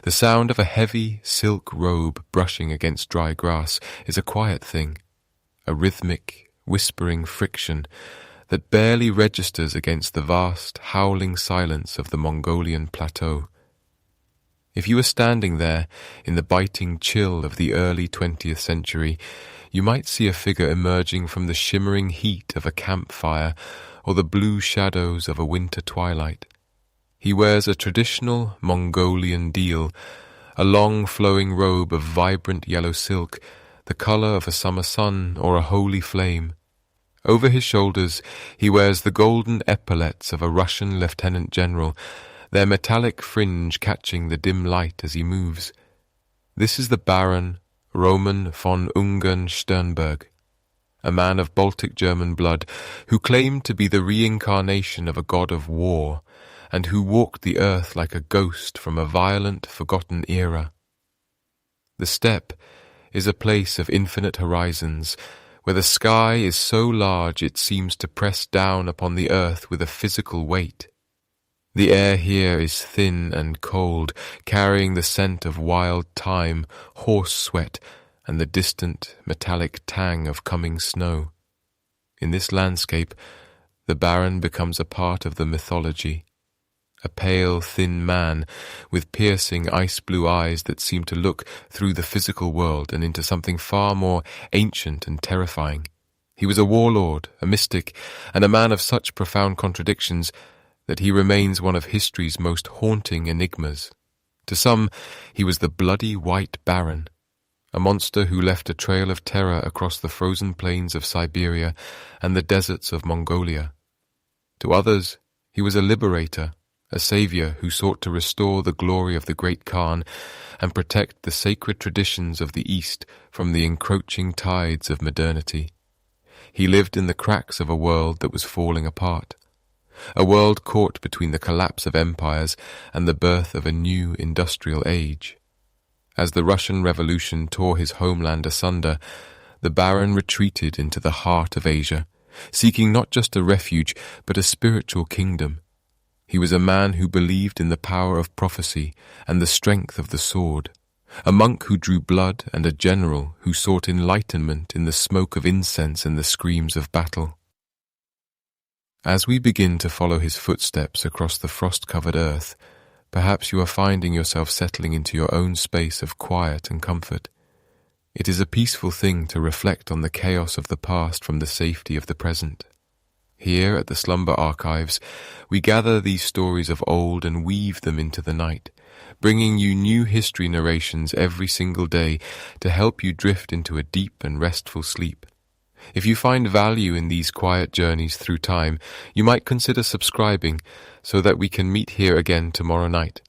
The sound of a heavy silk robe brushing against dry grass is a quiet thing, a rhythmic, whispering friction that barely registers against the vast, howling silence of the Mongolian plateau. If you were standing there in the biting chill of the early 20th century, you might see a figure emerging from the shimmering heat of a campfire or the blue shadows of a winter twilight. He wears a traditional Mongolian deal, a long flowing robe of vibrant yellow silk, the color of a summer sun or a holy flame. Over his shoulders he wears the golden epaulets of a Russian lieutenant general, their metallic fringe catching the dim light as he moves. This is the Baron Roman von Ungern-Sternberg, a man of Baltic German blood who claimed to be the reincarnation of a god of war, and who walked the earth like a ghost from a violent, forgotten era. The steppe is a place of infinite horizons, where the sky is so large it seems to press down upon the earth with a physical weight. The air here is thin and cold, carrying the scent of wild thyme, horse sweat, and the distant, metallic tang of coming snow. In this landscape, the Baron becomes a part of the mythology. A pale, thin man with piercing ice-blue eyes that seem to look through the physical world and into something far more ancient and terrifying. He was a warlord, a mystic, and a man of such profound contradictions that he remains one of history's most haunting enigmas. To some, he was the bloody white Baron, a monster who left a trail of terror across the frozen plains of Siberia and the deserts of Mongolia. To others, he was a liberator, a savior who sought to restore the glory of the great Khan and protect the sacred traditions of the East from the encroaching tides of modernity. He lived in the cracks of a world that was falling apart, a world caught between the collapse of empires and the birth of a new industrial age. As the Russian Revolution tore his homeland asunder, the Baron retreated into the heart of Asia, seeking not just a refuge but a spiritual kingdom. He was a man who believed in the power of prophecy and the strength of the sword, a monk who drew blood and a general who sought enlightenment in the smoke of incense and the screams of battle. As we begin to follow his footsteps across the frost-covered earth, perhaps you are finding yourself settling into your own space of quiet and comfort. It is a peaceful thing to reflect on the chaos of the past from the safety of the present. Here at the Slumber Archives, we gather these stories of old and weave them into the night, bringing you new history narrations every single day to help you drift into a deep and restful sleep. If you find value in these quiet journeys through time, you might consider subscribing so that we can meet here again tomorrow night.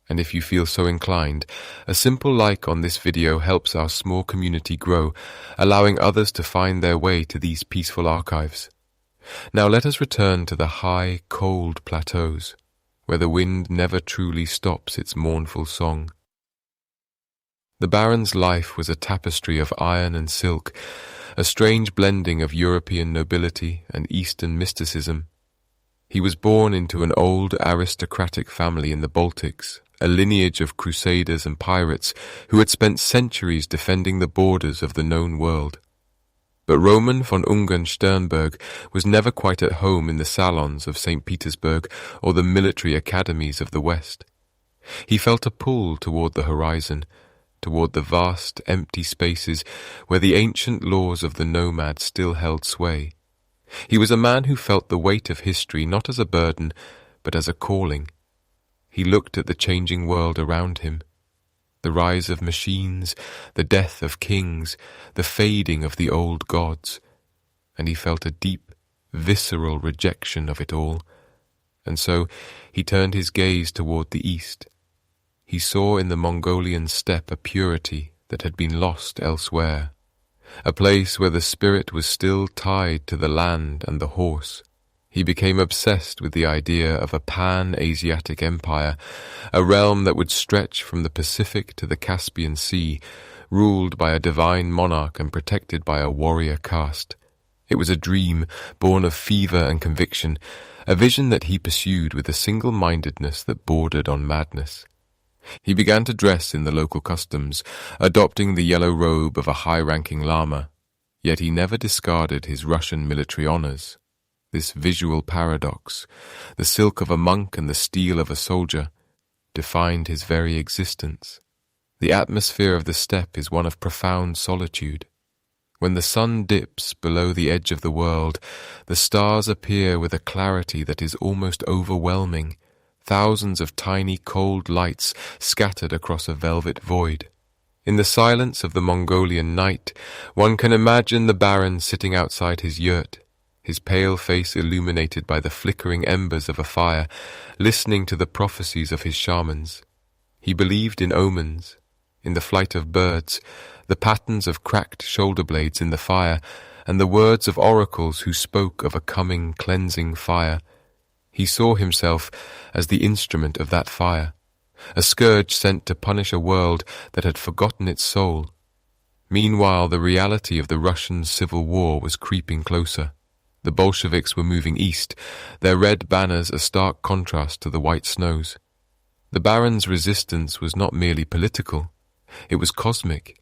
And if you feel so inclined, a simple like on this video helps our small community grow, allowing others to find their way to these peaceful archives. Now let us return to the high, cold plateaus, where the wind never truly stops its mournful song. The Baron's life was a tapestry of iron and silk, a strange blending of European nobility and Eastern mysticism. He was born into an old aristocratic family in the Baltics, a lineage of crusaders and pirates who had spent centuries defending the borders of the known world. But Roman von Ungern-Sternberg was never quite at home in the salons of St. Petersburg or the military academies of the West. He felt a pull toward the horizon, toward the vast, empty spaces where the ancient laws of the nomad still held sway. He was a man who felt the weight of history not as a burden, but as a calling. He looked at the changing world around him, the rise of machines, the death of kings, the fading of the old gods, and he felt a deep, visceral rejection of it all, and so he turned his gaze toward the east. He saw in the Mongolian steppe a purity that had been lost elsewhere, a place where the spirit was still tied to the land and the horse. He became obsessed with the idea of a pan-Asiatic empire, a realm that would stretch from the Pacific to the Caspian Sea, ruled by a divine monarch and protected by a warrior caste. It was a dream born of fever and conviction, a vision that he pursued with a single-mindedness that bordered on madness. He began to dress in the local customs, adopting the yellow robe of a high-ranking lama, yet he never discarded his Russian military honors. This visual paradox, the silk of a monk and the steel of a soldier, defined his very existence. The atmosphere of the steppe is one of profound solitude. When the sun dips below the edge of the world, the stars appear with a clarity that is almost overwhelming, thousands of tiny cold lights scattered across a velvet void. In the silence of the Mongolian night, one can imagine the Baron sitting outside his yurt, his pale face illuminated by the flickering embers of a fire, listening to the prophecies of his shamans. He believed in omens, in the flight of birds, the patterns of cracked shoulder blades in the fire, and the words of oracles who spoke of a coming cleansing fire. He saw himself as the instrument of that fire, a scourge sent to punish a world that had forgotten its soul. Meanwhile, the reality of the Russian Civil War was creeping closer. The Bolsheviks were moving east, their red banners a stark contrast to the white snows. The Baron's resistance was not merely political, it was cosmic.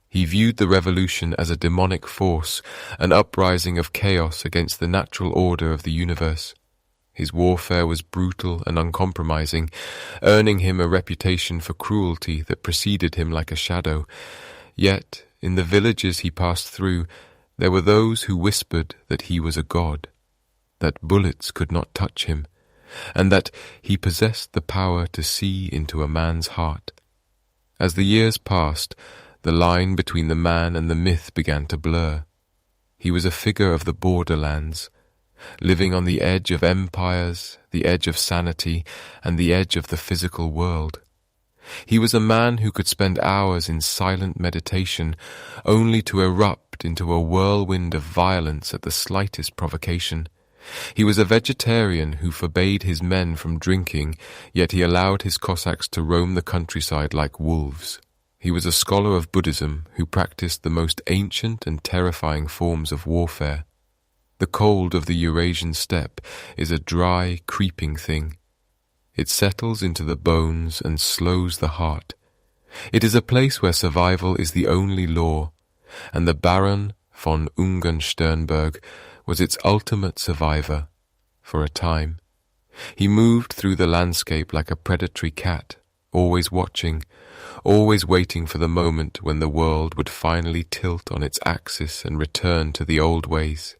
He viewed the revolution as a demonic force, an uprising of chaos against the natural order of the universe. His warfare was brutal and uncompromising, earning him a reputation for cruelty that preceded him like a shadow. Yet, in the villages he passed through, there were those who whispered that he was a god, that bullets could not touch him, and that he possessed the power to see into a man's heart. As the years passed, the line between the man and the myth began to blur. He was a figure of the borderlands, living on the edge of empires, the edge of sanity, and the edge of the physical world. He was a man who could spend hours in silent meditation, only to erupt into a whirlwind of violence at the slightest provocation. He was a vegetarian who forbade his men from drinking, yet he allowed his Cossacks to roam the countryside like wolves. He was a scholar of Buddhism who practiced the most ancient and terrifying forms of warfare. The cold of the Eurasian steppe is a dry, creeping thing. It settles into the bones and slows the heart. It is a place where survival is the only law, and the Baron von Ungern-Sternberg was its ultimate survivor, for a time. He moved through the landscape like a predatory cat, always watching, always waiting for the moment when the world would finally tilt on its axis and return to the old ways.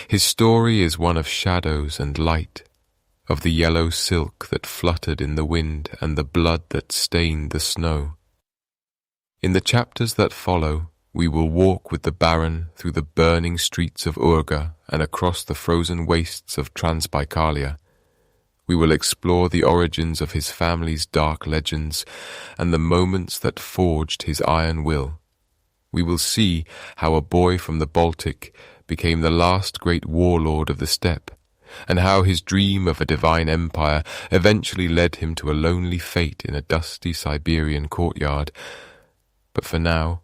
His story is one of shadows and light, of the yellow silk that fluttered in the wind and the blood that stained the snow. In the chapters that follow, we will walk with the Baron through the burning streets of Urga and across the frozen wastes of Transbaikalia. We will explore the origins of his family's dark legends and the moments that forged his iron will. We will see how a boy from the Baltic became the last great warlord of the steppe, and how his dream of a divine empire eventually led him to a lonely fate in a dusty Siberian courtyard. But for now,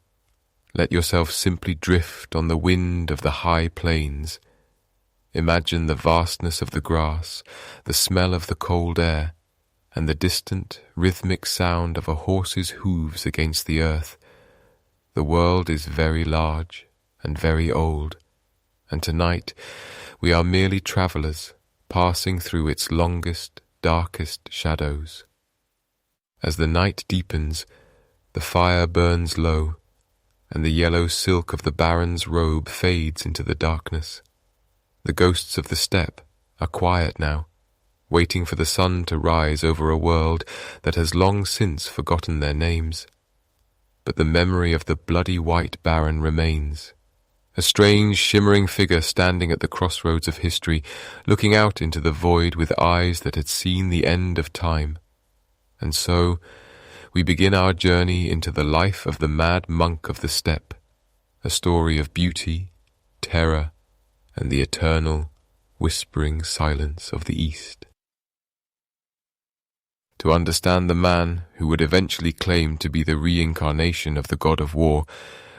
let yourself simply drift on the wind of the high plains. Imagine the vastness of the grass, the smell of the cold air, and the distant, rhythmic sound of a horse's hooves against the earth. The world is very large and very old, and tonight we are merely travellers passing through its longest, darkest shadows. As the night deepens, the fire burns low, and the yellow silk of the Baron's robe fades into the darkness. The ghosts of the steppe are quiet now, waiting for the sun to rise over a world that has long since forgotten their names. But the memory of the bloody white Baron remains, a strange shimmering figure standing at the crossroads of history, looking out into the void with eyes that had seen the end of time. And so we begin our journey into the life of the mad monk of the steppe, a story of beauty, terror, and the eternal, whispering silence of the East. To understand the man who would eventually claim to be the reincarnation of the god of war,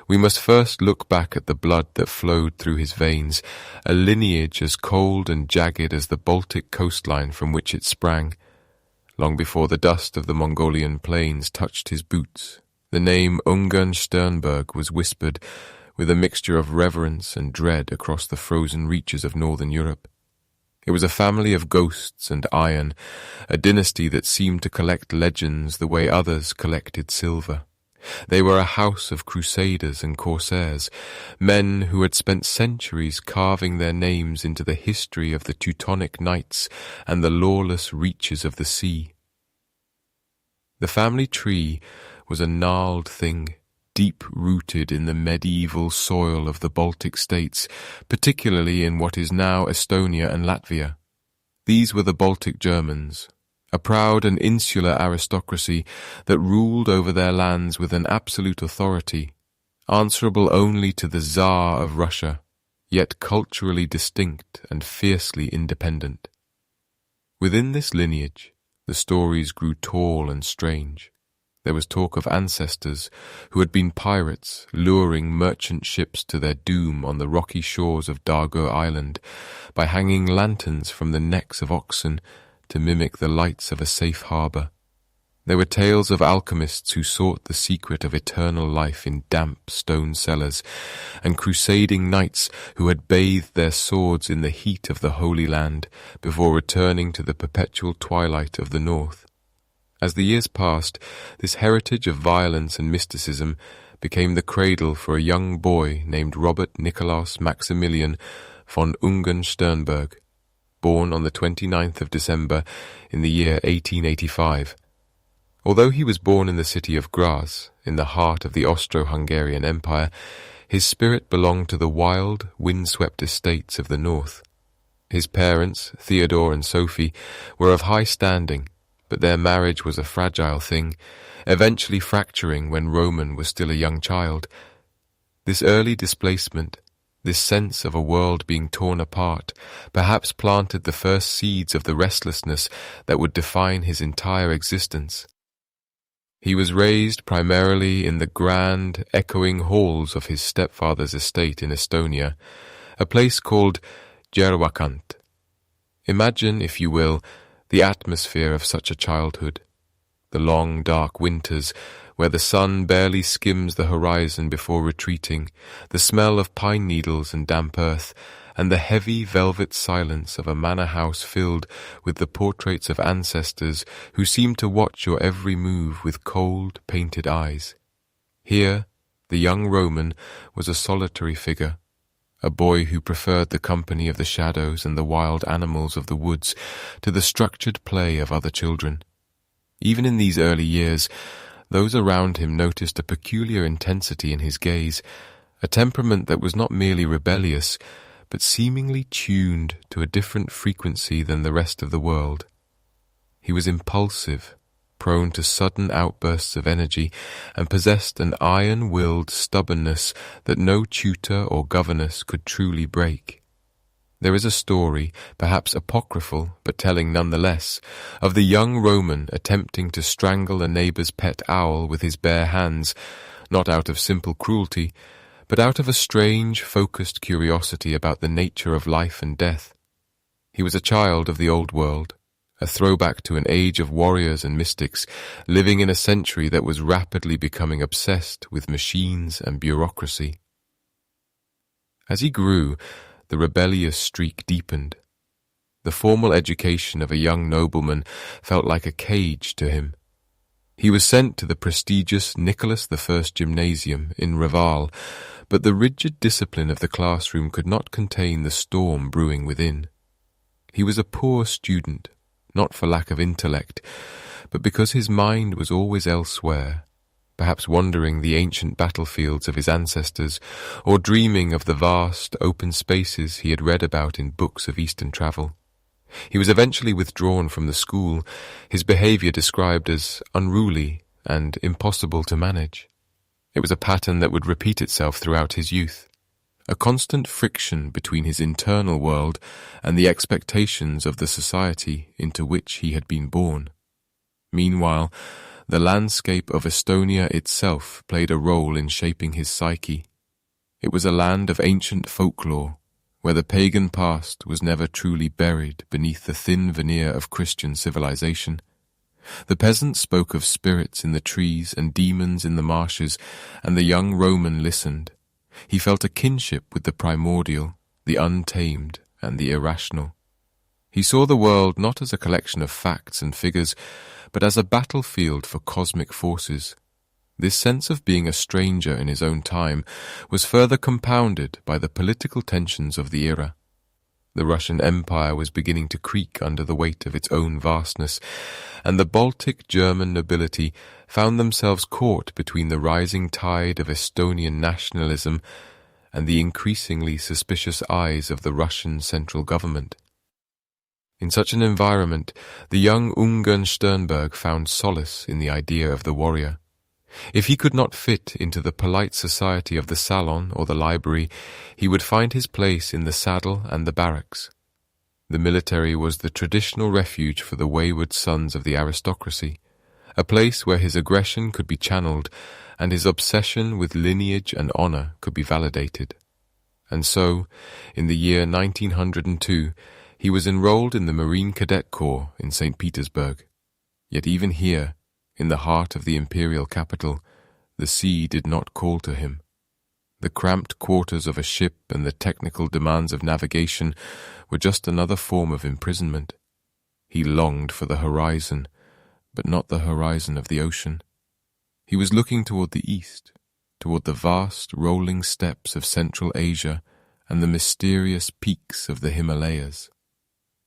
we must first look back at the blood that flowed through his veins, a lineage as cold and jagged as the Baltic coastline from which it sprang. Long before the dust of the Mongolian plains touched his boots, the name Ungern-Sternberg was whispered with a mixture of reverence and dread across the frozen reaches of northern Europe. It was a family of ghosts and iron, a dynasty that seemed to collect legends the way others collected silver. They were a house of crusaders and corsairs, men who had spent centuries carving their names into the history of the Teutonic Knights and the lawless reaches of the sea. The family tree was a gnarled thing, deep-rooted in the medieval soil of the Baltic states, particularly in what is now Estonia and Latvia. These were the Baltic Germans, a proud and insular aristocracy that ruled over their lands with an absolute authority, answerable only to the Tsar of Russia, yet culturally distinct and fiercely independent. Within this lineage, the stories grew tall and strange. There was talk of ancestors who had been pirates, luring merchant ships to their doom on the rocky shores of Dargo Island by hanging lanterns from the necks of oxen to mimic the lights of a safe harbour. There were tales of alchemists who sought the secret of eternal life in damp stone cellars, and crusading knights who had bathed their swords in the heat of the Holy Land before returning to the perpetual twilight of the north. As the years passed, this heritage of violence and mysticism became the cradle for a young boy named Robert Nicolaus Maximilian von Ungern-Sternberg, born on the 29th of December in the year 1885. Although he was born in the city of Graz, in the heart of the Austro-Hungarian Empire, his spirit belonged to the wild, windswept estates of the north. His parents, Theodore and Sophie, were of high standing, but their marriage was a fragile thing, eventually fracturing when Roman was still a young child. This early displacement, this sense of a world being torn apart, perhaps planted the first seeds of the restlessness that would define his entire existence. He was raised primarily in the grand, echoing halls of his stepfather's estate in Estonia, a place called Järvakant. Imagine, if you will, the atmosphere of such a childhood. The long, dark winters, where the sun barely skims the horizon before retreating, the smell of pine needles and damp earth, and the heavy velvet silence of a manor house filled with the portraits of ancestors who seemed to watch your every move with cold, painted eyes. Here, the young Roman was a solitary figure, a boy who preferred the company of the shadows and the wild animals of the woods to the structured play of other children. Even in these early years, those around him noticed a peculiar intensity in his gaze, a temperament that was not merely rebellious, but seemingly tuned to a different frequency than the rest of the world. He was impulsive, prone to sudden outbursts of energy, and possessed an iron-willed stubbornness that no tutor or governess could truly break. There is a story, perhaps apocryphal, but telling nonetheless, of the young Roman attempting to strangle a neighbour's pet owl with his bare hands, not out of simple cruelty, but out of a strange, focused curiosity about the nature of life and death. He was a child of the old world, a throwback to an age of warriors and mystics, living in a century that was rapidly becoming obsessed with machines and bureaucracy. As he grew, the rebellious streak deepened. The formal education of a young nobleman felt like a cage to him. He was sent to the prestigious Nicholas I Gymnasium in Reval, but the rigid discipline of the classroom could not contain the storm brewing within. He was a poor student, not for lack of intellect, but because his mind was always elsewhere, perhaps wandering the ancient battlefields of his ancestors, or dreaming of the vast, open spaces he had read about in books of Eastern travel. He was eventually withdrawn from the school, his behaviour described as unruly and impossible to manage. It was a pattern that would repeat itself throughout his youth, a constant friction between his internal world and the expectations of the society into which he had been born. Meanwhile, the landscape of Estonia itself played a role in shaping his psyche. It was a land of ancient folklore, where the pagan past was never truly buried beneath the thin veneer of Christian civilization. The peasants spoke of spirits in the trees and demons in the marshes, and the young Roman listened. He felt a kinship with the primordial, the untamed, and the irrational. He saw the world not as a collection of facts and figures, but as a battlefield for cosmic forces. This sense of being a stranger in his own time was further compounded by the political tensions of the era. The Russian Empire was beginning to creak under the weight of its own vastness, and the Baltic German nobility found themselves caught between the rising tide of Estonian nationalism and the increasingly suspicious eyes of the Russian central government. In such an environment, the young Ungern-Sternberg found solace in the idea of the warrior. If he could not fit into the polite society of the salon or the library, he would find his place in the saddle and the barracks. The military was the traditional refuge for the wayward sons of the aristocracy, a place where his aggression could be channeled and his obsession with lineage and honor could be validated. And so, in the year 1902, he was enrolled in the Marine Cadet Corps in St. Petersburg. Yet even here, in the heart of the imperial capital, the sea did not call to him. The cramped quarters of a ship and the technical demands of navigation were just another form of imprisonment. He longed for the horizon, but not the horizon of the ocean. He was looking toward the east, toward the vast rolling steppes of Central Asia and the mysterious peaks of the Himalayas.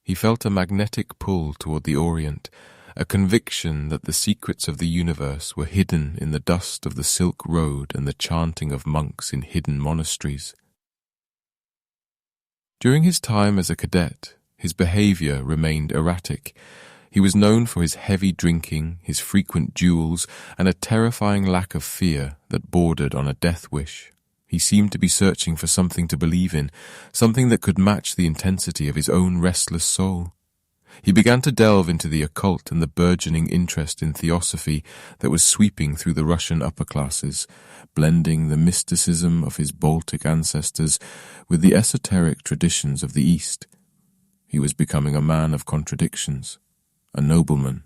He felt a magnetic pull toward the Orient, a conviction that the secrets of the universe were hidden in the dust of the Silk Road and the chanting of monks in hidden monasteries. During his time as a cadet, his behavior remained erratic. He was known for his heavy drinking, his frequent duels, and a terrifying lack of fear that bordered on a death wish. He seemed to be searching for something to believe in, something that could match the intensity of his own restless soul. He began to delve into the occult and the burgeoning interest in theosophy that was sweeping through the Russian upper classes, blending the mysticism of his Baltic ancestors with the esoteric traditions of the East. He was becoming a man of contradictions, a nobleman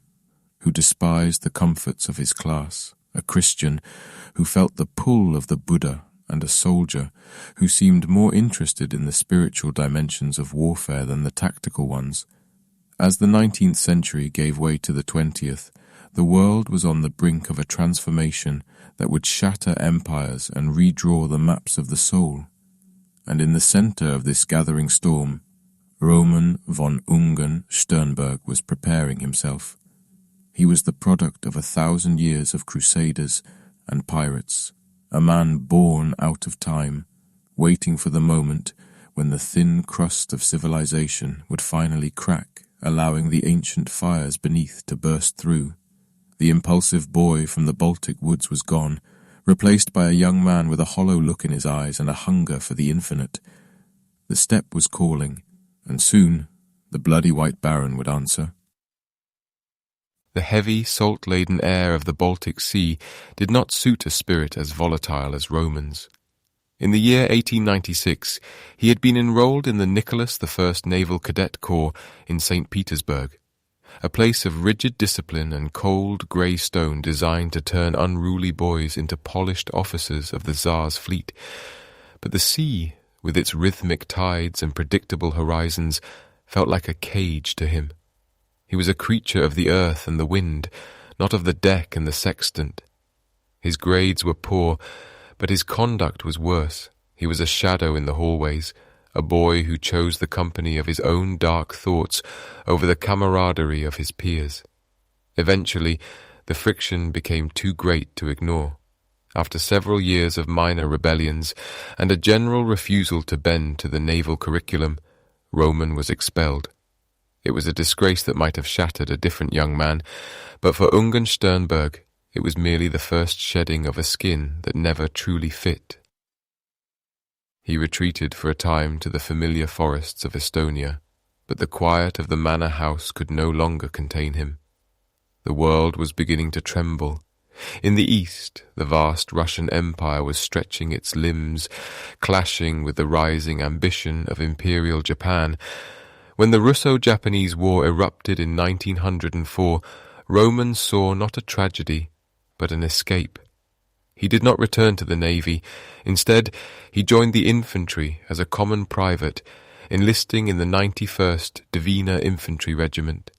who despised the comforts of his class, a Christian who felt the pull of the Buddha, and a soldier who seemed more interested in the spiritual dimensions of warfare than the tactical ones. As the 19th century gave way to the 20th, the world was on the brink of a transformation that would shatter empires and redraw the maps of the soul. And in the center of this gathering storm, Roman von Ungern-Sternberg was preparing himself. He was the product of 1,000 years of crusaders and pirates, a man born out of time, waiting for the moment when the thin crust of civilization would finally crack, allowing the ancient fires beneath to burst through. The impulsive boy from the Baltic woods was gone, replaced by a young man with a hollow look in his eyes and a hunger for the infinite. The steppe was calling, and soon the bloody white baron would answer. The heavy, salt-laden air of the Baltic Sea did not suit a spirit as volatile as Roman's. In the year 1896, he had been enrolled in the Nicholas I Naval Cadet Corps in St. Petersburg, a place of rigid discipline and cold grey stone designed to turn unruly boys into polished officers of the Tsar's fleet. But the sea, with its rhythmic tides and predictable horizons, felt like a cage to him. He was a creature of the earth and the wind, not of the deck and the sextant. His grades were poor, but his conduct was worse. He was a shadow in the hallways, a boy who chose the company of his own dark thoughts over the camaraderie of his peers. Eventually, the friction became too great to ignore. After several years of minor rebellions and a general refusal to bend to the naval curriculum, Roman was expelled. It was a disgrace that might have shattered a different young man, but for Ungern-Sternberg, it was merely the first shedding of a skin that never truly fit. He retreated for a time to the familiar forests of Estonia, but the quiet of the manor house could no longer contain him. The world was beginning to tremble. In the east, the vast Russian Empire was stretching its limbs, clashing with the rising ambition of Imperial Japan. When the Russo-Japanese War erupted in 1904, Roman saw not a tragedy, but an escape. He did not return to the navy. Instead, he joined the infantry as a common private, enlisting in the 91st Divina Infantry Regiment.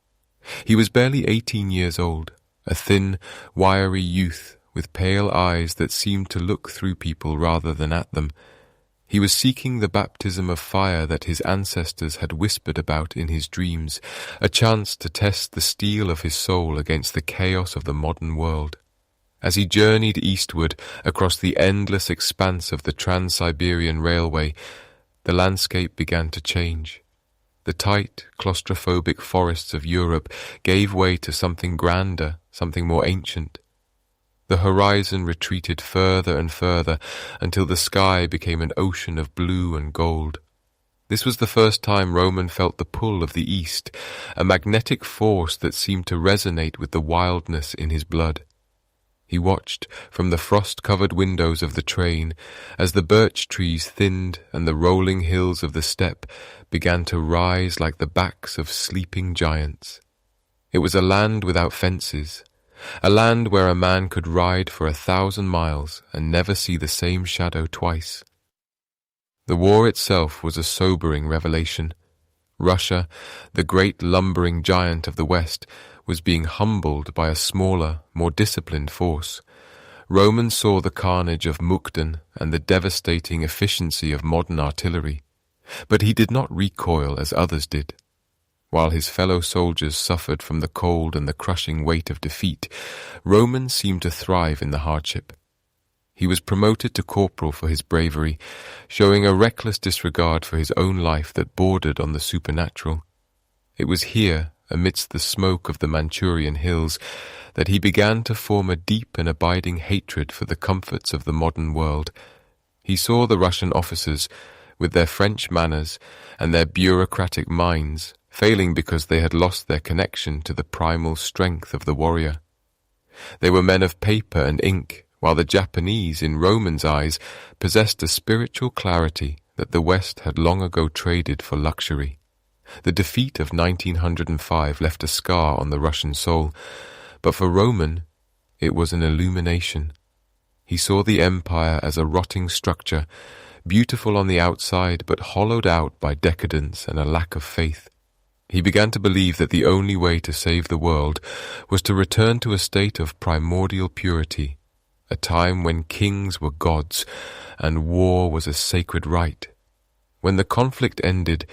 He was barely 18 years old, a thin, wiry youth with pale eyes that seemed to look through people rather than at them. He was seeking the baptism of fire that his ancestors had whispered about in his dreams, a chance to test the steel of his soul against the chaos of the modern world. As he journeyed eastward across the endless expanse of the Trans-Siberian Railway, the landscape began to change. The tight, claustrophobic forests of Europe gave way to something grander, something more ancient. The horizon retreated further and further until the sky became an ocean of blue and gold. This was the first time Roman felt the pull of the East, a magnetic force that seemed to resonate with the wildness in his blood. He watched from the frost-covered windows of the train as the birch trees thinned and the rolling hills of the steppe began to rise like the backs of sleeping giants. It was a land without fences, a land where a man could ride for 1,000 miles and never see the same shadow twice. The war itself was a sobering revelation. Russia, the great lumbering giant of the West, was being humbled by a smaller, more disciplined force. Romans saw the carnage of Mukden and the devastating efficiency of modern artillery, but he did not recoil as others did. While his fellow soldiers suffered from the cold and the crushing weight of defeat, Roman seemed to thrive in the hardship. He was promoted to corporal for his bravery, showing a reckless disregard for his own life that bordered on the supernatural. It was here, amidst the smoke of the Manchurian hills, that he began to form a deep and abiding hatred for the comforts of the modern world. He saw the Russian officers, with their French manners and their bureaucratic minds, failing because they had lost their connection to the primal strength of the warrior. They were men of paper and ink, while the Japanese, in Roman's eyes, possessed a spiritual clarity that the West had long ago traded for luxury. The defeat of 1905 left a scar on the Russian soul, but for Roman it was an illumination. He saw the empire as a rotting structure, beautiful on the outside but hollowed out by decadence and a lack of faith. He began to believe that the only way to save the world was to return to a state of primordial purity, a time when kings were gods and war was a sacred right. When the conflict ended,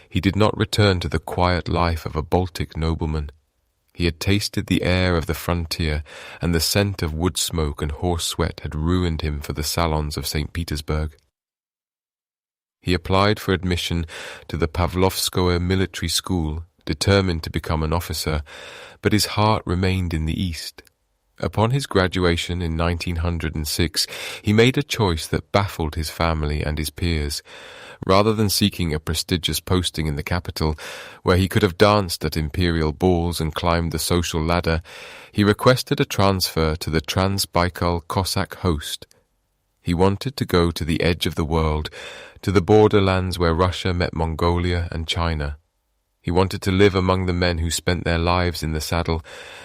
he did not return to the quiet life of a Baltic nobleman. He had tasted the air of the frontier, and the scent of wood smoke and horse sweat had ruined him for the salons of St. Petersburg. He applied for admission to the Pavlovskoye military school, determined to become an officer, but his heart remained in the East. Upon his graduation in 1906, he made a choice that baffled his family and his peers. Rather than seeking a prestigious posting in the capital, where he could have danced at imperial balls and climbed the social ladder, he requested a transfer to the Trans-Baikal Cossack host. He wanted to go to the edge of the world, to the borderlands where Russia met Mongolia and China. He wanted to live among the men who spent their lives in the saddle,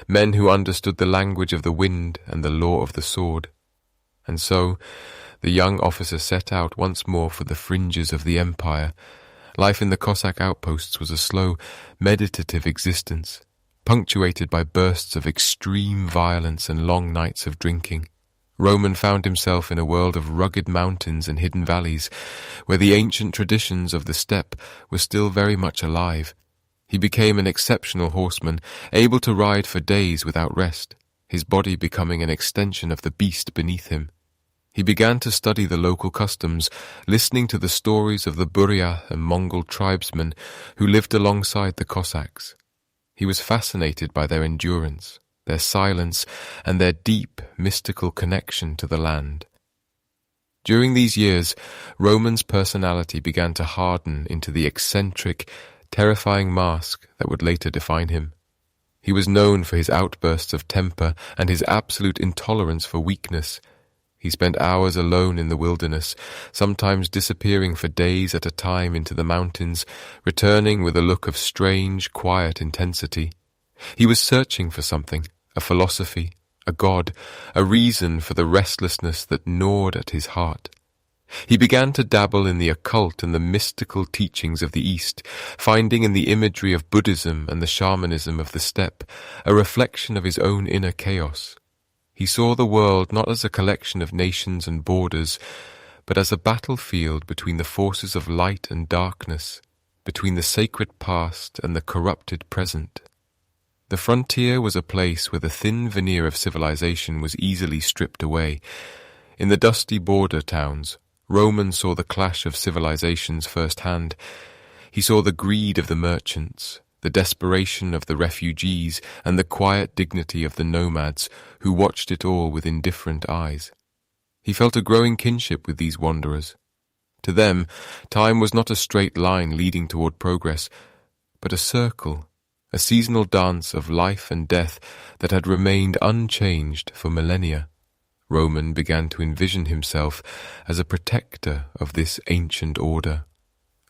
men who understood the language of the wind and the law of the sword. And so, the young officer set out once more for the fringes of the empire. Life in the Cossack outposts was a slow, meditative existence, punctuated by bursts of extreme violence and long nights of drinking. Roman found himself in a world of rugged mountains and hidden valleys, where the ancient traditions of the steppe were still very much alive. He became an exceptional horseman, able to ride for days without rest, his body becoming an extension of the beast beneath him. He began to study the local customs, listening to the stories of the Burya and Mongol tribesmen who lived alongside the Cossacks. He was fascinated by their endurance, their silence, and their deep, mystical connection to the land. During these years, Roman's personality began to harden into the eccentric, terrifying mask that would later define him. He was known for his outbursts of temper and his absolute intolerance for weakness. He spent hours alone in the wilderness, sometimes disappearing for days at a time into the mountains, returning with a look of strange, quiet intensity. He was searching for something, a philosophy, a god, a reason for the restlessness that gnawed at his heart. He began to dabble in the occult and the mystical teachings of the East, finding in the imagery of Buddhism and the shamanism of the steppe a reflection of his own inner chaos. He saw the world not as a collection of nations and borders, but as a battlefield between the forces of light and darkness, between the sacred past and the corrupted present. The frontier was a place where the thin veneer of civilization was easily stripped away. In the dusty border towns, Roman saw the clash of civilizations firsthand. He saw the greed of the merchants, the desperation of the refugees, and the quiet dignity of the nomads who watched it all with indifferent eyes. He felt a growing kinship with these wanderers. To them, time was not a straight line leading toward progress, but a circle, a seasonal dance of life and death that had remained unchanged for millennia. Roman began to envision himself as a protector of this ancient order,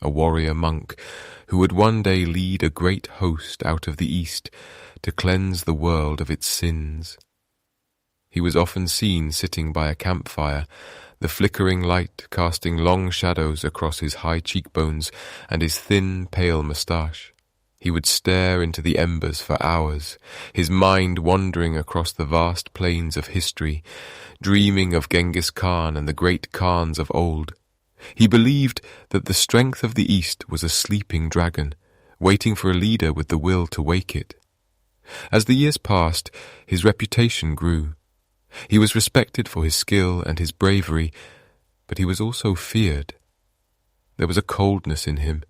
a warrior monk who would one day lead a great host out of the East to cleanse the world of its sins. He was often seen sitting by a campfire, the flickering light casting long shadows across his high cheekbones and his thin, pale moustache. He would stare into the embers for hours, his mind wandering across the vast plains of history, dreaming of Genghis Khan and the great Khans of old. He believed that the strength of the East was a sleeping dragon, waiting for a leader with the will to wake it. As the years passed, his reputation grew. He was respected for his skill and his bravery, but he was also feared. There was a coldness in him,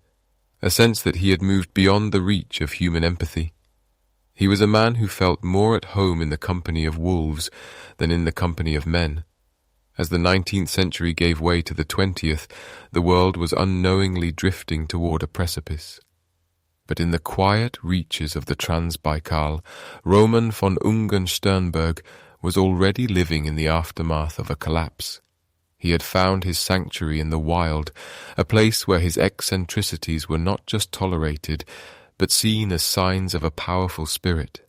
a sense that he had moved beyond the reach of human empathy. He was a man who felt more at home in the company of wolves than in the company of men. As the 19th century gave way to the 20th, the world was unknowingly drifting toward a precipice. But in the quiet reaches of the Transbaikal, Roman von Ungern-Sternberg was already living in the aftermath of a collapse. He had found his sanctuary in the wild, a place where his eccentricities were not just tolerated, but seen as signs of a powerful spirit.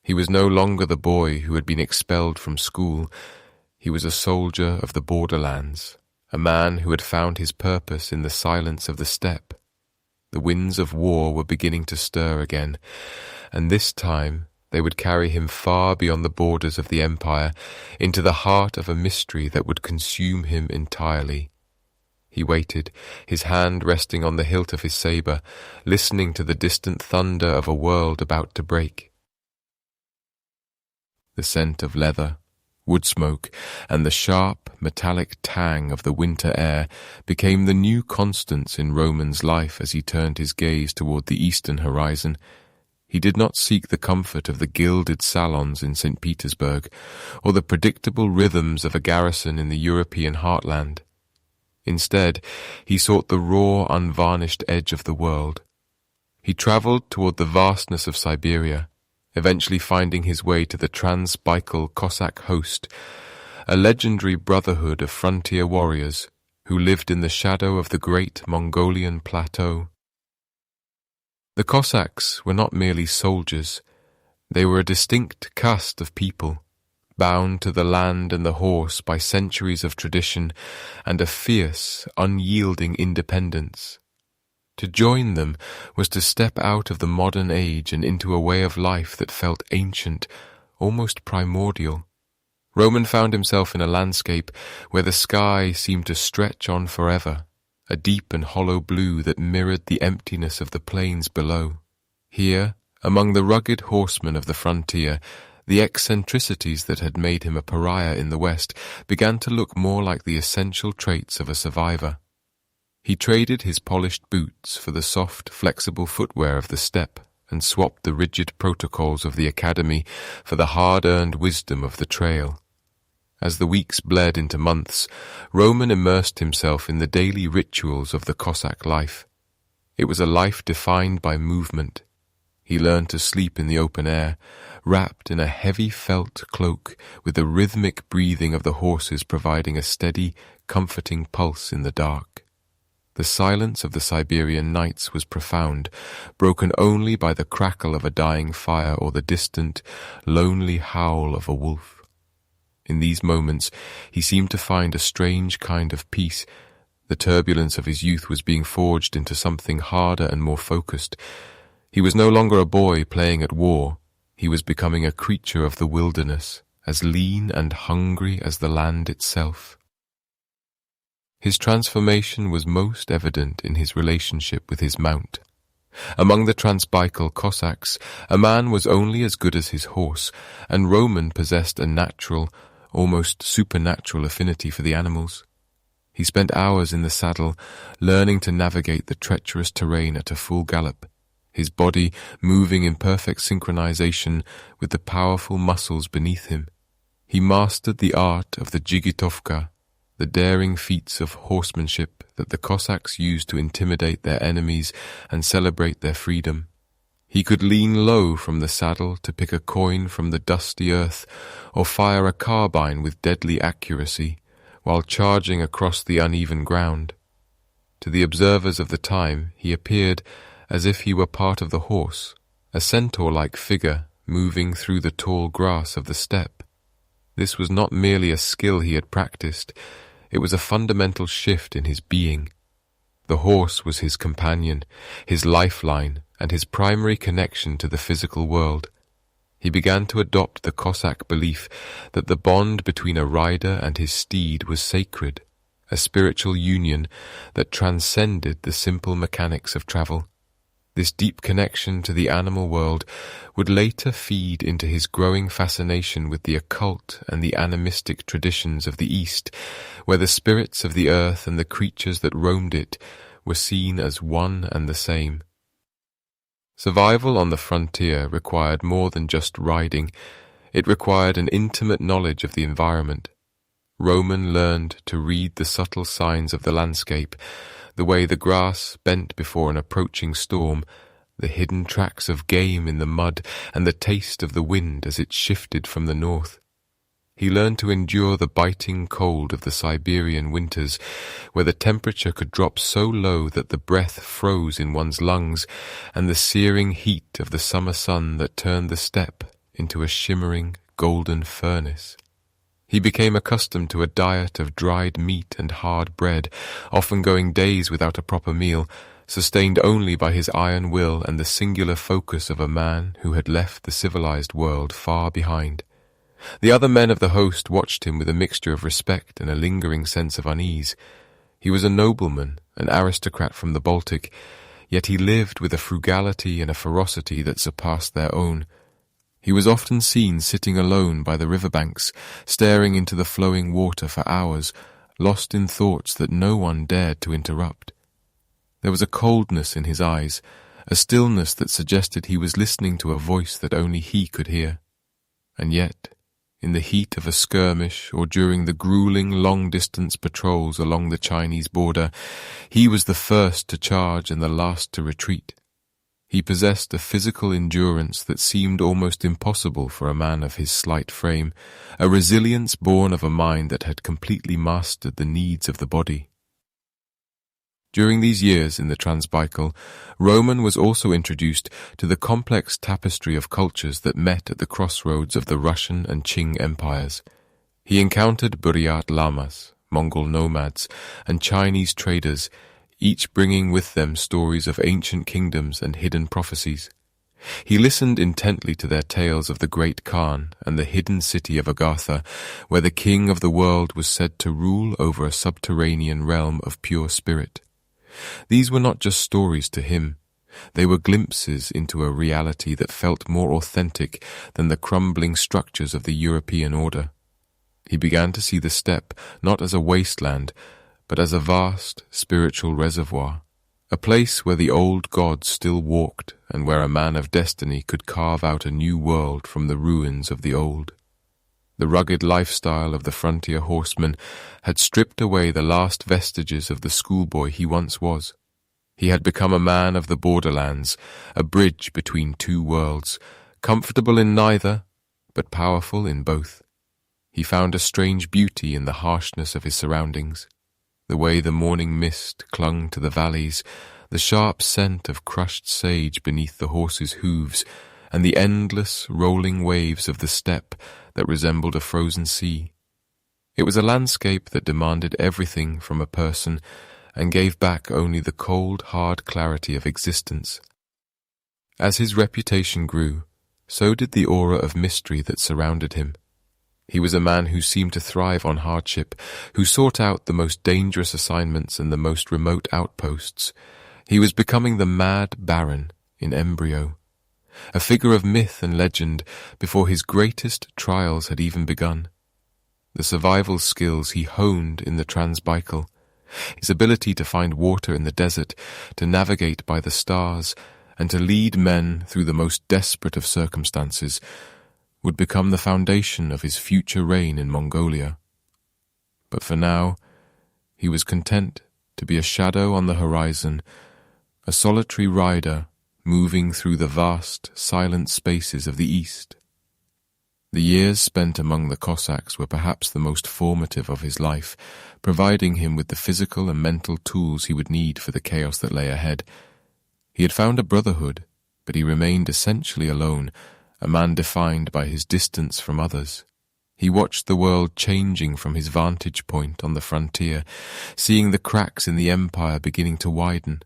He was no longer the boy who had been expelled from school. He was a soldier of the borderlands, a man who had found his purpose in the silence of the steppe. The winds of war were beginning to stir again, and this time they would carry him far beyond the borders of the empire, into the heart of a mystery that would consume him entirely. He waited, his hand resting on the hilt of his saber, listening to the distant thunder of a world about to break. The scent of leather, wood smoke, and the sharp, metallic tang of the winter air became the new constants in Roman's life as he turned his gaze toward the eastern horizon. He did not seek the comfort of the gilded salons in St. Petersburg, or the predictable rhythms of a garrison in the European heartland. Instead, he sought the raw, unvarnished edge of the world. He travelled toward the vastness of Siberia, eventually finding his way to the Transbaikal Cossack host, a legendary brotherhood of frontier warriors who lived in the shadow of the great Mongolian plateau. The Cossacks were not merely soldiers, they were a distinct caste of people, bound to the land and the horse by centuries of tradition and a fierce, unyielding independence. To join them was to step out of the modern age and into a way of life that felt ancient, almost primordial. Roman found himself in a landscape where the sky seemed to stretch on forever, a deep and hollow blue that mirrored the emptiness of the plains below. Here, among the rugged horsemen of the frontier, the eccentricities that had made him a pariah in the West began to look more like the essential traits of a survivor. He traded his polished boots for the soft, flexible footwear of the steppe and swapped the rigid protocols of the academy for the hard-earned wisdom of the trail. As the weeks bled into months, Roman immersed himself in the daily rituals of the Cossack life. It was a life defined by movement. He learned to sleep in the open air, wrapped in a heavy felt cloak with the rhythmic breathing of the horses providing a steady, comforting pulse in the dark. The silence of the Siberian nights was profound, broken only by the crackle of a dying fire or the distant, lonely howl of a wolf. In these moments he seemed to find a strange kind of peace. The turbulence of his youth was being forged into something harder and more focused. He was no longer a boy playing at war. He was becoming a creature of the wilderness, as lean and hungry as the land itself. His transformation was most evident in his relationship with his mount. Among the Transbaikal Cossacks, a man was only as good as his horse, and Roman possessed a natural, almost supernatural affinity for the animals. He spent hours in the saddle, learning to navigate the treacherous terrain at a full gallop, his body moving in perfect synchronization with the powerful muscles beneath him. He mastered the art of the jigitovka, the daring feats of horsemanship that the Cossacks used to intimidate their enemies and celebrate their freedom. He could lean low from the saddle to pick a coin from the dusty earth or fire a carbine with deadly accuracy while charging across the uneven ground. To the observers of the time, he appeared as if he were part of the horse, a centaur-like figure moving through the tall grass of the steppe. This was not merely a skill he had practiced, it was a fundamental shift in his being. The horse was his companion, his lifeline, and his primary connection to the physical world. He began to adopt the Cossack belief that the bond between a rider and his steed was sacred, a spiritual union that transcended the simple mechanics of travel. This deep connection to the animal world would later feed into his growing fascination with the occult and the animistic traditions of the East, where the spirits of the earth and the creatures that roamed it were seen as one and the same. Survival on the frontier required more than just riding. It required an intimate knowledge of the environment. Roman learned to read the subtle signs of the landscape, the way the grass bent before an approaching storm, the hidden tracks of game in the mud, and the taste of the wind as it shifted from the north. He learned to endure the biting cold of the Siberian winters, where the temperature could drop so low that the breath froze in one's lungs, and the searing heat of the summer sun that turned the steppe into a shimmering, golden furnace. He became accustomed to a diet of dried meat and hard bread, often going days without a proper meal, sustained only by his iron will and the singular focus of a man who had left the civilized world far behind. The other men of the host watched him with a mixture of respect and a lingering sense of unease. He was a nobleman, an aristocrat from the Baltic, yet he lived with a frugality and a ferocity that surpassed their own. He was often seen sitting alone by the riverbanks, staring into the flowing water for hours, lost in thoughts that no one dared to interrupt. There was a coldness in his eyes, a stillness that suggested he was listening to a voice that only he could hear. And yet, in the heat of a skirmish or during the grueling long-distance patrols along the Chinese border, he was the first to charge and the last to retreat. He possessed a physical endurance that seemed almost impossible for a man of his slight frame, a resilience born of a mind that had completely mastered the needs of the body. During these years in the Transbaikal, Roman was also introduced to the complex tapestry of cultures that met at the crossroads of the Russian and Qing empires. He encountered Buryat lamas, Mongol nomads, and Chinese traders, each bringing with them stories of ancient kingdoms and hidden prophecies. He listened intently to their tales of the great Khan and the hidden city of Agartha, where the king of the world was said to rule over a subterranean realm of pure spirit. These were not just stories to him. They were glimpses into a reality that felt more authentic than the crumbling structures of the European order. He began to see the steppe not as a wasteland, but as a vast spiritual reservoir, a place where the old gods still walked and where a man of destiny could carve out a new world from the ruins of the old. The rugged lifestyle of the frontier horseman had stripped away the last vestiges of the schoolboy he once was. He had become a man of the borderlands, a bridge between two worlds, comfortable in neither, but powerful in both. He found a strange beauty in the harshness of his surroundings. the way the morning mist clung to the valleys, the sharp scent of crushed sage beneath the horses' hooves, and the endless rolling waves of the steppe that resembled a frozen sea. It was a landscape that demanded everything from a person and gave back only the cold, hard clarity of existence. As his reputation grew, so did the aura of mystery that surrounded him. He was a man who seemed to thrive on hardship, who sought out the most dangerous assignments and the most remote outposts. He was becoming the mad baron in embryo, a figure of myth and legend before his greatest trials had even begun. The survival skills he honed in the Transbaikal, his ability to find water in the desert, to navigate by the stars, and to lead men through the most desperate of circumstances, would become the foundation of his future reign in Mongolia. But for now, he was content to be a shadow on the horizon, a solitary rider moving through the vast, silent spaces of the East. The years spent among the Cossacks were perhaps the most formative of his life, providing him with the physical and mental tools he would need for the chaos that lay ahead. He had found a brotherhood, but he remained essentially alone, a man defined by his distance from others. He watched the world changing from his vantage point on the frontier, seeing the cracks in the empire beginning to widen.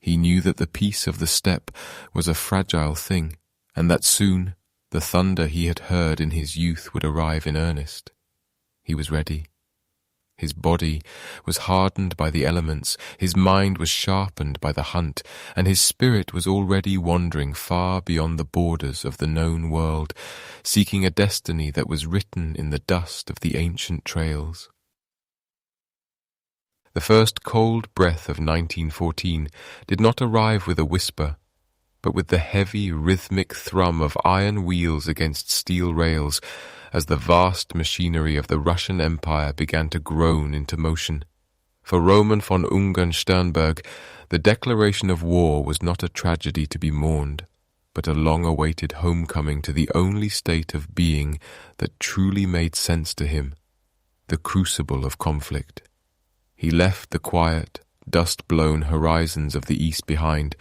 He knew that the peace of the steppe was a fragile thing, and that soon the thunder he had heard in his youth would arrive in earnest. He was ready. His body was hardened by the elements, his mind was sharpened by the hunt, and his spirit was already wandering far beyond the borders of the known world, seeking a destiny that was written in the dust of the ancient trails. The first cold breath of 1914 did not arrive with a whisper, but with the heavy, rhythmic thrum of iron wheels against steel rails, as the vast machinery of the Russian Empire began to groan into motion. For Roman von Ungern-Sternberg, the declaration of war was not a tragedy to be mourned, but a long-awaited homecoming to the only state of being that truly made sense to him, the crucible of conflict. He left the quiet, dust-blown horizons of the East behind,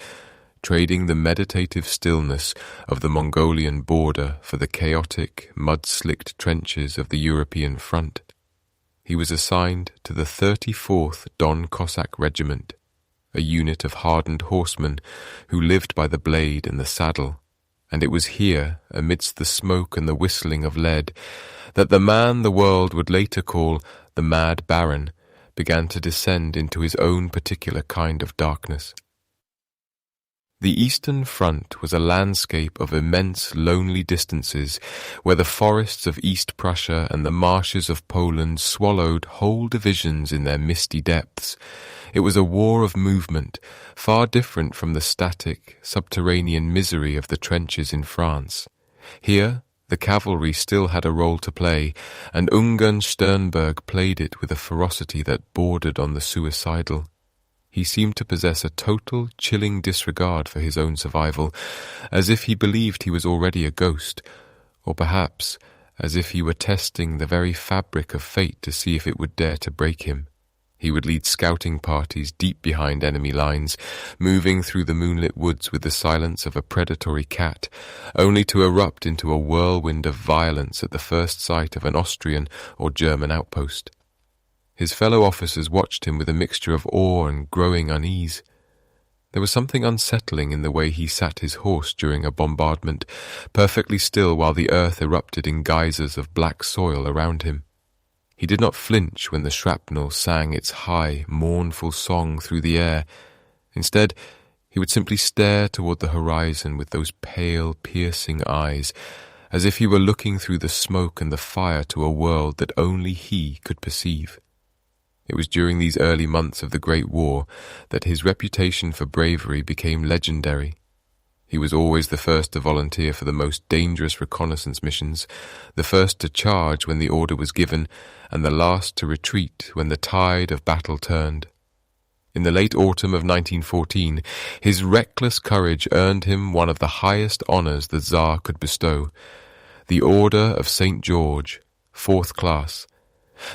trading the meditative stillness of the Mongolian border for the chaotic, mud-slicked trenches of the European front. He was assigned to the 34th Don Cossack Regiment, a unit of hardened horsemen who lived by the blade and the saddle, and it was here, amidst the smoke and the whistling of lead, that the man the world would later call the Mad Baron began to descend into his own particular kind of darkness. The Eastern Front was a landscape of immense lonely distances where the forests of East Prussia and the marshes of Poland swallowed whole divisions in their misty depths. It was a war of movement, far different from the static, subterranean misery of the trenches in France. Here, the cavalry still had a role to play, and Ungern-Sternberg played it with a ferocity that bordered on the suicidal. He seemed to possess a total, chilling disregard for his own survival, as if he believed he was already a ghost, or perhaps as if he were testing the very fabric of fate to see if it would dare to break him. He would lead scouting parties deep behind enemy lines, moving through the moonlit woods with the silence of a predatory cat, only to erupt into a whirlwind of violence at the first sight of an Austrian or German outpost. His fellow officers watched him with a mixture of awe and growing unease. There was something unsettling in the way he sat his horse during a bombardment, perfectly still while the earth erupted in geysers of black soil around him. He did not flinch when the shrapnel sang its high, mournful song through the air. Instead, he would simply stare toward the horizon with those pale, piercing eyes, as if he were looking through the smoke and the fire to a world that only he could perceive. It was during these early months of the Great War that his reputation for bravery became legendary. He was always the first to volunteer for the most dangerous reconnaissance missions, the first to charge when the order was given, and the last to retreat when the tide of battle turned. In the late autumn of 1914, his reckless courage earned him one of the highest honors the Tsar could bestow, the Order of St. George, 4th class,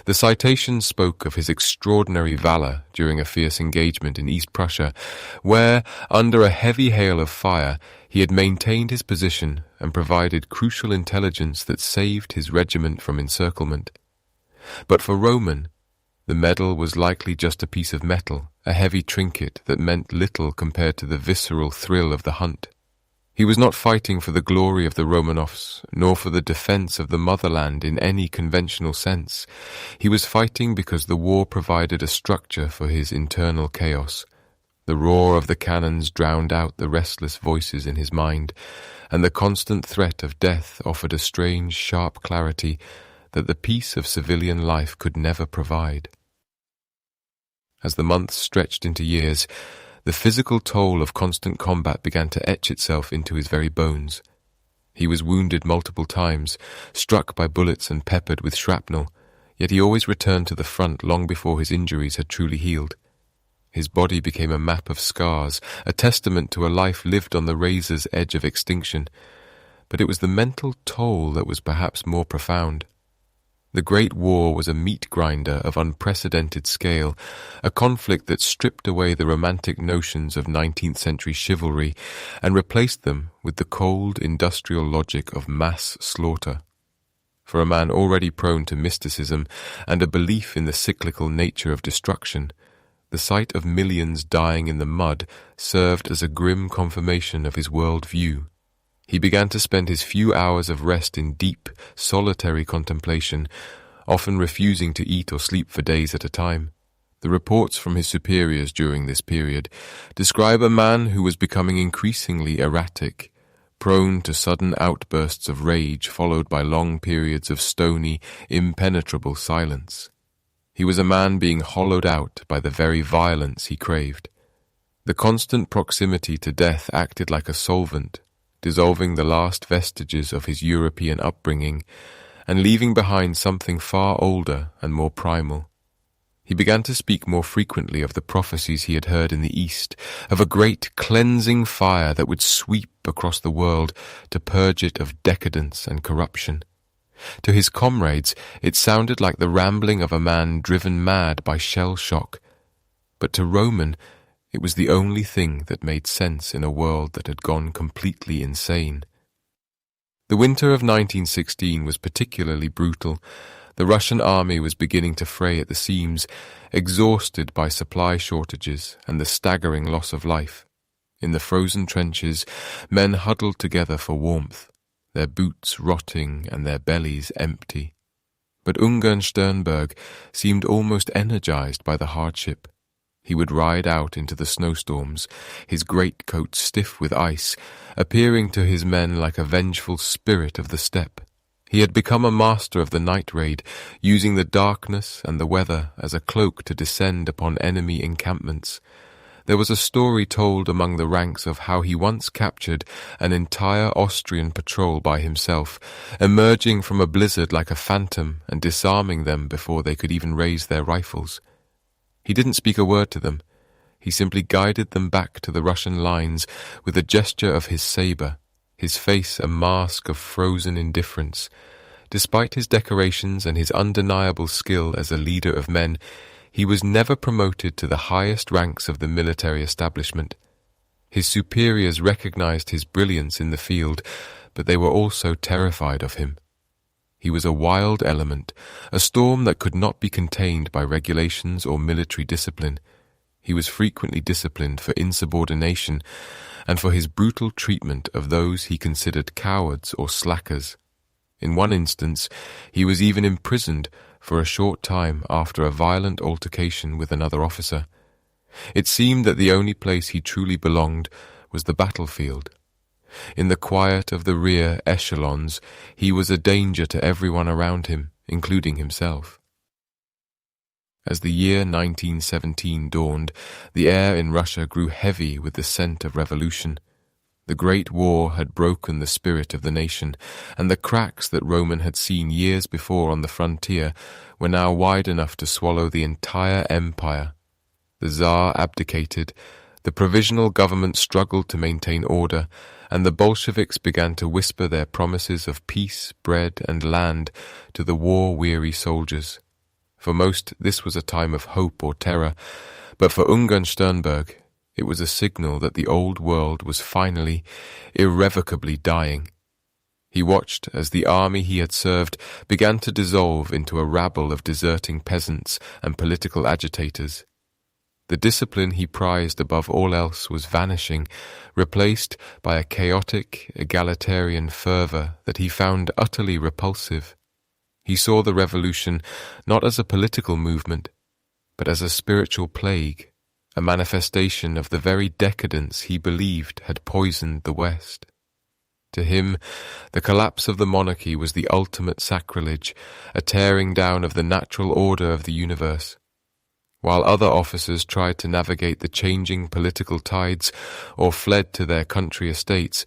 The citation spoke of his extraordinary valor during a fierce engagement in East Prussia, where, under a heavy hail of fire, he had maintained his position and provided crucial intelligence that saved his regiment from encirclement. But for Roman, the medal was likely just a piece of metal, a heavy trinket that meant little compared to the visceral thrill of the hunt. He was not fighting for the glory of the Romanovs, nor for the defense of the motherland in any conventional sense. He was fighting because the war provided a structure for his internal chaos. The roar of the cannons drowned out the restless voices in his mind, and the constant threat of death offered a strange, sharp clarity that the peace of civilian life could never provide. As the months stretched into years, the physical toll of constant combat began to etch itself into his very bones. He was wounded multiple times, struck by bullets and peppered with shrapnel, yet he always returned to the front long before his injuries had truly healed. His body became a map of scars, a testament to a life lived on the razor's edge of extinction. But it was the mental toll that was perhaps more profound. The Great War was a meat grinder of unprecedented scale, a conflict that stripped away the romantic notions of 19th century chivalry and replaced them with the cold industrial logic of mass slaughter. For a man already prone to mysticism and a belief in the cyclical nature of destruction, the sight of millions dying in the mud served as a grim confirmation of his world view. He began to spend his few hours of rest in deep, solitary contemplation, often refusing to eat or sleep for days at a time. The reports from his superiors during this period describe a man who was becoming increasingly erratic, prone to sudden outbursts of rage followed by long periods of stony, impenetrable silence. He was a man being hollowed out by the very violence he craved. The constant proximity to death acted like a solvent, dissolving the last vestiges of his European upbringing and leaving behind something far older and more primal. He began to speak more frequently of the prophecies he had heard in the East, of a great cleansing fire that would sweep across the world to purge it of decadence and corruption. To his comrades, it sounded like the rambling of a man driven mad by shell shock, but to Roman, it was the only thing that made sense in a world that had gone completely insane. The winter of 1916 was particularly brutal. The Russian army was beginning to fray at the seams, exhausted by supply shortages and the staggering loss of life. In the frozen trenches, men huddled together for warmth, their boots rotting and their bellies empty. But Ungern-Sternberg seemed almost energized by the hardship. He would ride out into the snowstorms, his greatcoat stiff with ice, appearing to his men like a vengeful spirit of the steppe. He had become a master of the night raid, using the darkness and the weather as a cloak to descend upon enemy encampments. There was a story told among the ranks of how he once captured an entire Austrian patrol by himself, emerging from a blizzard like a phantom and disarming them before they could even raise their rifles. He didn't speak a word to them. He simply guided them back to the Russian lines with a gesture of his saber, his face a mask of frozen indifference. Despite his decorations and his undeniable skill as a leader of men, he was never promoted to the highest ranks of the military establishment. His superiors recognized his brilliance in the field, but they were also terrified of him. He was a wild element, a storm that could not be contained by regulations or military discipline. He was frequently disciplined for insubordination and for his brutal treatment of those he considered cowards or slackers. In one instance, he was even imprisoned for a short time after a violent altercation with another officer. It seemed that the only place he truly belonged was the battlefield. In the quiet of the rear echelons, he was a danger to everyone around him, including himself. As the year 1917 dawned, the air in Russia grew heavy with the scent of revolution. The Great War had broken the spirit of the nation, and the cracks that Roman had seen years before on the frontier were now wide enough to swallow the entire empire. The Tsar abdicated, the provisional government struggled to maintain order, and the Bolsheviks began to whisper their promises of peace, bread, and land to the war-weary soldiers. For most, this was a time of hope or terror, but for Ungern-Sternberg, it was a signal that the old world was finally, irrevocably dying. He watched as the army he had served began to dissolve into a rabble of deserting peasants and political agitators. The discipline he prized above all else was vanishing, replaced by a chaotic, egalitarian fervor that he found utterly repulsive. He saw the revolution not as a political movement, but as a spiritual plague, a manifestation of the very decadence he believed had poisoned the West. To him, the collapse of the monarchy was the ultimate sacrilege, a tearing down of the natural order of the universe. While other officers tried to navigate the changing political tides or fled to their country estates,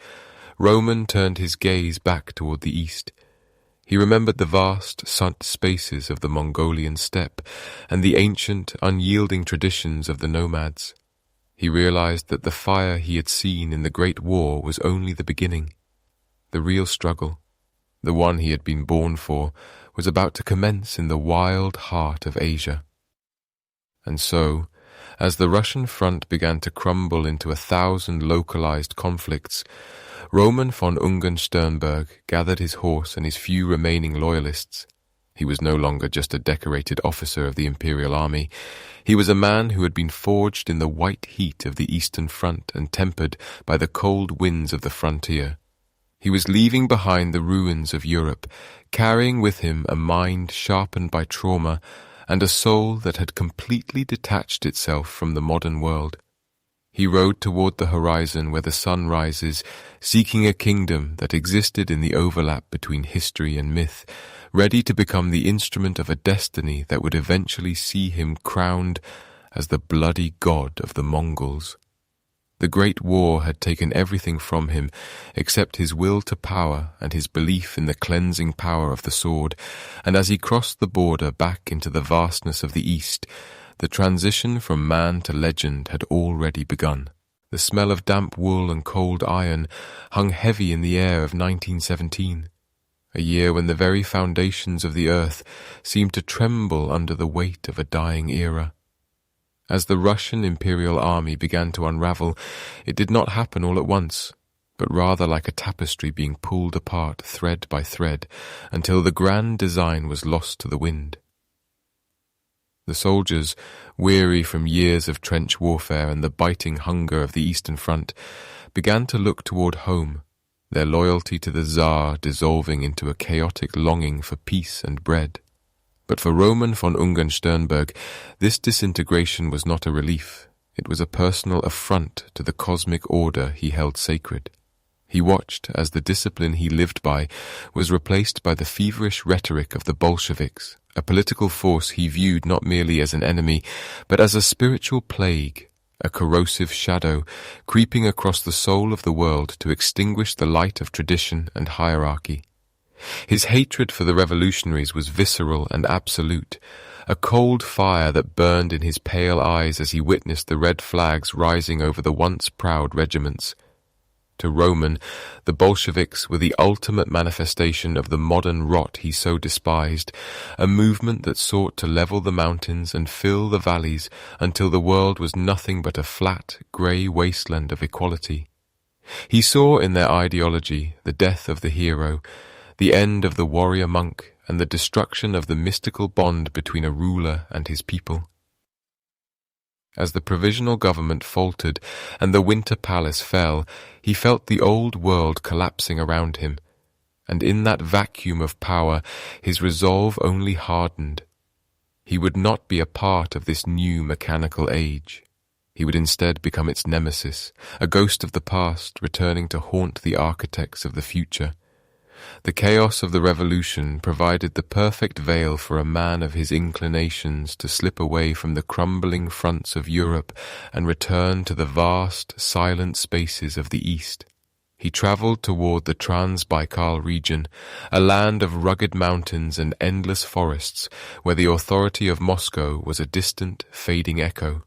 Roman turned his gaze back toward the east. He remembered the vast, sunk spaces of the Mongolian steppe and the ancient, unyielding traditions of the nomads. He realized that the fire he had seen in the Great War was only the beginning. The real struggle, the one he had been born for, was about to commence in the wild heart of Asia. And so, as the Russian front began to crumble into 1,000 localized conflicts, Roman von Ungern-Sternberg gathered his horse and his few remaining loyalists. He was no longer just a decorated officer of the imperial army. He was a man who had been forged in the white heat of the Eastern Front and tempered by the cold winds of the frontier. He was leaving behind the ruins of Europe, carrying with him a mind sharpened by trauma and a soul that had completely detached itself from the modern world. He rode toward the horizon where the sun rises, seeking a kingdom that existed in the overlap between history and myth, ready to become the instrument of a destiny that would eventually see him crowned as the bloody god of the Mongols. The Great War had taken everything from him except his will to power and his belief in the cleansing power of the sword, and as he crossed the border back into the vastness of the East, the transition from man to legend had already begun. The smell of damp wool and cold iron hung heavy in the air of 1917, a year when the very foundations of the earth seemed to tremble under the weight of a dying era. As the Russian imperial army began to unravel, it did not happen all at once, but rather like a tapestry being pulled apart thread by thread until the grand design was lost to the wind. The soldiers, weary from years of trench warfare and the biting hunger of the Eastern Front, began to look toward home, their loyalty to the Tsar dissolving into a chaotic longing for peace and bread. But for Roman von Ungern-Sternberg, this disintegration was not a relief. It was a personal affront to the cosmic order he held sacred. He watched as the discipline he lived by was replaced by the feverish rhetoric of the Bolsheviks, a political force he viewed not merely as an enemy, but as a spiritual plague, a corrosive shadow creeping across the soul of the world to extinguish the light of tradition and hierarchy. His hatred for the revolutionaries was visceral and absolute, a cold fire that burned in his pale eyes as he witnessed the red flags rising over the once proud regiments. To Roman, the Bolsheviks were the ultimate manifestation of the modern rot he so despised, a movement that sought to level the mountains and fill the valleys until the world was nothing but a flat, grey wasteland of equality. He saw in their ideology the death of the hero, the end of the warrior monk, and the destruction of the mystical bond between a ruler and his people. As the provisional government faltered and the winter palace fell, he felt the old world collapsing around him, and in that vacuum of power his resolve only hardened. He would not be a part of this new mechanical age. He would instead become its nemesis, a ghost of the past returning to haunt the architects of the future. The chaos of the revolution provided the perfect veil for a man of his inclinations to slip away from the crumbling fronts of Europe and return to the vast, silent spaces of the East. He travelled toward the Trans-Baikal region, a land of rugged mountains and endless forests where the authority of Moscow was a distant, fading echo.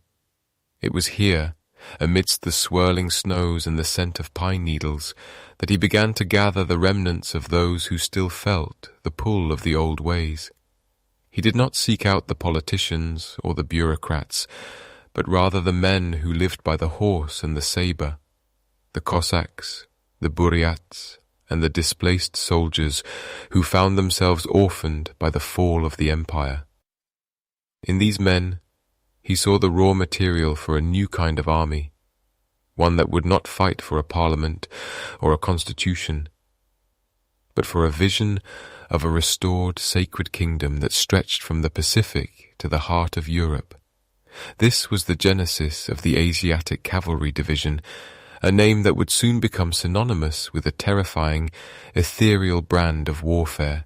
It was here, amidst the swirling snows and the scent of pine needles, that he began to gather the remnants of those who still felt the pull of the old ways. He did not seek out the politicians or the bureaucrats, but rather the men who lived by the horse and the sabre, the Cossacks, the Buryats, and the displaced soldiers who found themselves orphaned by the fall of the empire. In these men, he saw the raw material for a new kind of army, one that would not fight for a parliament or a constitution, but for a vision of a restored sacred kingdom that stretched from the Pacific to the heart of Europe. This was the genesis of the Asiatic Cavalry Division, a name that would soon become synonymous with a terrifying, ethereal brand of warfare.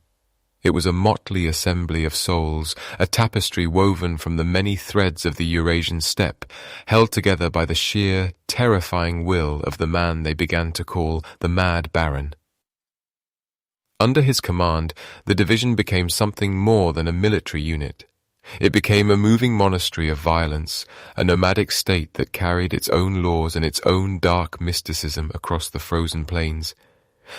It was a motley assembly of souls, a tapestry woven from the many threads of the Eurasian steppe, held together by the sheer, terrifying will of the man they began to call the Mad Baron. Under his command, the division became something more than a military unit. It became a moving monastery of violence, a nomadic state that carried its own laws and its own dark mysticism across the frozen plains.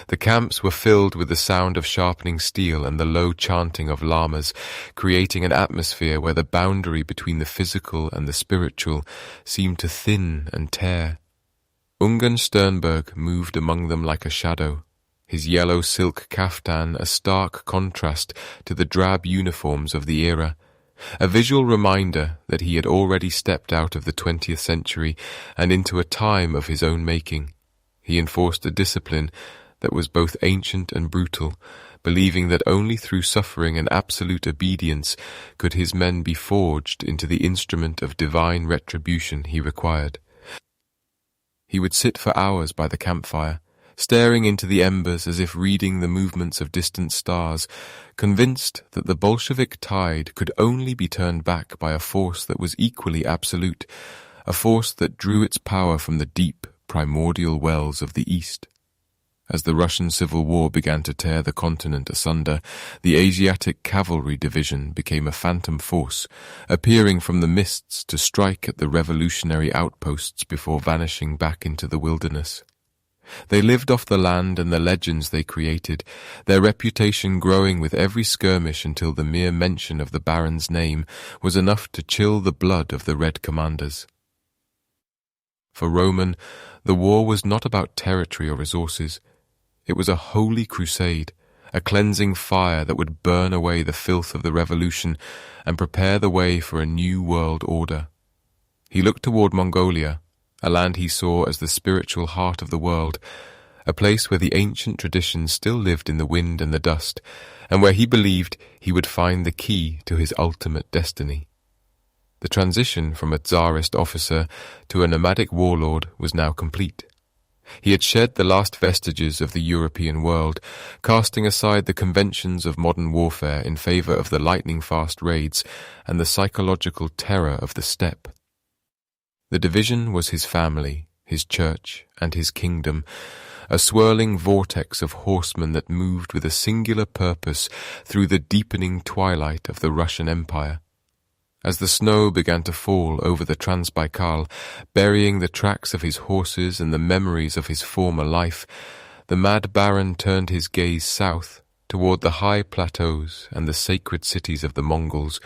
The camps were filled with the sound of sharpening steel and the low chanting of lamas, creating an atmosphere where the boundary between the physical and the spiritual seemed to thin and tear. Ungern-Sternberg moved among them like a shadow, his yellow silk kaftan a stark contrast to the drab uniforms of the era, a visual reminder that he had already stepped out of the 20th century and into a time of his own making. He enforced a discipline that was both ancient and brutal, believing that only through suffering and absolute obedience could his men be forged into the instrument of divine retribution he required. He would sit for hours by the campfire, staring into the embers as if reading the movements of distant stars, convinced that the Bolshevik tide could only be turned back by a force that was equally absolute, a force that drew its power from the deep, primordial wells of the East. As the Russian Civil War began to tear the continent asunder, the Asiatic Cavalry Division became a phantom force, appearing from the mists to strike at the revolutionary outposts before vanishing back into the wilderness. They lived off the land and the legends they created, their reputation growing with every skirmish until the mere mention of the Baron's name was enough to chill the blood of the Red Commanders. For Roman, the war was not about territory or resources. It was a holy crusade, a cleansing fire that would burn away the filth of the revolution and prepare the way for a new world order. He looked toward Mongolia, a land he saw as the spiritual heart of the world, a place where the ancient traditions still lived in the wind and the dust, and where he believed he would find the key to his ultimate destiny. The transition from a Tsarist officer to a nomadic warlord was now complete. He had shed the last vestiges of the European world, casting aside the conventions of modern warfare in favor of the lightning-fast raids and the psychological terror of the steppe. The division was his family, his church, and his kingdom, a swirling vortex of horsemen that moved with a singular purpose through the deepening twilight of the Russian Empire. As the snow began to fall over the Transbaikal, burying the tracks of his horses and the memories of his former life, the Mad Baron turned his gaze south, toward the high plateaus and the sacred cities of the Mongols,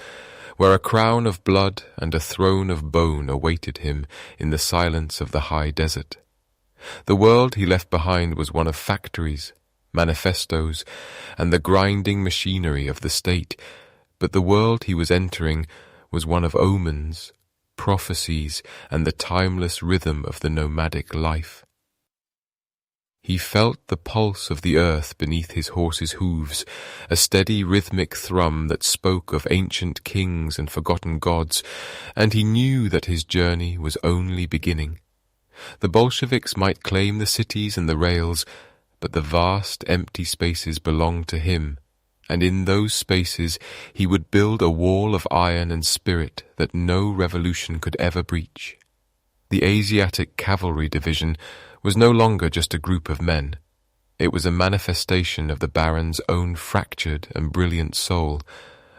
where a crown of blood and a throne of bone awaited him in the silence of the high desert. The world he left behind was one of factories, manifestos, and the grinding machinery of the state, but the world he was entering was one of omens, prophecies, and the timeless rhythm of the nomadic life. He felt the pulse of the earth beneath his horse's hooves, a steady rhythmic thrum that spoke of ancient kings and forgotten gods, and he knew that his journey was only beginning. The Bolsheviks might claim the cities and the rails, but the vast empty spaces belonged to him, and in those spaces he would build a wall of iron and spirit that no revolution could ever breach. The Asiatic Cavalry Division was no longer just a group of men. It was a manifestation of the Baron's own fractured and brilliant soul,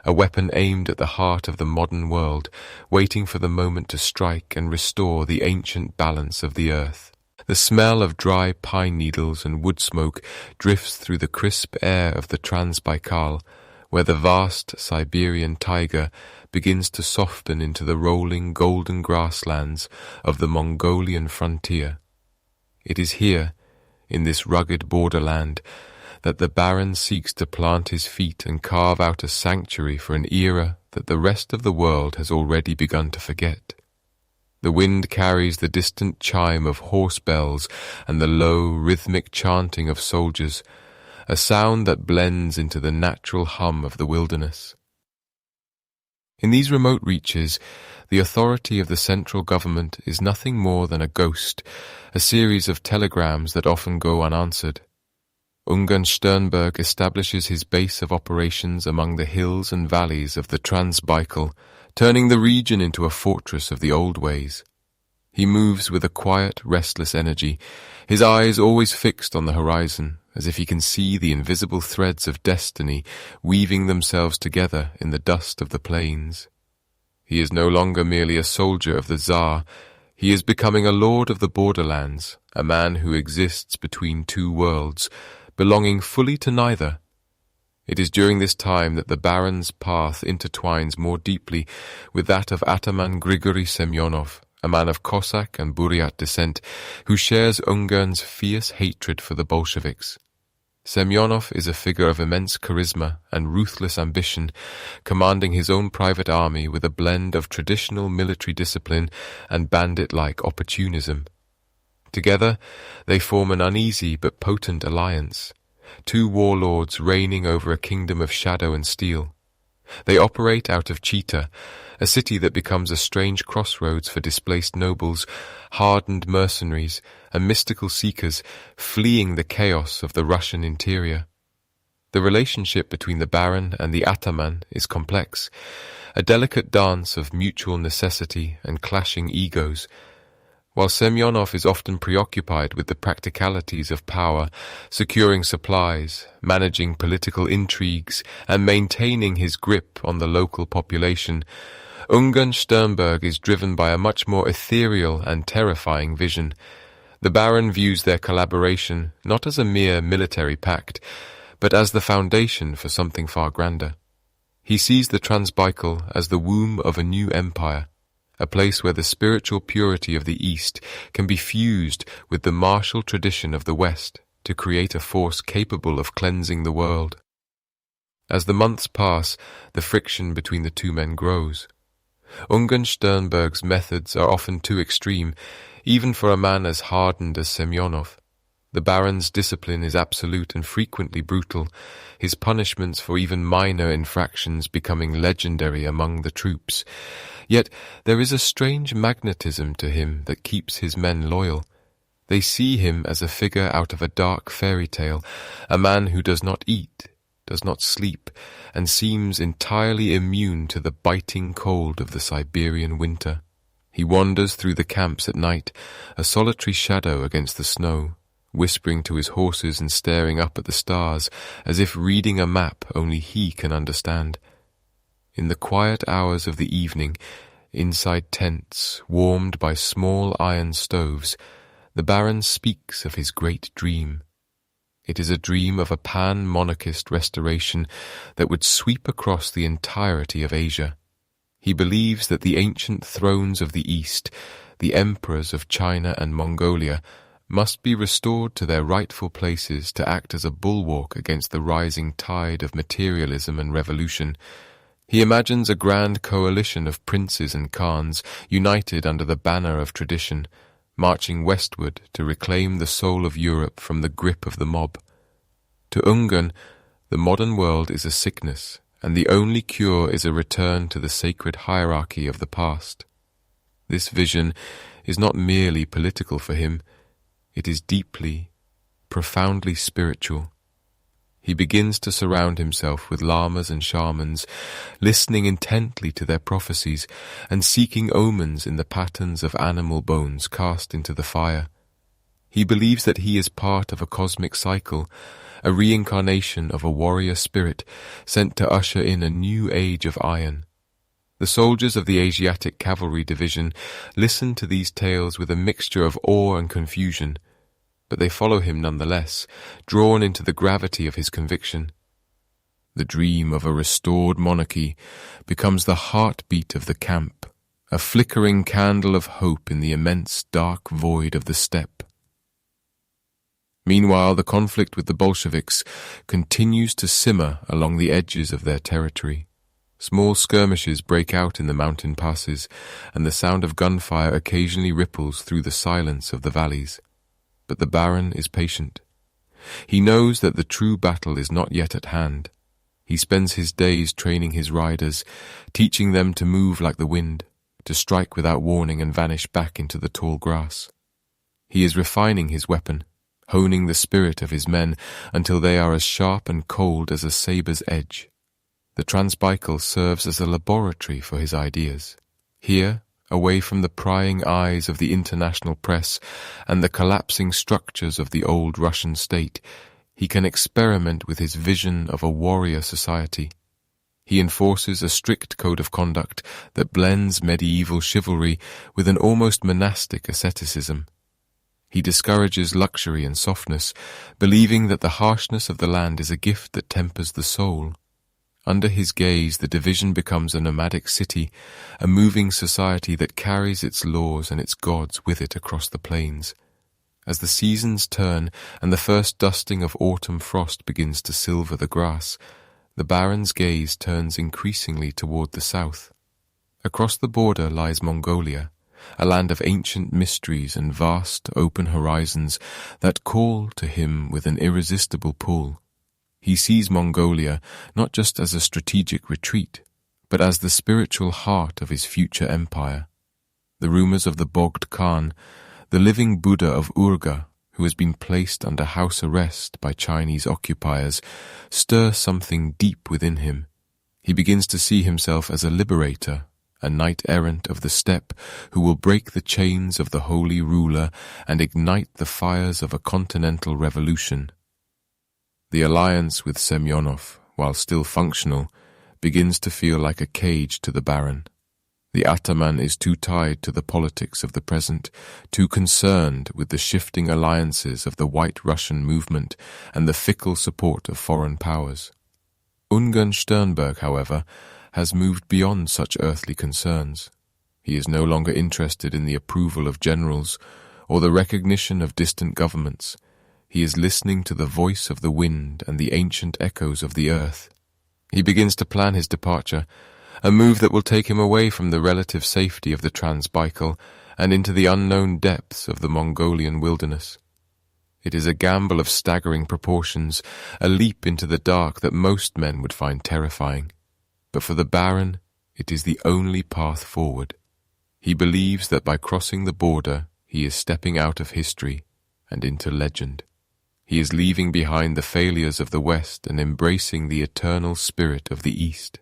a weapon aimed at the heart of the modern world, waiting for the moment to strike and restore the ancient balance of the earth. The smell of dry pine needles and wood smoke drifts through the crisp air of the Transbaikal, where the vast Siberian taiga begins to soften into the rolling golden grasslands of the Mongolian frontier. It is here, in this rugged borderland, that the Baron seeks to plant his feet and carve out a sanctuary for an era that the rest of the world has already begun to forget. The wind carries the distant chime of horse bells and the low, rhythmic chanting of soldiers, a sound that blends into the natural hum of the wilderness. In these remote reaches, the authority of the central government is nothing more than a ghost, a series of telegrams that often go unanswered. Ungern-Sternberg establishes his base of operations among the hills and valleys of the Transbaikal, turning the region into a fortress of the old ways. He moves with a quiet, restless energy, his eyes always fixed on the horizon, as if he can see the invisible threads of destiny weaving themselves together in the dust of the plains. He is no longer merely a soldier of the Tsar. He is becoming a lord of the borderlands, a man who exists between two worlds, belonging fully to neither. It is during this time that the Baron's path intertwines more deeply with that of Ataman Grigory Semyonov, a man of Cossack and Buryat descent, who shares Ungern's fierce hatred for the Bolsheviks. Semyonov is a figure of immense charisma and ruthless ambition, commanding his own private army with a blend of traditional military discipline and bandit-like opportunism. Together, they form an uneasy but potent alliance, two warlords reigning over a kingdom of shadow and steel. They operate out of Chita, a city that becomes a strange crossroads for displaced nobles, hardened mercenaries, and mystical seekers fleeing the chaos of the Russian interior. The relationship between the Baron and the Ataman is complex, a delicate dance of mutual necessity and clashing egos. While Semyonov is often preoccupied with the practicalities of power, securing supplies, managing political intrigues, and maintaining his grip on the local population, Ungern-Sternberg is driven by a much more ethereal and terrifying vision. The Baron views their collaboration not as a mere military pact, but as the foundation for something far grander. He sees the Transbaikal as the womb of a new empire, a place where the spiritual purity of the East can be fused with the martial tradition of the West to create a force capable of cleansing the world. As the months pass, the friction between the two men grows. Ungern-Sternberg's methods are often too extreme, even for a man as hardened as Semyonov. The Baron's discipline is absolute and frequently brutal, his punishments for even minor infractions becoming legendary among the troops. Yet there is a strange magnetism to him that keeps his men loyal. They see him as a figure out of a dark fairy tale, a man who does not eat, does not sleep, and seems entirely immune to the biting cold of the Siberian winter. He wanders through the camps at night, a solitary shadow against the snow, whispering to his horses and staring up at the stars, as if reading a map only he can understand. In the quiet hours of the evening, inside tents warmed by small iron stoves, the Baron speaks of his great dream. It is a dream of a pan-monarchist restoration that would sweep across the entirety of Asia. He believes that the ancient thrones of the East, the emperors of China and Mongolia, must be restored to their rightful places to act as a bulwark against the rising tide of materialism and revolution. He imagines a grand coalition of princes and khans united under the banner of tradition, marching westward to reclaim the soul of Europe from the grip of the mob. To Ungern, the modern world is a sickness, and the only cure is a return to the sacred hierarchy of the past. This vision is not merely political for him, it is deeply, profoundly spiritual. He begins to surround himself with lamas and shamans, listening intently to their prophecies and seeking omens in the patterns of animal bones cast into the fire. He believes that he is part of a cosmic cycle, a reincarnation of a warrior spirit sent to usher in a new age of iron. The soldiers of the Asiatic Cavalry Division listen to these tales with a mixture of awe and confusion, but they follow him nonetheless, drawn into the gravity of his conviction. The dream of a restored monarchy becomes the heartbeat of the camp, a flickering candle of hope in the immense dark void of the steppe. Meanwhile, the conflict with the Bolsheviks continues to simmer along the edges of their territory. Small skirmishes break out in the mountain passes, and the sound of gunfire occasionally ripples through the silence of the valleys. But the Baron is patient. He knows that the true battle is not yet at hand. He spends his days training his riders, teaching them to move like the wind, to strike without warning and vanish back into the tall grass. He is refining his weapon, honing the spirit of his men until they are as sharp and cold as a sabre's edge. The Transbaikal serves as a laboratory for his ideas. Here, away from the prying eyes of the international press and the collapsing structures of the old Russian state, he can experiment with his vision of a warrior society. He enforces a strict code of conduct that blends medieval chivalry with an almost monastic asceticism. He discourages luxury and softness, believing that the harshness of the land is a gift that tempers the soul. Under his gaze, the division becomes a nomadic city, a moving society that carries its laws and its gods with it across the plains. As the seasons turn and the first dusting of autumn frost begins to silver the grass, the Baron's gaze turns increasingly toward the south. Across the border lies Mongolia, a land of ancient mysteries and vast open horizons that call to him with an irresistible pull. He sees Mongolia not just as a strategic retreat, but as the spiritual heart of his future empire. The rumors of the Bogd Khan, the living Buddha of Urga, who has been placed under house arrest by Chinese occupiers, stir something deep within him. He begins to see himself as a liberator, a knight-errant of the steppe who will break the chains of the holy ruler and ignite the fires of a continental revolution. The alliance with Semyonov, while still functional, begins to feel like a cage to the Baron. The ataman is too tied to the politics of the present, too concerned with the shifting alliances of the White Russian movement and the fickle support of foreign powers. Ungern-Sternberg, however, has moved beyond such earthly concerns. He is no longer interested in the approval of generals or the recognition of distant governments. He is listening to the voice of the wind and the ancient echoes of the earth. He begins to plan his departure, a move that will take him away from the relative safety of the Transbaikal and into the unknown depths of the Mongolian wilderness. It is a gamble of staggering proportions, a leap into the dark that most men would find terrifying. But for the Baron, it is the only path forward. He believes that by crossing the border, he is stepping out of history and into legend. He is leaving behind the failures of the West and embracing the eternal spirit of the East.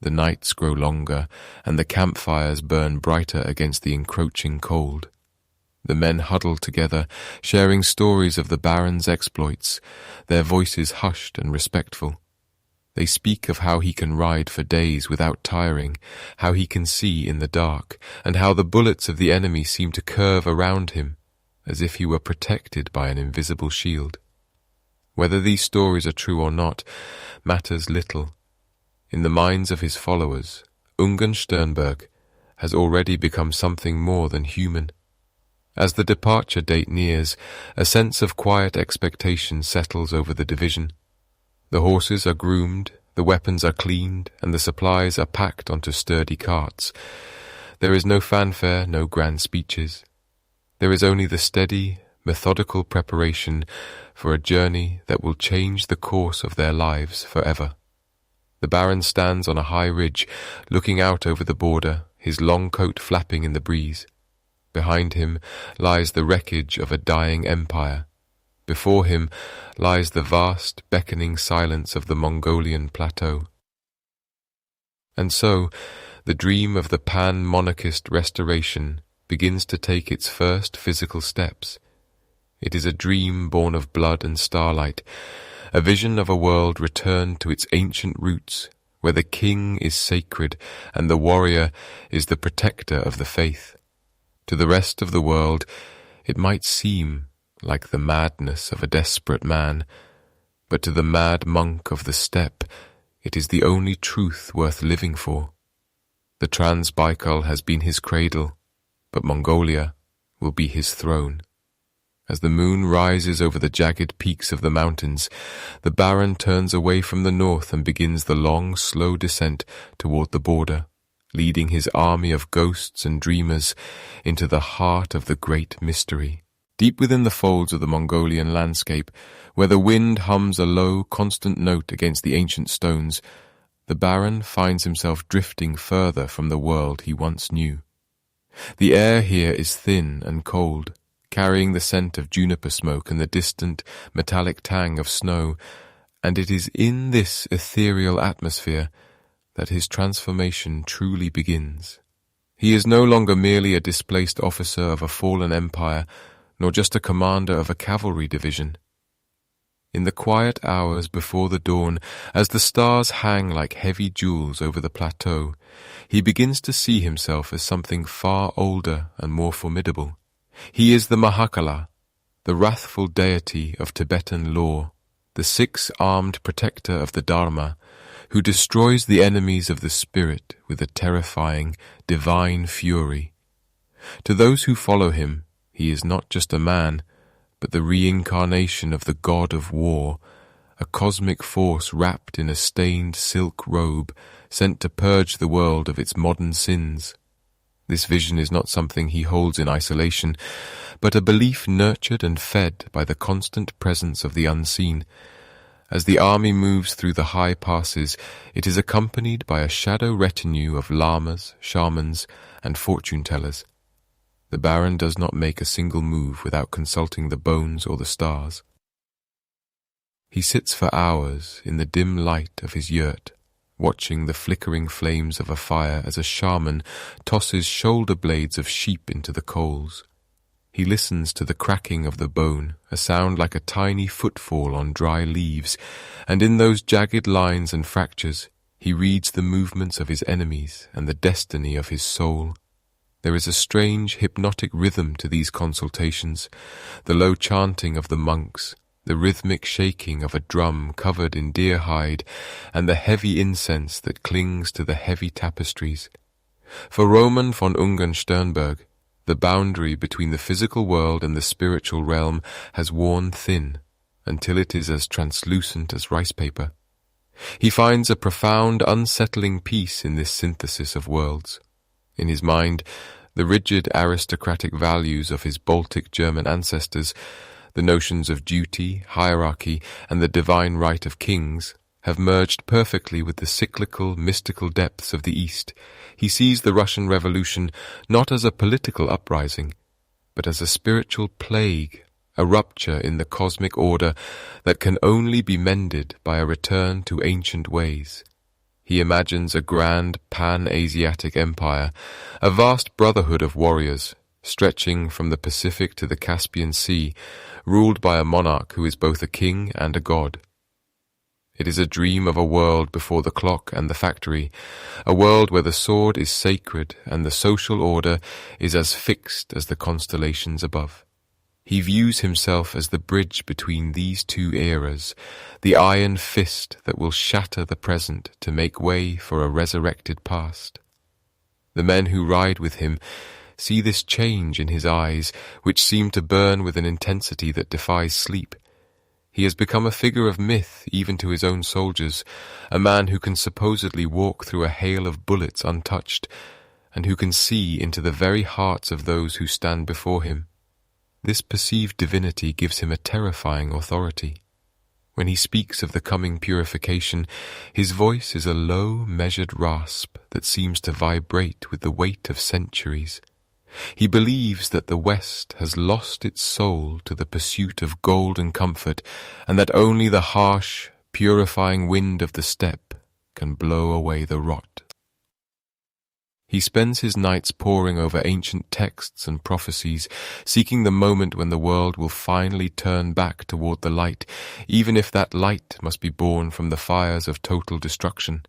The nights grow longer, and the campfires burn brighter against the encroaching cold. The men huddle together, sharing stories of the Baron's exploits, their voices hushed and respectful. They speak of how he can ride for days without tiring, how he can see in the dark, and how the bullets of the enemy seem to curve around him, as if he were protected by an invisible shield. Whether these stories are true or not matters little. In the minds of his followers, Ungern-Sternberg has already become something more than human. As the departure date nears, a sense of quiet expectation settles over the division. The horses are groomed, the weapons are cleaned, and the supplies are packed onto sturdy carts. There is no fanfare, no grand speeches. There is only the steady, methodical preparation for a journey that will change the course of their lives forever. The Baron stands on a high ridge, looking out over the border, his long coat flapping in the breeze. Behind him lies the wreckage of a dying empire. Before him lies the vast, beckoning silence of the Mongolian plateau. And so, the dream of the pan-monarchist restoration begins to take its first physical steps. It is a dream born of blood and starlight, a vision of a world returned to its ancient roots, where the king is sacred and the warrior is the protector of the faith. To the rest of the world, it might seem like the madness of a desperate man, but to the mad monk of the steppe, it is the only truth worth living for. The Trans-Baikal has been his cradle, but Mongolia will be his throne. As the moon rises over the jagged peaks of the mountains, the Baron turns away from the north and begins the long, slow descent toward the border, leading his army of ghosts and dreamers into the heart of the great mystery. Deep within the folds of the Mongolian landscape, where the wind hums a low, constant note against the ancient stones, the Baron finds himself drifting further from the world he once knew. The air here is thin and cold, carrying the scent of juniper smoke and the distant, metallic tang of snow, and it is in this ethereal atmosphere that his transformation truly begins. He is no longer merely a displaced officer of a fallen empire, nor just a commander of a cavalry division. In the quiet hours before the dawn, as the stars hang like heavy jewels over the plateau, he begins to see himself as something far older and more formidable. He is the Mahakala, the wrathful deity of Tibetan law, the six-armed protector of the Dharma, who destroys the enemies of the spirit with a terrifying, divine fury. To those who follow him, he is not just a man, but the reincarnation of the god of war, a cosmic force wrapped in a stained silk robe, sent to purge the world of its modern sins. This vision is not something he holds in isolation, but a belief nurtured and fed by the constant presence of the unseen. As the army moves through the high passes, it is accompanied by a shadow retinue of lamas, shamans, and fortune-tellers. The Baron does not make a single move without consulting the bones or the stars. He sits for hours in the dim light of his yurt, watching the flickering flames of a fire as a shaman tosses shoulder blades of sheep into the coals. He listens to the cracking of the bone, a sound like a tiny footfall on dry leaves, and in those jagged lines and fractures he reads the movements of his enemies and the destiny of his soul. There is a strange hypnotic rhythm to these consultations, the low chanting of the monks, the rhythmic shaking of a drum covered in deer hide, and the heavy incense that clings to the heavy tapestries. For Roman von Ungern-Sternberg, the boundary between the physical world and the spiritual realm has worn thin, until it is as translucent as rice paper. He finds a profound, unsettling peace in this synthesis of worlds. In his mind, the rigid aristocratic values of his Baltic German ancestors, the notions of duty, hierarchy, and the divine right of kings, have merged perfectly with the cyclical, mystical depths of the East. He sees the Russian Revolution not as a political uprising, but as a spiritual plague, a rupture in the cosmic order that can only be mended by a return to ancient ways. He imagines a grand pan-Asiatic empire, a vast brotherhood of warriors, stretching from the Pacific to the Caspian Sea, ruled by a monarch who is both a king and a god. It is a dream of a world before the clock and the factory, a world where the sword is sacred and the social order is as fixed as the constellations above. He views himself as the bridge between these two eras, the iron fist that will shatter the present to make way for a resurrected past. The men who ride with him see this change in his eyes, which seem to burn with an intensity that defies sleep. He has become a figure of myth even to his own soldiers, a man who can supposedly walk through a hail of bullets untouched, and who can see into the very hearts of those who stand before him. This perceived divinity gives him a terrifying authority. When he speaks of the coming purification, his voice is a low, measured rasp that seems to vibrate with the weight of centuries. He believes that the West has lost its soul to the pursuit of gold and comfort, and that only the harsh, purifying wind of the steppe can blow away the rot. He spends his nights poring over ancient texts and prophecies, seeking the moment when the world will finally turn back toward the light, even if that light must be born from the fires of total destruction.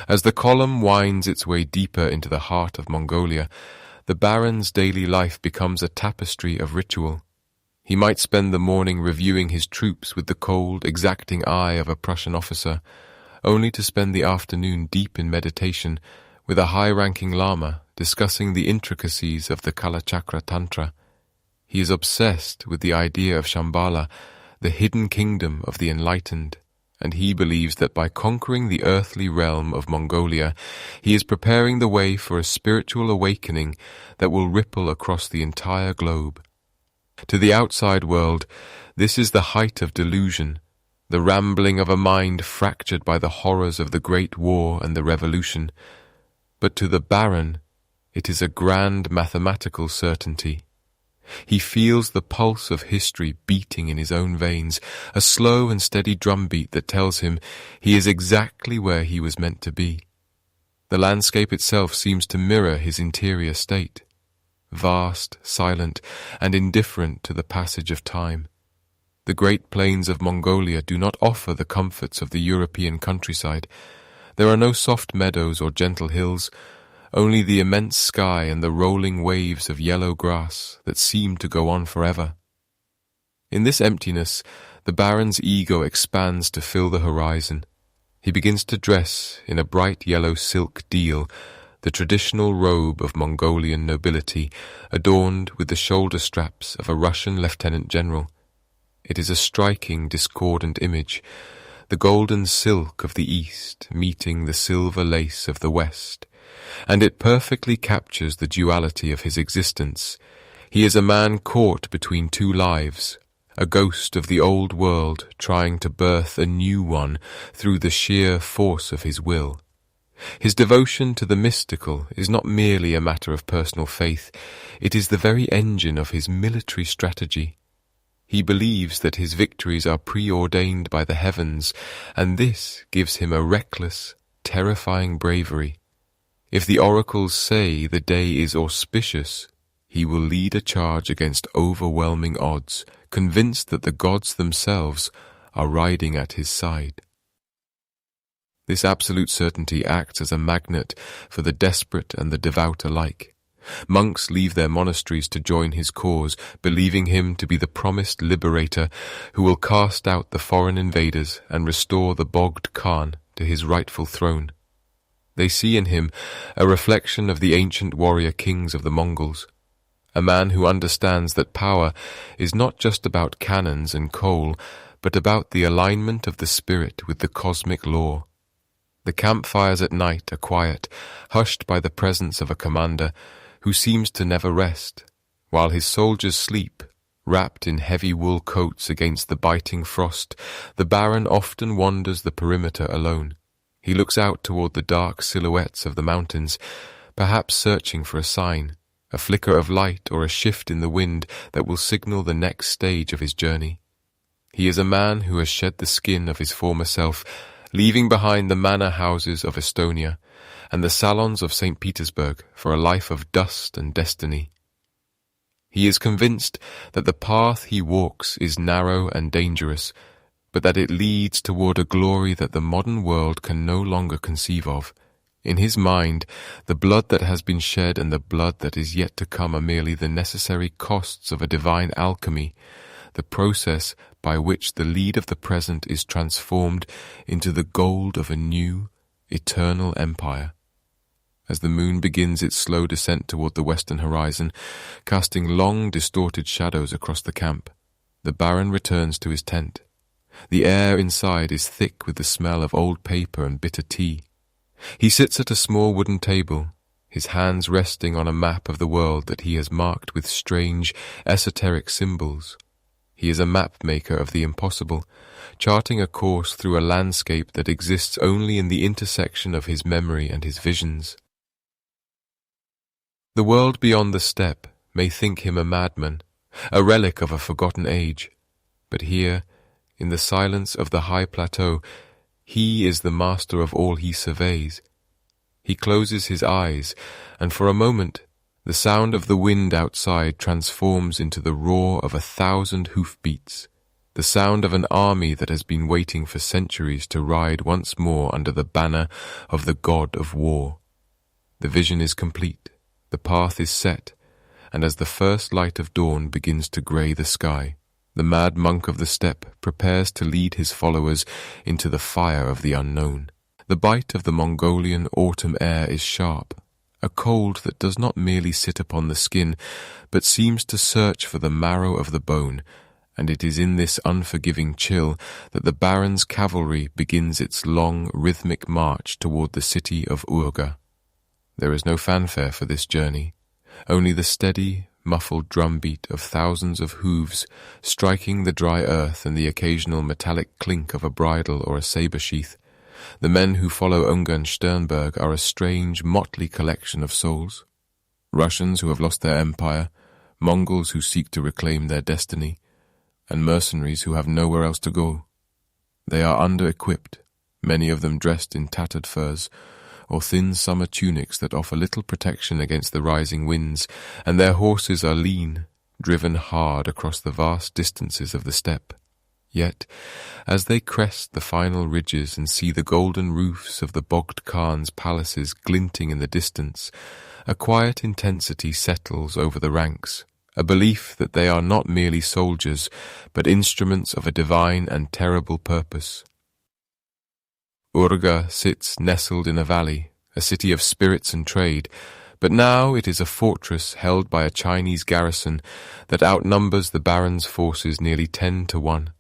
As the column winds its way deeper into the heart of Mongolia, the Baron's daily life becomes a tapestry of ritual. He might spend the morning reviewing his troops with the cold, exacting eye of a Prussian officer, only to spend the afternoon deep in meditation with a high-ranking lama discussing the intricacies of the Kalachakra Tantra. He is obsessed with the idea of Shambhala, the hidden kingdom of the enlightened, and he believes that by conquering the earthly realm of Mongolia, he is preparing the way for a spiritual awakening that will ripple across the entire globe. To the outside world, this is the height of delusion, the rambling of a mind fractured by the horrors of the Great War and the Revolution. But to the Baron, it is a grand mathematical certainty. He feels the pulse of history beating in his own veins, a slow and steady drumbeat that tells him he is exactly where he was meant to be. The landscape itself seems to mirror his interior state, vast, silent, and indifferent to the passage of time. The great plains of Mongolia do not offer the comforts of the European countryside. There are no soft meadows or gentle hills, only the immense sky and the rolling waves of yellow grass that seem to go on forever. In this emptiness, the Baron's ego expands to fill the horizon. He begins to dress in a bright yellow silk deal, the traditional robe of Mongolian nobility, adorned with the shoulder straps of a Russian lieutenant general. It is a striking, discordant image, the golden silk of the East meeting the silver lace of the West, and it perfectly captures the duality of his existence. He is a man caught between two lives, a ghost of the old world trying to birth a new one through the sheer force of his will. His devotion to the mystical is not merely a matter of personal faith, it is the very engine of his military strategy. He believes that his victories are preordained by the heavens, and this gives him a reckless, terrifying bravery. If the oracles say the day is auspicious, he will lead a charge against overwhelming odds, convinced that the gods themselves are riding at his side. This absolute certainty acts as a magnet for the desperate and the devout alike. Monks leave their monasteries to join his cause, believing him to be the promised liberator who will cast out the foreign invaders and restore the Bogd Khan to his rightful throne. They see in him a reflection of the ancient warrior kings of the Mongols, a man who understands that power is not just about cannons and coal, but about the alignment of the spirit with the cosmic law. The campfires at night are quiet, hushed by the presence of a commander who seems to never rest, while his soldiers sleep, wrapped in heavy wool coats against the biting frost. The Baron often wanders the perimeter alone. He looks out toward the dark silhouettes of the mountains, perhaps searching for a sign, a flicker of light or a shift in the wind that will signal the next stage of his journey. He is a man who has shed the skin of his former self, leaving behind the manor houses of Estonia and the salons of St. Petersburg for a life of dust and destiny. He is convinced that the path he walks is narrow and dangerous, but that it leads toward a glory that the modern world can no longer conceive of. In his mind, the blood that has been shed and the blood that is yet to come are merely the necessary costs of a divine alchemy, the process by which the lead of the present is transformed into the gold of a new, eternal empire. As the moon begins its slow descent toward the western horizon, casting long, distorted shadows across the camp, the Baron returns to his tent. The air inside is thick with the smell of old paper and bitter tea. He sits at a small wooden table, his hands resting on a map of the world that he has marked with strange, esoteric symbols. He is a map maker of the impossible, charting a course through a landscape that exists only in the intersection of his memory and his visions. The world beyond the steppe may think him a madman, a relic of a forgotten age, but here, in the silence of the high plateau, he is the master of all he surveys. He closes his eyes, and for a moment the sound of the wind outside transforms into the roar of 1,000 hoofbeats, the sound of an army that has been waiting for centuries to ride once more under the banner of the god of war. The vision is complete, the path is set, and as the first light of dawn begins to grey the sky, the mad monk of the steppe prepares to lead his followers into the fire of the unknown. The bite of the Mongolian autumn air is sharp, a cold that does not merely sit upon the skin, but seems to search for the marrow of the bone, and it is in this unforgiving chill that the Baron's cavalry begins its long, rhythmic march toward the city of Urga. There is no fanfare for this journey, only the steady, muffled drumbeat of thousands of hooves striking the dry earth and the occasional metallic clink of a bridle or a saber sheath. The men who follow Ungern-Sternberg are a strange, motley collection of souls. Russians who have lost their empire, Mongols who seek to reclaim their destiny, and mercenaries who have nowhere else to go. They are under-equipped, many of them dressed in tattered furs, or thin summer tunics that offer little protection against the rising winds, and their horses are lean, driven hard across the vast distances of the steppe. Yet, as they crest the final ridges and see the golden roofs of the Bogd Khan's palaces glinting in the distance, a quiet intensity settles over the ranks, a belief that they are not merely soldiers, but instruments of a divine and terrible purpose. Urga sits nestled in a valley, a city of spirits and trade, but now it is a fortress held by a Chinese garrison that outnumbers the Baron's forces nearly 10-1.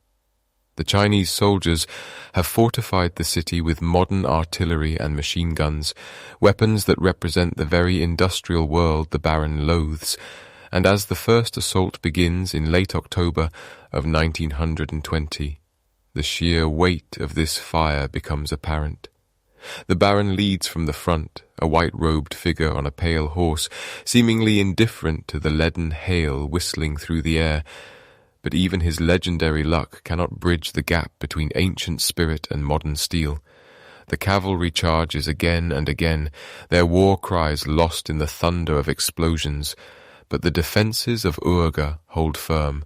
The Chinese soldiers have fortified the city with modern artillery and machine guns, weapons that represent the very industrial world the Baron loathes, and as the first assault begins in late October of 1920, the sheer weight of this fire becomes apparent. The Baron leads from the front, a white-robed figure on a pale horse, seemingly indifferent to the leaden hail whistling through the air, but even his legendary luck cannot bridge the gap between ancient spirit and modern steel. The cavalry charges again and again, their war cries lost in the thunder of explosions, but the defences of Urga hold firm.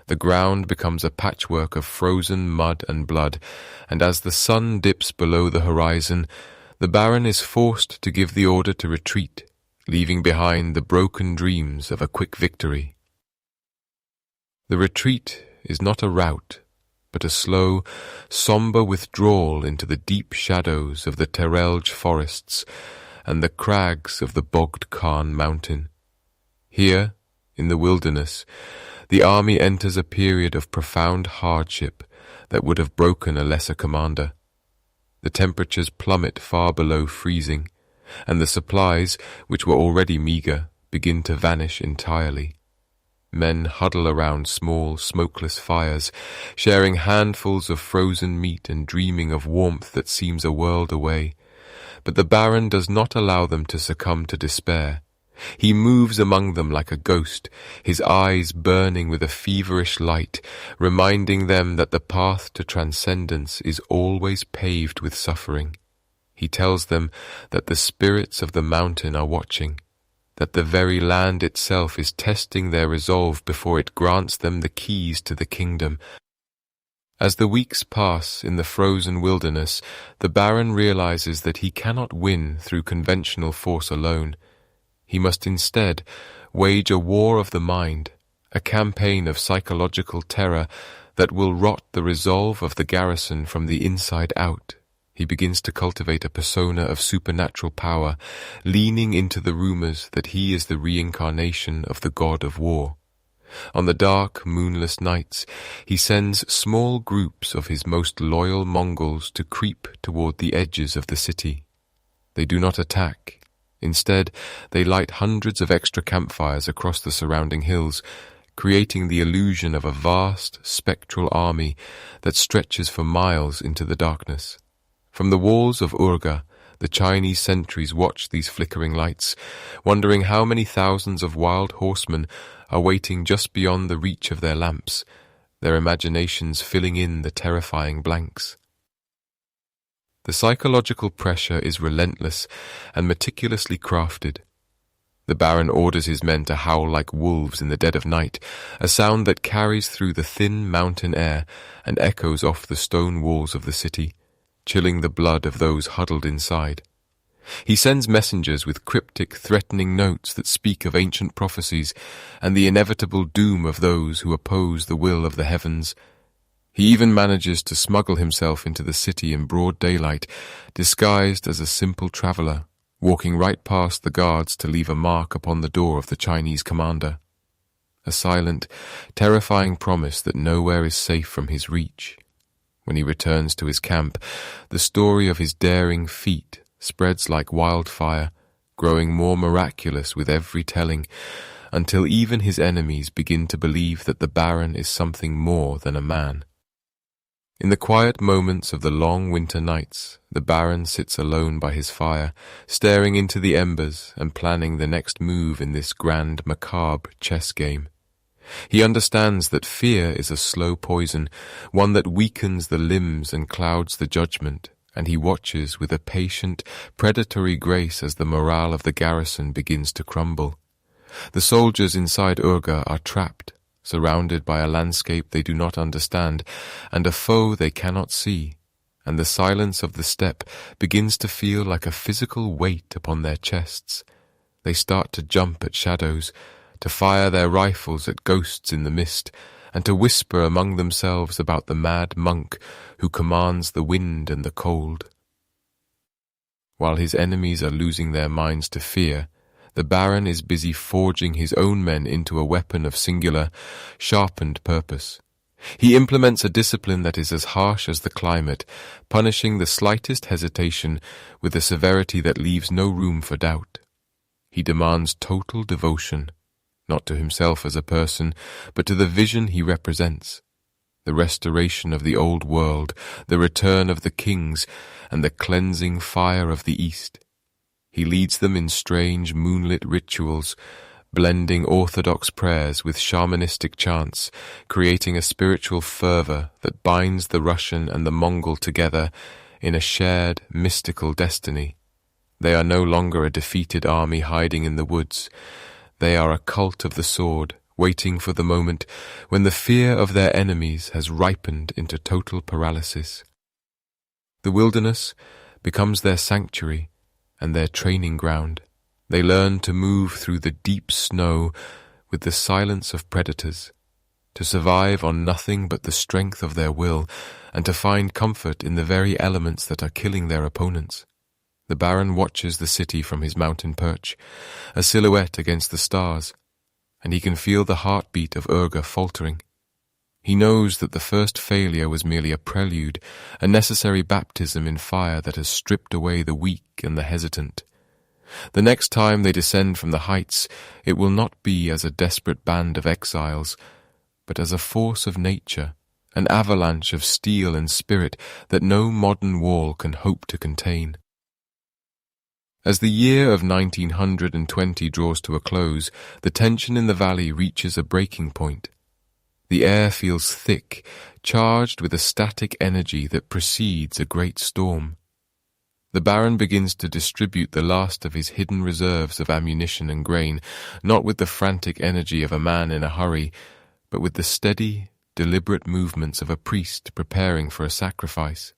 The ground becomes a patchwork of frozen mud and blood, and as the sun dips below the horizon, the Baron is forced to give the order to retreat, leaving behind the broken dreams of a quick victory. The retreat is not a rout, but a slow, sombre withdrawal into the deep shadows of the Terelj forests and the crags of the Bogd Khan mountain. Here, in the wilderness, the army enters a period of profound hardship that would have broken a lesser commander. The temperatures plummet far below freezing, and the supplies, which were already meagre, begin to vanish entirely. Men huddle around small, smokeless fires, sharing handfuls of frozen meat and dreaming of warmth that seems a world away. But the Baron does not allow them to succumb to despair. He moves among them like a ghost, his eyes burning with a feverish light, reminding them that the path to transcendence is always paved with suffering. He tells them that the spirits of the mountain are watching, that the very land itself is testing their resolve before it grants them the keys to the kingdom. As the weeks pass in the frozen wilderness, the Baron realizes that he cannot win through conventional force alone. He must instead wage a war of the mind, a campaign of psychological terror that will rot the resolve of the garrison from the inside out. He begins to cultivate a persona of supernatural power, leaning into the rumors that he is the reincarnation of the god of war. On the dark, moonless nights, he sends small groups of his most loyal Mongols to creep toward the edges of the city. They do not attack. Instead, they light hundreds of extra campfires across the surrounding hills, creating the illusion of a vast, spectral army that stretches for miles into the darkness. From the walls of Urga, the Chinese sentries watch these flickering lights, wondering how many thousands of wild horsemen are waiting just beyond the reach of their lamps, their imaginations filling in the terrifying blanks. The psychological pressure is relentless and meticulously crafted. The Baron orders his men to howl like wolves in the dead of night, a sound that carries through the thin mountain air and echoes off the stone walls of the city, chilling the blood of those huddled inside. He sends messengers with cryptic, threatening notes that speak of ancient prophecies and the inevitable doom of those who oppose the will of the heavens. He even manages to smuggle himself into the city in broad daylight, disguised as a simple traveller, walking right past the guards to leave a mark upon the door of the Chinese commander. A silent, terrifying promise that nowhere is safe from his reach. When he returns to his camp, the story of his daring feat spreads like wildfire, growing more miraculous with every telling, until even his enemies begin to believe that the Baron is something more than a man. In the quiet moments of the long winter nights, the Baron sits alone by his fire, staring into the embers and planning the next move in this grand, macabre chess game. He understands that fear is a slow poison, one that weakens the limbs and clouds the judgment, and he watches with a patient, predatory grace as the morale of the garrison begins to crumble. The soldiers inside Urga are trapped, surrounded by a landscape they do not understand, and a foe they cannot see, and the silence of the steppe begins to feel like a physical weight upon their chests. They start to jump at shadows, to fire their rifles at ghosts in the mist, and to whisper among themselves about the mad monk who commands the wind and the cold. While his enemies are losing their minds to fear, the Baron is busy forging his own men into a weapon of singular, sharpened purpose. He implements a discipline that is as harsh as the climate, punishing the slightest hesitation with a severity that leaves no room for doubt. He demands total devotion, not to himself as a person, but to the vision he represents, the restoration of the old world, the return of the kings, and the cleansing fire of the East. He leads them in strange moonlit rituals, blending orthodox prayers with shamanistic chants, creating a spiritual fervor that binds the Russian and the Mongol together in a shared mystical destiny. They are no longer a defeated army hiding in the woods. They are a cult of the sword, waiting for the moment when the fear of their enemies has ripened into total paralysis. The wilderness becomes their sanctuary and their training ground. They learn to move through the deep snow with the silence of predators, to survive on nothing but the strength of their will, and to find comfort in the very elements that are killing their opponents. The Baron watches the city from his mountain perch, a silhouette against the stars, and he can feel the heartbeat of Urga faltering. He knows that the first failure was merely a prelude, a necessary baptism in fire that has stripped away the weak and the hesitant. The next time they descend from the heights, it will not be as a desperate band of exiles, but as a force of nature, an avalanche of steel and spirit that no modern wall can hope to contain. As the year of 1920 draws to a close, the tension in the valley reaches a breaking point. The air feels thick, charged with a static energy that precedes a great storm. The Baron begins to distribute the last of his hidden reserves of ammunition and grain, not with the frantic energy of a man in a hurry, but with the steady, deliberate movements of a priest preparing for a sacrifice.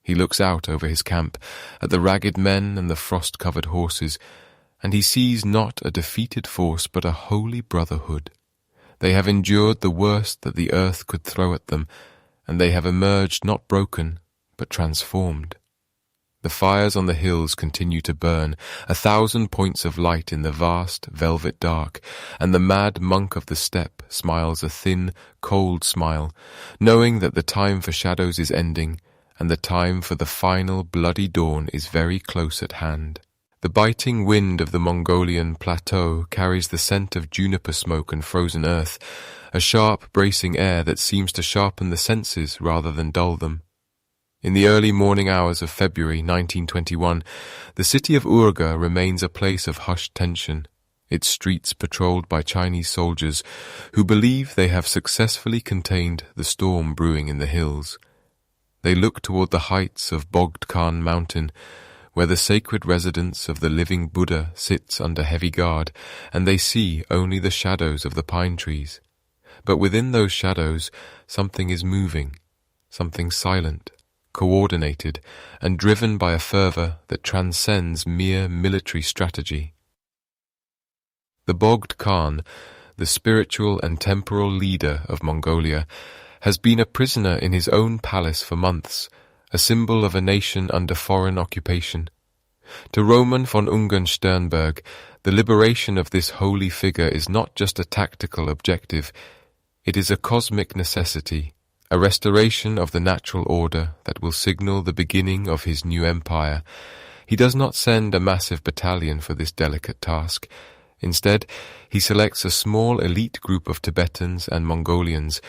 He looks out over his camp, at the ragged men and the frost-covered horses, and he sees not a defeated force but a holy brotherhood. They have endured the worst that the earth could throw at them, and they have emerged not broken, but transformed. The fires on the hills continue to burn, 1,000 points of light in the vast, velvet dark, and the mad monk of the steppe smiles a thin, cold smile, knowing that the time for shadows is ending, and the time for the final bloody dawn is very close at hand. The biting wind of the Mongolian plateau carries the scent of juniper smoke and frozen earth, a sharp, bracing air that seems to sharpen the senses rather than dull them. In the early morning hours of February 1921, the city of Urga remains a place of hushed tension, its streets patrolled by Chinese soldiers who believe they have successfully contained the storm brewing in the hills. They look toward the heights of Bogd Khan mountain, where the sacred residence of the living Buddha sits under heavy guard, and they see only the shadows of the pine trees. But within those shadows, something is moving, something silent, coordinated, and driven by a fervour that transcends mere military strategy. The Bogd Khan, the spiritual and temporal leader of Mongolia, has been a prisoner in his own palace for months, a symbol of a nation under foreign occupation. To Roman von Ungern-Sternberg, the liberation of this holy figure is not just a tactical objective, it is a cosmic necessity, a restoration of the natural order that will signal the beginning of his new empire. He does not send a massive battalion for this delicate task. Instead, he selects a small elite group of Tibetans and Mongolians,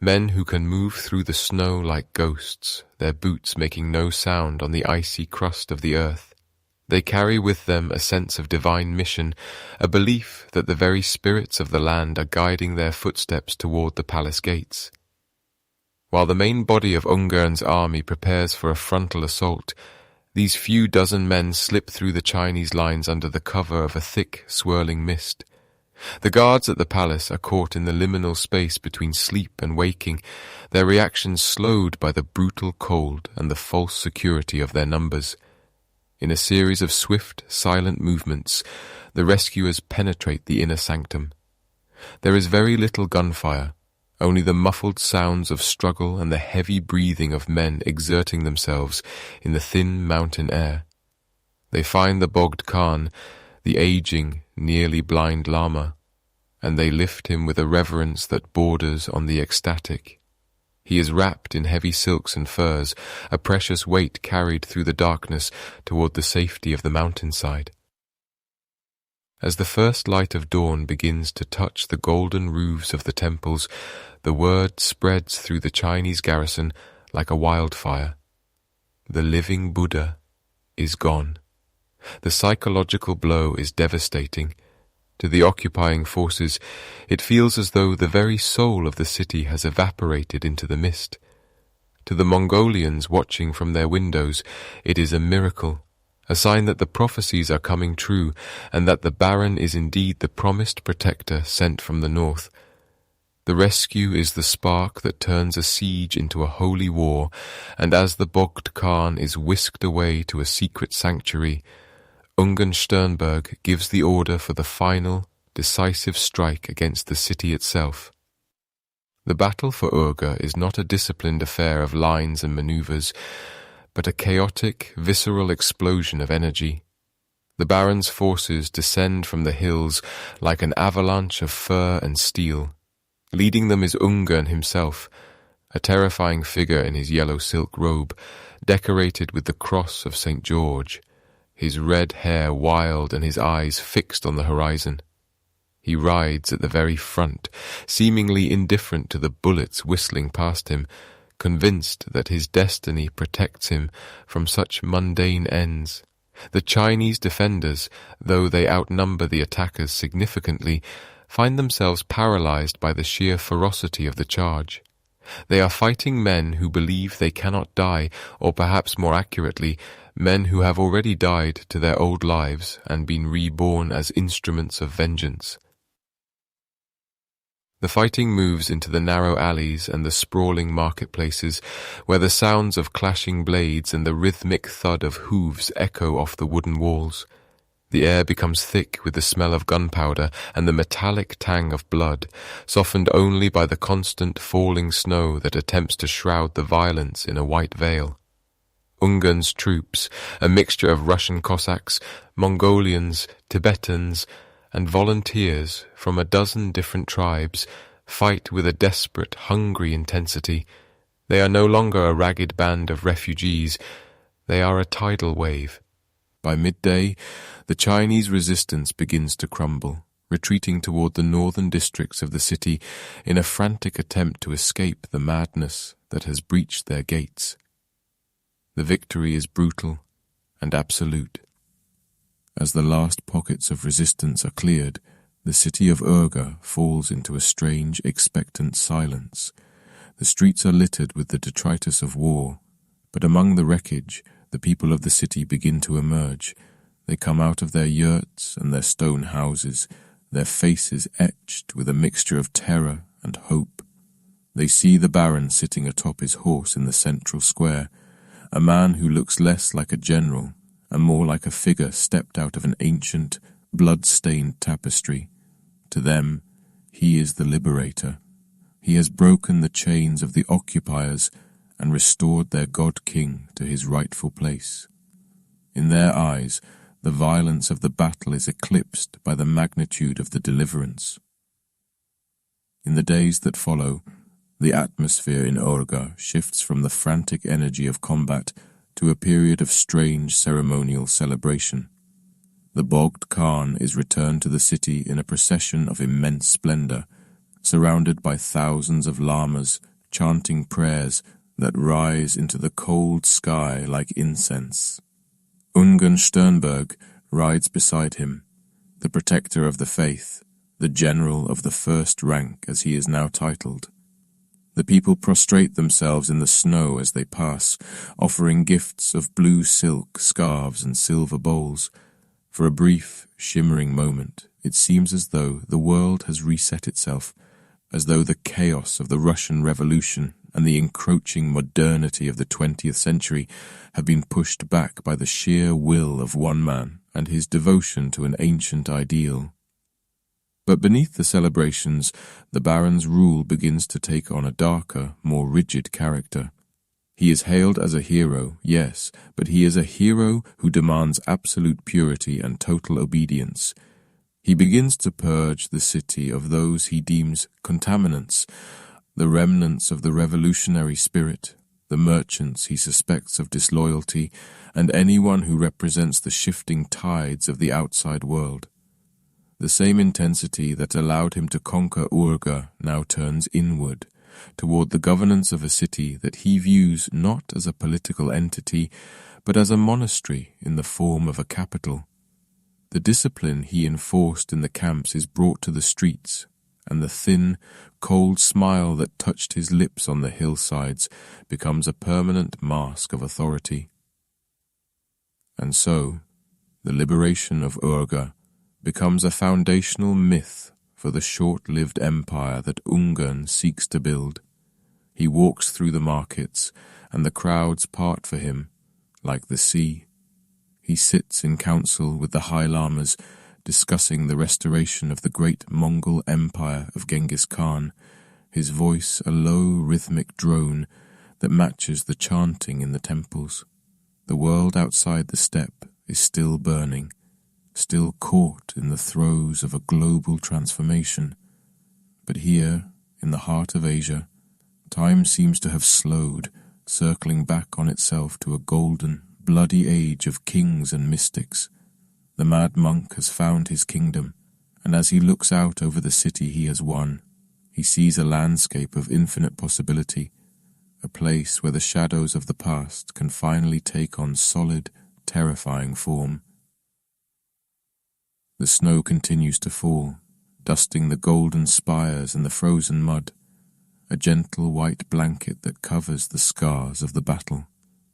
men who can move through the snow like ghosts, their boots making no sound on the icy crust of the earth. They carry with them a sense of divine mission, a belief that the very spirits of the land are guiding their footsteps toward the palace gates. While the main body of Ungern's army prepares for a frontal assault, these few dozen men slip through the Chinese lines under the cover of a thick, swirling mist. The guards at the palace are caught in the liminal space between sleep and waking, their reactions slowed by the brutal cold and the false security of their numbers. In a series of swift, silent movements, the rescuers penetrate the inner sanctum. There is very little gunfire, only the muffled sounds of struggle and the heavy breathing of men exerting themselves in the thin mountain air. They find the Bogd Khan, the aging, nearly blind lama, and they lift him with a reverence that borders on the ecstatic. He is wrapped in heavy silks and furs, a precious weight carried through the darkness toward the safety of the mountainside. As the first light of dawn begins to touch the golden roofs of the temples, the word spreads through the Chinese garrison like a wildfire. The living Buddha is gone. The psychological blow is devastating. To the occupying forces, it feels as though the very soul of the city has evaporated into the mist. To the Mongolians watching from their windows, it is a miracle, a sign that the prophecies are coming true and that the Baron is indeed the promised protector sent from the north. The rescue is the spark that turns a siege into a holy war, and as the Bogd Khan is whisked away to a secret sanctuary, Ungern-Sternberg gives the order for the final, decisive strike against the city itself. The battle for Urga is not a disciplined affair of lines and maneuvers, but a chaotic, visceral explosion of energy. The Baron's forces descend from the hills like an avalanche of fur and steel. Leading them is Ungern himself, a terrifying figure in his yellow silk robe, decorated with the cross of St. George, his red hair wild and his eyes fixed on the horizon. He rides at the very front, seemingly indifferent to the bullets whistling past him, convinced that his destiny protects him from such mundane ends. The Chinese defenders, though they outnumber the attackers significantly, find themselves paralyzed by the sheer ferocity of the charge. They are fighting men who believe they cannot die, or perhaps more accurately, men who have already died to their old lives and been reborn as instruments of vengeance. The fighting moves into the narrow alleys and the sprawling marketplaces, where the sounds of clashing blades and the rhythmic thud of hooves echo off the wooden walls. The air becomes thick with the smell of gunpowder and the metallic tang of blood, softened only by the constant falling snow that attempts to shroud the violence in a white veil. Ungern's troops, a mixture of Russian Cossacks, Mongolians, Tibetans, and volunteers from a dozen different tribes, fight with a desperate, hungry intensity. They are no longer a ragged band of refugees, they are a tidal wave. By midday, the Chinese resistance begins to crumble, retreating toward the northern districts of the city in a frantic attempt to escape the madness that has breached their gates. The victory is brutal and absolute. As the last pockets of resistance are cleared, the city of Urga falls into a strange, expectant silence. The streets are littered with the detritus of war, but among the wreckage, the people of the city begin to emerge. They come out of their yurts and their stone houses, their faces etched with a mixture of terror and hope. They see the Baron sitting atop his horse in the central square, a man who looks less like a general and more like a figure stepped out of an ancient, blood-stained tapestry. To them, he is the liberator. He has broken the chains of the occupiers and restored their god-king to his rightful place. In their eyes, the violence of the battle is eclipsed by the magnitude of the deliverance. In the days that follow, the atmosphere in Urga shifts from the frantic energy of combat to a period of strange ceremonial celebration. The Bogd Khan is returned to the city in a procession of immense splendor, surrounded by thousands of lamas chanting prayers that rise into the cold sky like incense. Ungern-Sternberg rides beside him, the protector of the faith, the general of the first rank as he is now titled. The people prostrate themselves in the snow as they pass, offering gifts of blue silk scarves and silver bowls. For a brief, shimmering moment, it seems as though the world has reset itself, as though the chaos of the Russian Revolution and the encroaching modernity of the 20th century have been pushed back by the sheer will of one man and his devotion to an ancient ideal. But beneath the celebrations, the Baron's rule begins to take on a darker, more rigid character. He is hailed as a hero, yes, but he is a hero who demands absolute purity and total obedience. He begins to purge the city of those he deems contaminants, the remnants of the revolutionary spirit, the merchants he suspects of disloyalty, and anyone who represents the shifting tides of the outside world. The same intensity that allowed him to conquer Urga now turns inward, toward the governance of a city that he views not as a political entity, but as a monastery in the form of a capital. The discipline he enforced in the camps is brought to the streets, and the thin, cold smile that touched his lips on the hillsides becomes a permanent mask of authority. And so, the liberation of Urga becomes a foundational myth for the short-lived empire that Ungern seeks to build. He walks through the markets, and the crowds part for him, like the sea. He sits in council with the High Lamas, discussing the restoration of the great Mongol empire of Genghis Khan, his voice a low rhythmic drone that matches the chanting in the temples. The world outside the steppe is still burning, still caught in the throes of a global transformation. But here, in the heart of Asia, time seems to have slowed, circling back on itself to a golden, bloody age of kings and mystics. The mad monk has found his kingdom, and as he looks out over the city he has won, he sees a landscape of infinite possibility, a place where the shadows of the past can finally take on solid, terrifying form. The snow continues to fall, dusting the golden spires and the frozen mud, a gentle white blanket that covers the scars of the battle.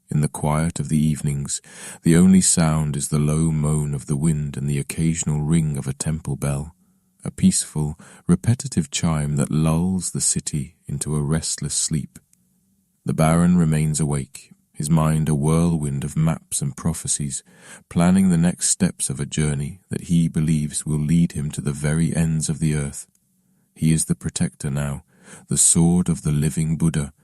In the quiet of the evenings, the only sound is the low moan of the wind and the occasional ring of a temple bell, a peaceful, repetitive chime that lulls the city into a restless sleep. The Baron remains awake, his mind a whirlwind of maps and prophecies, planning the next steps of a journey that he believes will lead him to the very ends of the earth. He is the protector now, the sword of the living Buddha,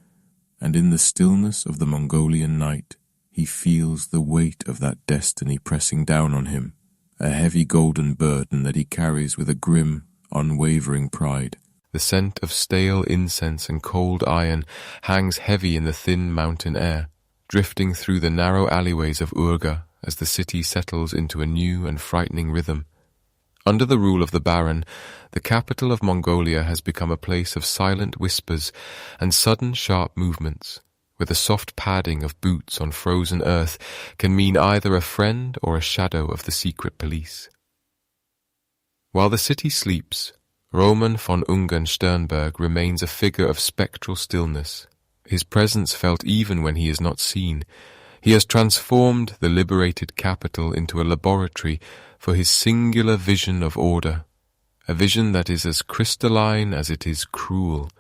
and in the stillness of the Mongolian night, he feels the weight of that destiny pressing down on him, a heavy golden burden that he carries with a grim, unwavering pride. The scent of stale incense and cold iron hangs heavy in the thin mountain air, drifting through the narrow alleyways of Urga as the city settles into a new and frightening rhythm. Under the rule of the Baron, the capital of Mongolia has become a place of silent whispers and sudden sharp movements, where the soft padding of boots on frozen earth can mean either a friend or a shadow of the secret police. While the city sleeps, Roman von Ungern-Sternberg remains a figure of spectral stillness, his presence felt even when he is not seen. He has transformed the liberated capital into a laboratory for his singular vision of order, a vision that is as crystalline as it is cruel.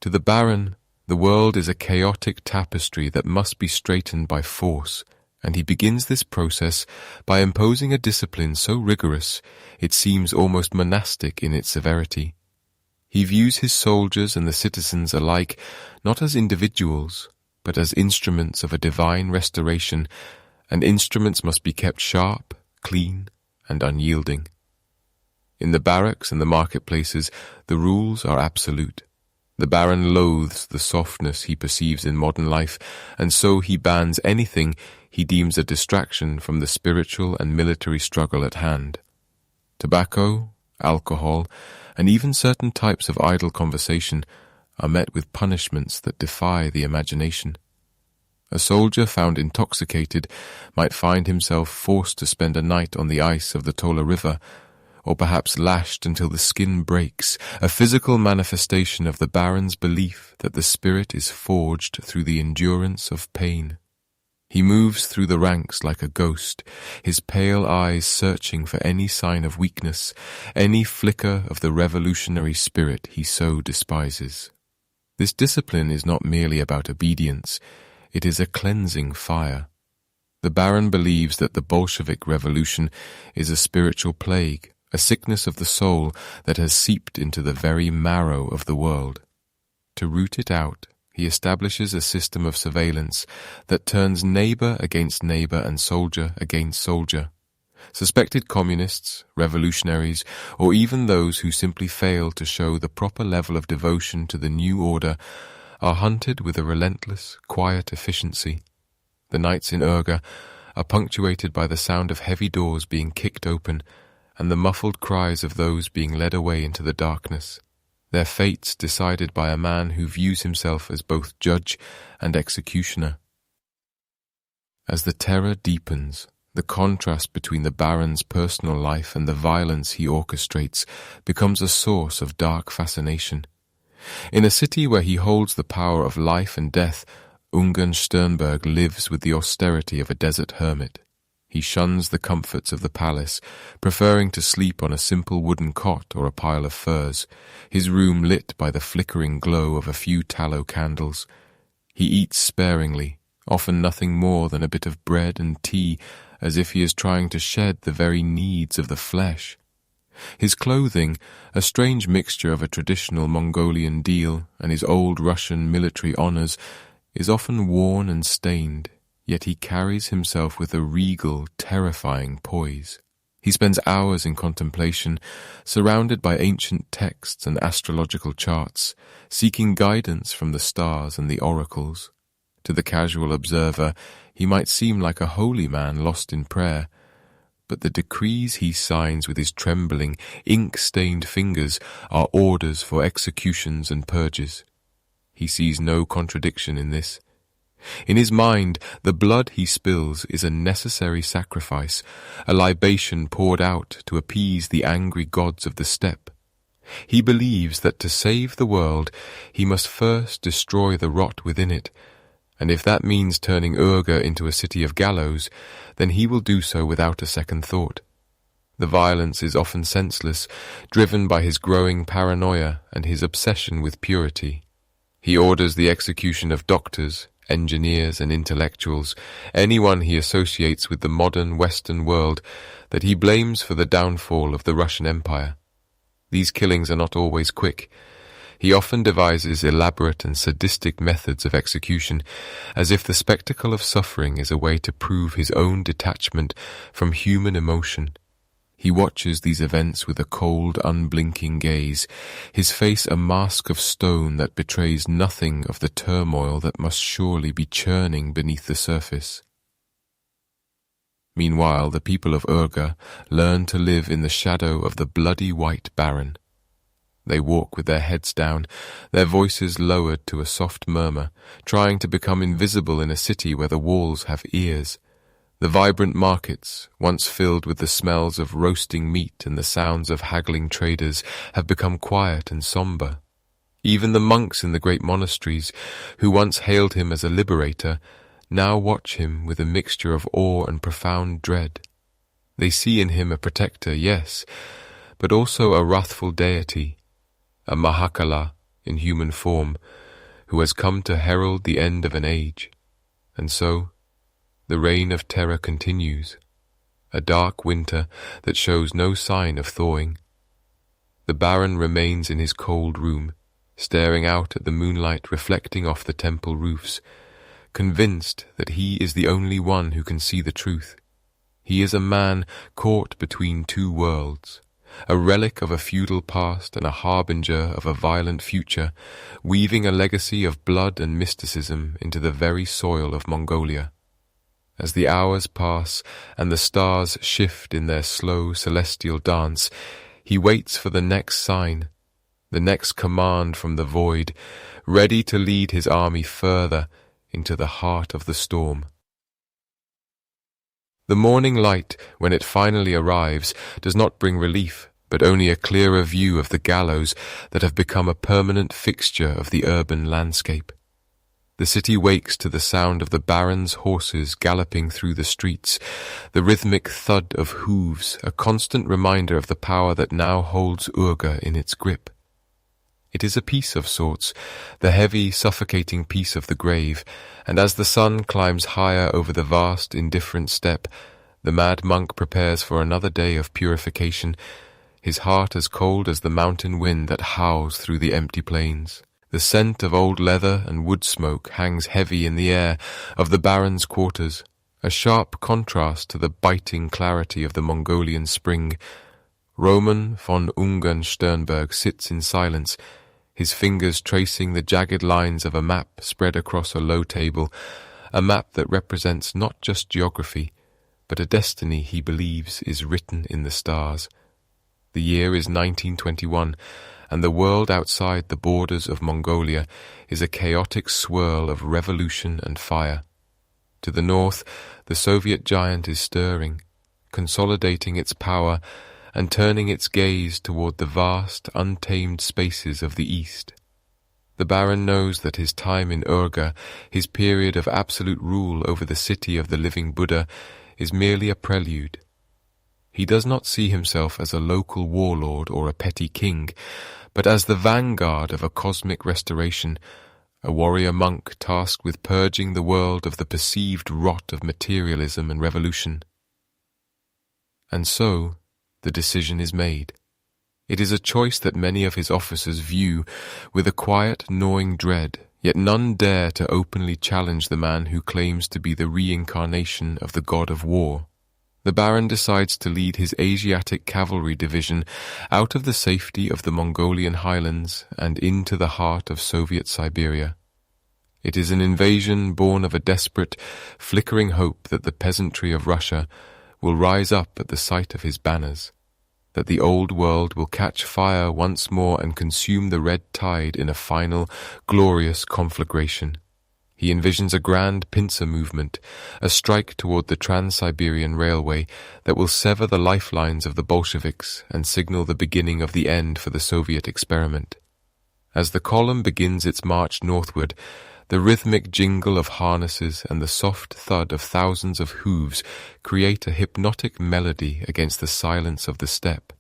To the Baron, The world is a chaotic tapestry that must be straightened by force, and he begins this process by imposing a discipline so rigorous it seems almost monastic in its severity. He views his soldiers and the citizens alike not as individuals, but as instruments of a divine restoration, and instruments must be kept sharp, clean, and unyielding. In the barracks and the marketplaces, the rules are absolute. The baron loathes the softness he perceives in modern life, and so he bans anything he deems a distraction from the spiritual and military struggle at hand. Tobacco, alcohol, and even certain types of idle conversation are met with punishments that defy the imagination. A soldier found intoxicated might find himself forced to spend a night on the ice of the Tola River, or perhaps lashed until the skin breaks, a physical manifestation of the baron's belief that the spirit is forged through the endurance of pain. He moves through the ranks like a ghost, his pale eyes searching for any sign of weakness, any flicker of the revolutionary spirit he so despises. This discipline is not merely about obedience, it is a cleansing fire. The baron believes that the Bolshevik revolution is a spiritual plague, a sickness of the soul that has seeped into the very marrow of the world. To root it out, he establishes a system of surveillance that turns neighbor against neighbor and soldier against soldier. Suspected communists, revolutionaries, or even those who simply fail to show the proper level of devotion to the new order are hunted with a relentless, quiet efficiency. The nights in Urga are punctuated by the sound of heavy doors being kicked open and the muffled cries of those being led away into the darkness, their fates decided by a man who views himself as both judge and executioner. As the terror deepens, the contrast between the baron's personal life and the violence he orchestrates becomes a source of dark fascination. In a city where he holds the power of life and death, Ungern-Sternberg lives with the austerity of a desert hermit. He shuns the comforts of the palace, preferring to sleep on a simple wooden cot or a pile of furs, his room lit by the flickering glow of a few tallow candles. He eats sparingly, often nothing more than a bit of bread and tea, as if he is trying to shed the very needs of the flesh. His clothing, a strange mixture of a traditional Mongolian deal and his old Russian military honors, is often worn and stained, yet he carries himself with a regal, terrifying poise. He spends hours in contemplation, surrounded by ancient texts and astrological charts, seeking guidance from the stars and the oracles. To the casual observer, he might seem like a holy man lost in prayer, but the decrees he signs with his trembling, ink-stained fingers are orders for executions and purges. He sees no contradiction in this. In his mind, the blood he spills is a necessary sacrifice, a libation poured out to appease the angry gods of the steppe. He believes that to save the world, he must first destroy the rot within it, and if that means turning Urga into a city of gallows, then he will do so without a second thought. The violence is often senseless, driven by his growing paranoia and his obsession with purity. He orders the execution of doctors, engineers and intellectuals, anyone he associates with the modern Western world that he blames for the downfall of the Russian Empire. These killings are not always quick. He often devises elaborate and sadistic methods of execution, as if the spectacle of suffering is a way to prove his own detachment from human emotion. He watches these events with a cold, unblinking gaze, his face a mask of stone that betrays nothing of the turmoil that must surely be churning beneath the surface. Meanwhile, the people of Urga learn to live in the shadow of the bloody white baron. They walk with their heads down, their voices lowered to a soft murmur, trying to become invisible in a city where the walls have ears. The vibrant markets, once filled with the smells of roasting meat and the sounds of haggling traders, have become quiet and somber. Even the monks in the great monasteries, who once hailed him as a liberator, now watch him with a mixture of awe and profound dread. They see in him a protector, yes, but also a wrathful deity, a Mahakala in human form, who has come to herald the end of an age. And so, the reign of terror continues, a dark winter that shows no sign of thawing. The Baron remains in his cold room, staring out at the moonlight reflecting off the temple roofs, convinced that he is the only one who can see the truth. He is a man caught between two worlds, a relic of a feudal past and a harbinger of a violent future, weaving a legacy of blood and mysticism into the very soil of Mongolia. As the hours pass and the stars shift in their slow celestial dance, he waits for the next sign, the next command from the void, ready to lead his army further into the heart of the storm. The morning light, when it finally arrives, does not bring relief, but only a clearer view of the gallows that have become a permanent fixture of the urban landscape. The city wakes to the sound of the Baron's horses galloping through the streets, the rhythmic thud of hooves, a constant reminder of the power that now holds Urga in its grip. It is a peace of sorts, the heavy, suffocating peace of the grave, and as the sun climbs higher over the vast, indifferent steppe, the mad monk prepares for another day of purification, his heart as cold as the mountain wind that howls through the empty plains. The scent of old leather and wood smoke hangs heavy in the air of the Baron's quarters, a sharp contrast to the biting clarity of the Mongolian spring. Roman von Ungern-Sternberg sits in silence, his fingers tracing the jagged lines of a map spread across a low table, a map that represents not just geography, but a destiny he believes is written in the stars. The year is 1921, and the world outside the borders of Mongolia is a chaotic swirl of revolution and fire. To the north, the Soviet giant is stirring, consolidating its power and turning its gaze toward the vast, untamed spaces of the east. The Baron knows that his time in Urga, his period of absolute rule over the city of the living Buddha, is merely a prelude. He does not see himself as a local warlord or a petty king, but as the vanguard of a cosmic restoration, a warrior monk tasked with purging the world of the perceived rot of materialism and revolution. And so, the decision is made. It is a choice that many of his officers view with a quiet, gnawing dread, yet none dare to openly challenge the man who claims to be the reincarnation of the god of war. The Baron decides to lead his Asiatic cavalry division out of the safety of the Mongolian highlands and into the heart of Soviet Siberia. It is an invasion born of a desperate, flickering hope that the peasantry of Russia will rise up at the sight of his banners, that the old world will catch fire once more and consume the red tide in a final, glorious conflagration. He envisions a grand pincer movement, a strike toward the Trans-Siberian Railway that will sever the lifelines of the Bolsheviks and signal the beginning of the end for the Soviet experiment. As the column begins its march northward, the rhythmic jingle of harnesses and the soft thud of thousands of hooves create a hypnotic melody against the silence of the steppe.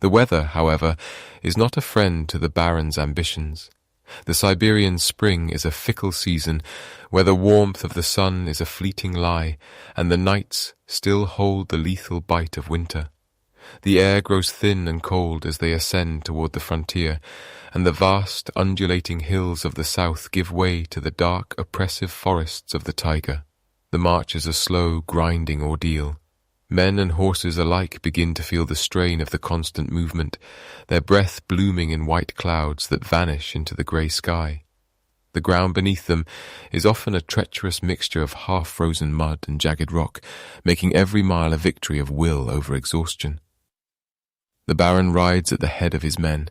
The weather, however, is not a friend to the Baron's ambitions. The Siberian spring is a fickle season where the warmth of the sun is a fleeting lie and the nights still hold the lethal bite of winter. The air grows thin and cold as they ascend toward the frontier, and the vast, undulating hills of the south give way to the dark, oppressive forests of the taiga. The march is a slow, grinding ordeal. Men and horses alike begin to feel the strain of the constant movement, their breath blooming in white clouds that vanish into the grey sky. The ground beneath them is often a treacherous mixture of half-frozen mud and jagged rock, making every mile a victory of will over exhaustion. The Baron rides at the head of his men,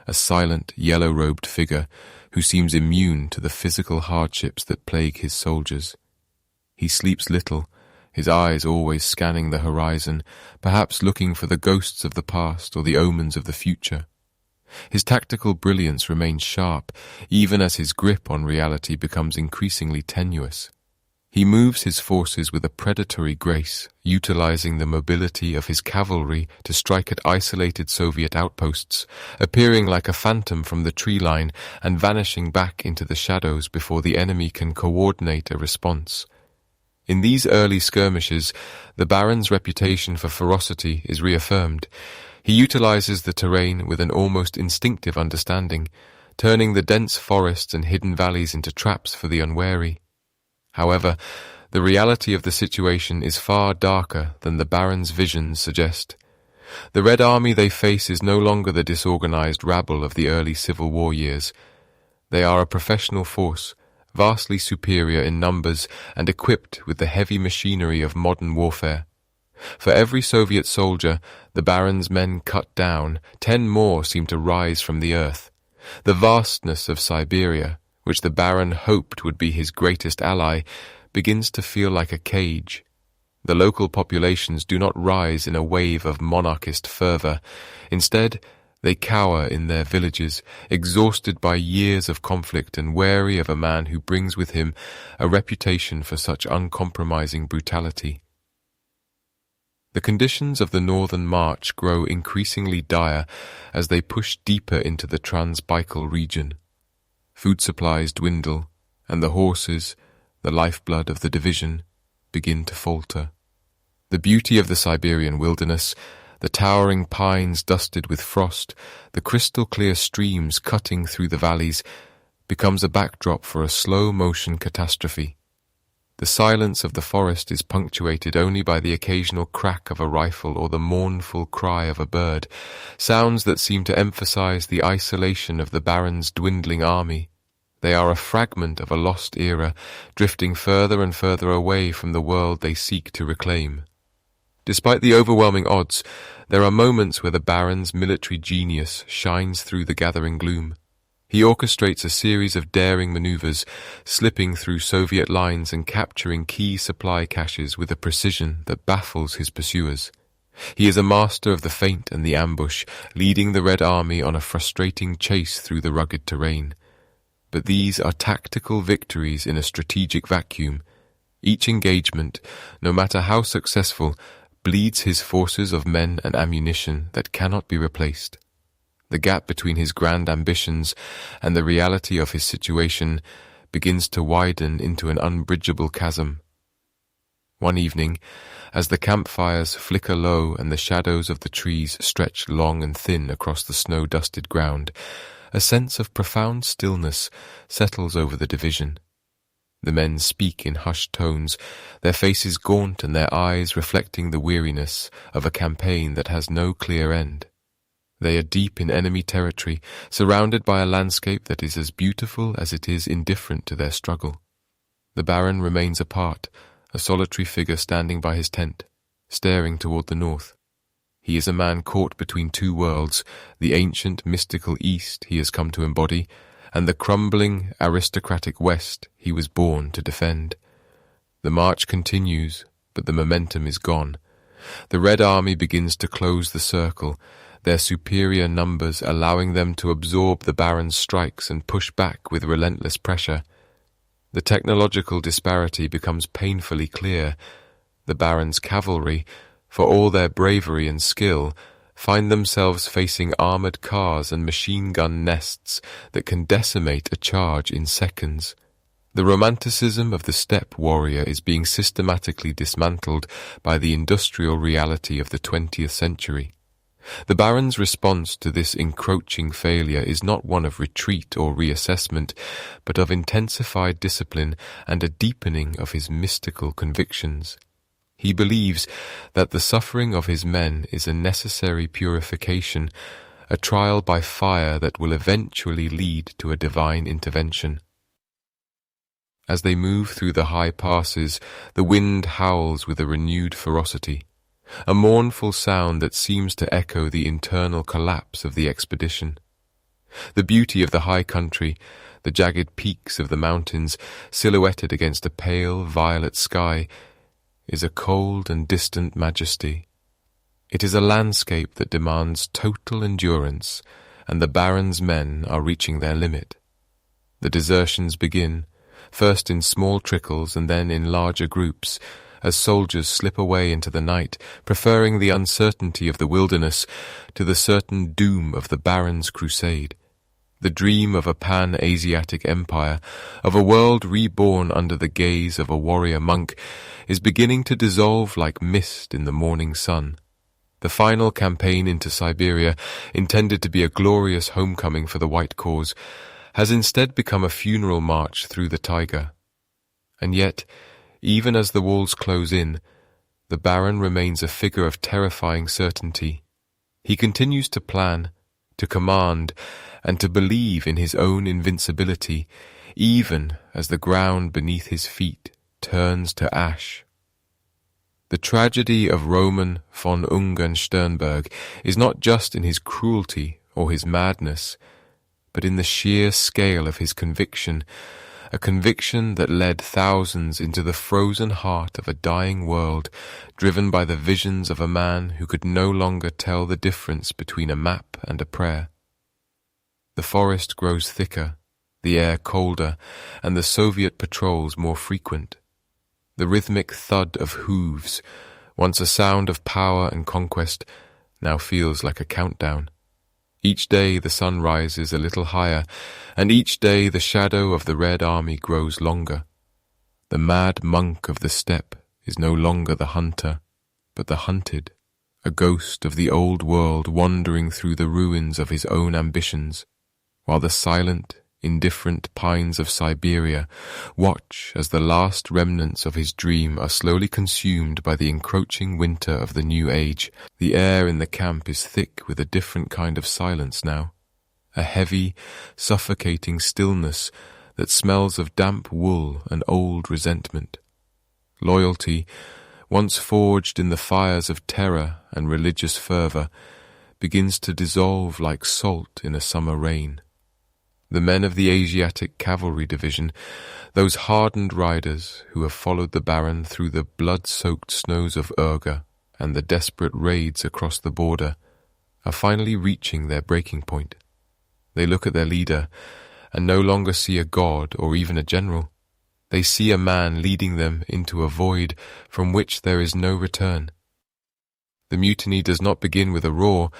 a silent, yellow-robed figure who seems immune to the physical hardships that plague his soldiers. He sleeps little, his eyes always scanning the horizon, perhaps looking for the ghosts of the past or the omens of the future. His tactical brilliance remains sharp, even as his grip on reality becomes increasingly tenuous. He moves his forces with a predatory grace, utilizing the mobility of his cavalry to strike at isolated Soviet outposts, appearing like a phantom from the tree line and vanishing back into the shadows before the enemy can coordinate a response. In these early skirmishes, the Baron's reputation for ferocity is reaffirmed. He utilizes the terrain with an almost instinctive understanding, turning the dense forests and hidden valleys into traps for the unwary. However, the reality of the situation is far darker than the Baron's visions suggest. The Red Army they face is no longer the disorganized rabble of the early Civil War years. They are a professional force, vastly superior in numbers and equipped with the heavy machinery of modern warfare. For every Soviet soldier the Baron's men cut down, 10 more seem to rise from the earth. The vastness of Siberia, which the Baron hoped would be his greatest ally, begins to feel like a cage. The local populations do not rise in a wave of monarchist fervor. Instead, they cower in their villages, exhausted by years of conflict and wary of a man who brings with him a reputation for such uncompromising brutality. The conditions of the northern march grow increasingly dire as they push deeper into the Trans-Baikal region. Food supplies dwindle, and the horses, the lifeblood of the division, begin to falter. The beauty of the Siberian wilderness, the towering pines dusted with frost, the crystal-clear streams cutting through the valleys, becomes a backdrop for a slow-motion catastrophe. The silence of the forest is punctuated only by the occasional crack of a rifle or the mournful cry of a bird, sounds that seem to emphasize the isolation of the Baron's dwindling army. They are a fragment of a lost era, drifting further and further away from the world they seek to reclaim. Despite the overwhelming odds, there are moments where the Baron's military genius shines through the gathering gloom. He orchestrates a series of daring maneuvers, slipping through Soviet lines and capturing key supply caches with a precision that baffles his pursuers. He is a master of the feint and the ambush, leading the Red Army on a frustrating chase through the rugged terrain. But these are tactical victories in a strategic vacuum. Each engagement, no matter how successful, bleeds his forces of men and ammunition that cannot be replaced. The gap between his grand ambitions and the reality of his situation begins to widen into an unbridgeable chasm. One evening, as the campfires flicker low and the shadows of the trees stretch long and thin across the snow-dusted ground, a sense of profound stillness settles over the division. The men speak in hushed tones, their faces gaunt and their eyes reflecting the weariness of a campaign that has no clear end. They are deep in enemy territory, surrounded by a landscape that is as beautiful as it is indifferent to their struggle. The Baron remains apart, a solitary figure standing by his tent, staring toward the north. He is a man caught between two worlds, the ancient mystical East he has come to embody, and the crumbling aristocratic West he was born to defend. The march continues, but the momentum is gone. The Red Army begins to close the circle, their superior numbers allowing them to absorb the Baron's strikes and push back with relentless pressure. The technological disparity becomes painfully clear. The Baron's cavalry, for all their bravery and skill, find themselves facing armored cars and machine gun nests that can decimate a charge in seconds. The romanticism of the steppe warrior is being systematically dismantled by the industrial reality of the 20th century. The Baron's response to this encroaching failure is not one of retreat or reassessment, but of intensified discipline and a deepening of his mystical convictions. He believes that the suffering of his men is a necessary purification, a trial by fire that will eventually lead to a divine intervention. As they move through the high passes, the wind howls with a renewed ferocity, a mournful sound that seems to echo the internal collapse of the expedition. The beauty of the high country, the jagged peaks of the mountains silhouetted against a pale violet sky, is a cold and distant majesty. It is a landscape that demands total endurance, and the Baron's men are reaching their limit. The desertions begin. first in small trickles and then in larger groups, as soldiers slip away into the night, preferring the uncertainty of the wilderness to the certain doom of the Baron's crusade. The dream of a pan-Asiatic empire, of a world reborn under the gaze of a warrior monk, is beginning to dissolve like mist in the morning sun. The final campaign into Siberia, intended to be a glorious homecoming for the white cause, has instead become a funeral march through the taiga. And yet, even as the walls close in, the Baron remains a figure of terrifying certainty. He continues to plan, to command, and to believe in his own invincibility, even as the ground beneath his feet turns to ash. The tragedy of Roman von Ungern-Sternberg is not just in his cruelty or his madness, but in the sheer scale of his conviction, a conviction that led thousands into the frozen heart of a dying world, driven by the visions of a man who could no longer tell the difference between a map and a prayer. The forest grows thicker, the air colder, and the Soviet patrols more frequent. The rhythmic thud of hooves, once a sound of power and conquest, now feels like a countdown. Each day the sun rises a little higher, and each day the shadow of the Red Army grows longer. The mad monk of the steppe is no longer the hunter, but the hunted, a ghost of the old world wandering through the ruins of his own ambitions, while the silent, indifferent pines of Siberia watch as the last remnants of his dream are slowly consumed by the encroaching winter of the new age. The air in the camp is thick with a different kind of silence now, a heavy, suffocating stillness that smells of damp wool and old resentment. Loyalty, once forged in the fires of terror and religious fervour, begins to dissolve like salt in a summer rain. The men of the Asiatic Cavalry Division, those hardened riders who have followed the Baron through the blood-soaked snows of Urga and the desperate raids across the border, are finally reaching their breaking point. They look at their leader and no longer see a god or even a general. They see a man leading them into a void from which there is no return. The mutiny does not begin with a roar,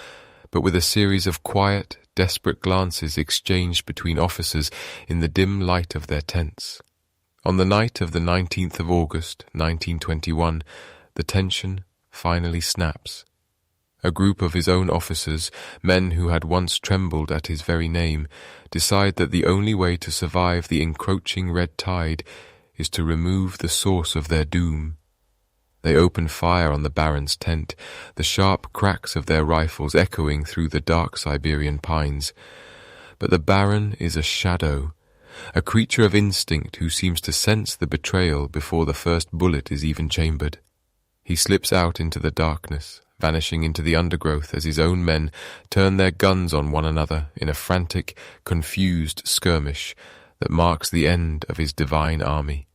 but with a series of quiet, desperate glances exchanged between officers in the dim light of their tents. On the night of the 19th of August, 1921, the tension finally snaps. A group of his own officers, men who had once trembled at his very name, decide that the only way to survive the encroaching red tide is to remove the source of their doom. They open fire on the Baron's tent, the sharp cracks of their rifles echoing through the dark Siberian pines. But the Baron is a shadow, a creature of instinct who seems to sense the betrayal before the first bullet is even chambered. He slips out into the darkness, vanishing into the undergrowth as his own men turn their guns on one another in a frantic, confused skirmish that marks the end of his divine army.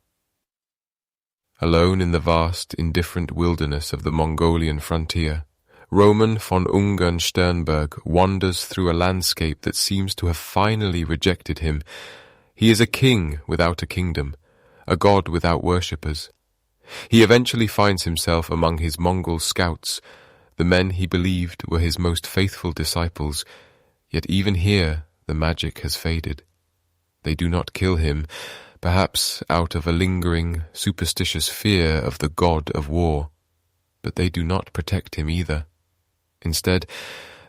Alone in the vast, indifferent wilderness of the Mongolian frontier, Roman von Ungern-Sternberg wanders through a landscape that seems to have finally rejected him. He is a king without a kingdom, a god without worshippers. He eventually finds himself among his Mongol scouts, the men he believed were his most faithful disciples, yet even here the magic has faded. They do not kill him, perhaps out of a lingering, superstitious fear of the god of war. But they do not protect him either. Instead,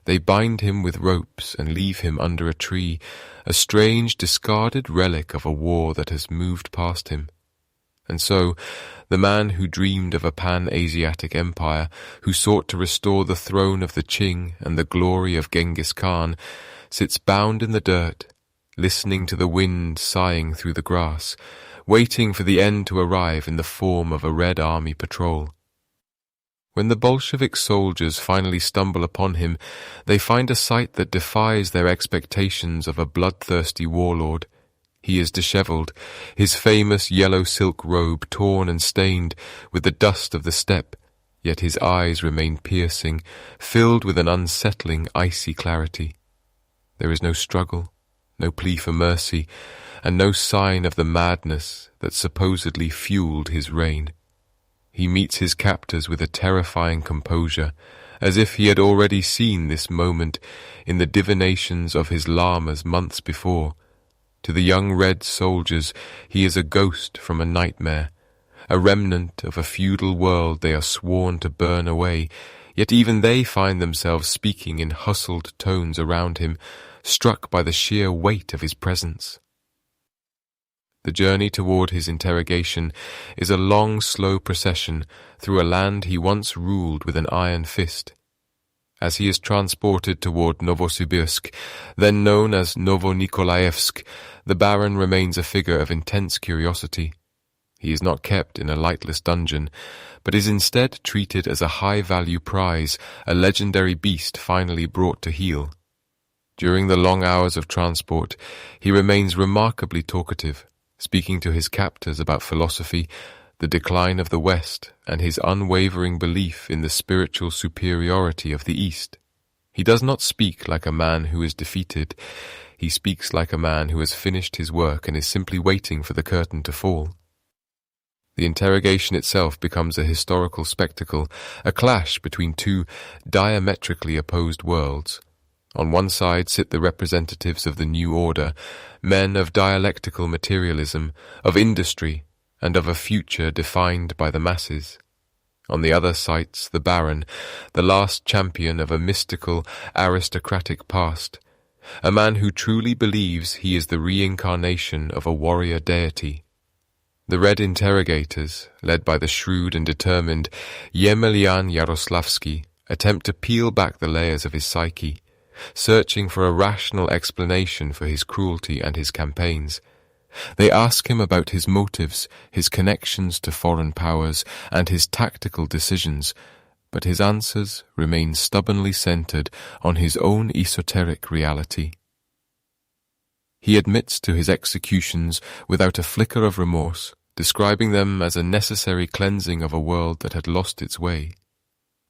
they bind him with ropes and leave him under a tree, a strange, discarded relic of a war that has moved past him. And so, the man who dreamed of a pan-Asiatic empire, who sought to restore the throne of the Qing and the glory of Genghis Khan, sits bound in the dirt, listening to the wind sighing through the grass, waiting for the end to arrive in the form of a Red Army patrol. When the Bolshevik soldiers finally stumble upon him, they find a sight that defies their expectations of a bloodthirsty warlord. He is dishevelled, his famous yellow silk robe torn and stained with the dust of the steppe, yet his eyes remain piercing, filled with an unsettling, icy clarity. There is no struggle, no plea for mercy, and no sign of the madness that supposedly fueled his reign. He meets his captors with a terrifying composure, as if he had already seen this moment in the divinations of his lamas months before. To the young red soldiers he is a ghost from a nightmare, a remnant of a feudal world they are sworn to burn away, yet even they find themselves speaking in hustled tones around him, struck by the sheer weight of his presence. The journey toward his interrogation is a long, slow procession through a land he once ruled with an iron fist. As he is transported toward Novosibirsk, then known as Novonikolaevsk, the Baron remains a figure of intense curiosity. He is not kept in a lightless dungeon, but is instead treated as a high-value prize, a legendary beast finally brought to heel. During the long hours of transport, he remains remarkably talkative, speaking to his captors about philosophy, the decline of the West, and his unwavering belief in the spiritual superiority of the East. He does not speak like a man who is defeated. He speaks like a man who has finished his work and is simply waiting for the curtain to fall. The interrogation itself becomes a historical spectacle, a clash between two diametrically opposed worlds. On one side sit the representatives of the new order, men of dialectical materialism, of industry, and of a future defined by the masses. On the other sits the Baron, the last champion of a mystical, aristocratic past, a man who truly believes he is the reincarnation of a warrior deity. The red interrogators, led by the shrewd and determined Yemelian Yaroslavsky, attempt to peel back the layers of his psyche, searching for a rational explanation for his cruelty and his campaigns. They ask him about his motives, his connections to foreign powers, and his tactical decisions, but his answers remain stubbornly centered on his own esoteric reality. He admits to his executions without a flicker of remorse, describing them as a necessary cleansing of a world that had lost its way.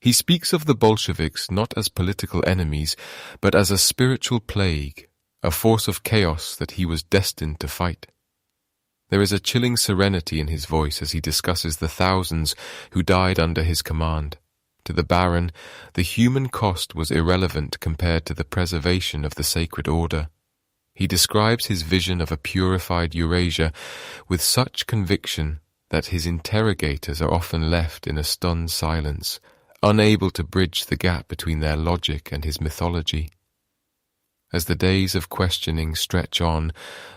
He speaks of the Bolsheviks not as political enemies, but as a spiritual plague, a force of chaos that he was destined to fight. There is a chilling serenity in his voice as he discusses the thousands who died under his command. To the Baron, the human cost was irrelevant compared to the preservation of the sacred order. He describes his vision of a purified Eurasia with such conviction that his interrogators are often left in a stunned silence, unable to bridge the gap between their logic and his mythology. As the days of questioning stretch on,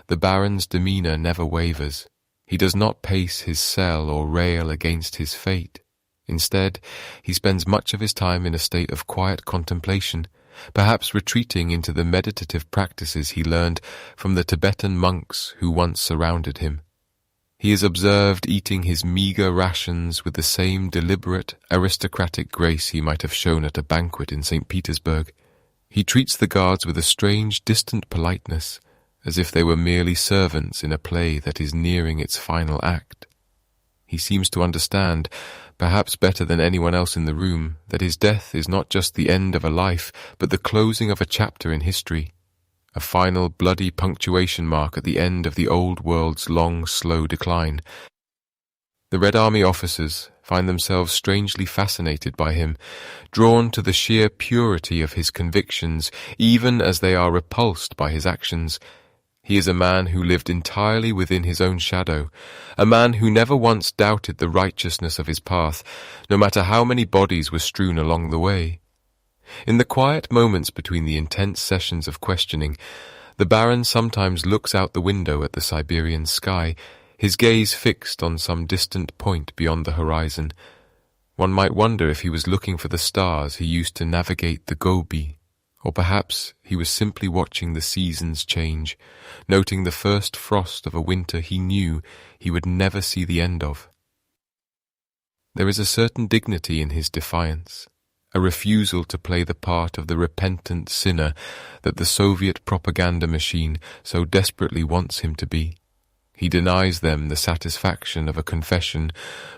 the Baron's demeanour never wavers. He does not pace his cell or rail against his fate. Instead, he spends much of his time in a state of quiet contemplation, perhaps retreating into the meditative practices he learned from the Tibetan monks who once surrounded him. He is observed eating his meagre rations with the same deliberate, aristocratic grace he might have shown at a banquet in St. Petersburg. He treats the guards with a strange, distant politeness, as if they were merely servants in a play that is nearing its final act. He seems to understand, perhaps better than anyone else in the room, that his death is not just the end of a life, but the closing of a chapter in history, a final bloody punctuation mark at the end of the old world's long, slow decline. The Red Army officers find themselves strangely fascinated by him, drawn to the sheer purity of his convictions, even as they are repulsed by his actions. He is a man who lived entirely within his own shadow, a man who never once doubted the righteousness of his path, no matter how many bodies were strewn along the way. In the quiet moments between the intense sessions of questioning, the Baron sometimes looks out the window at the Siberian sky, his gaze fixed on some distant point beyond the horizon. One might wonder if he was looking for the stars he used to navigate the Gobi, or perhaps he was simply watching the seasons change, noting the first frost of a winter he knew he would never see the end of. There is a certain dignity in his defiance, a refusal to play the part of the repentant sinner that the Soviet propaganda machine so desperately wants him to be. He denies them the satisfaction of a confession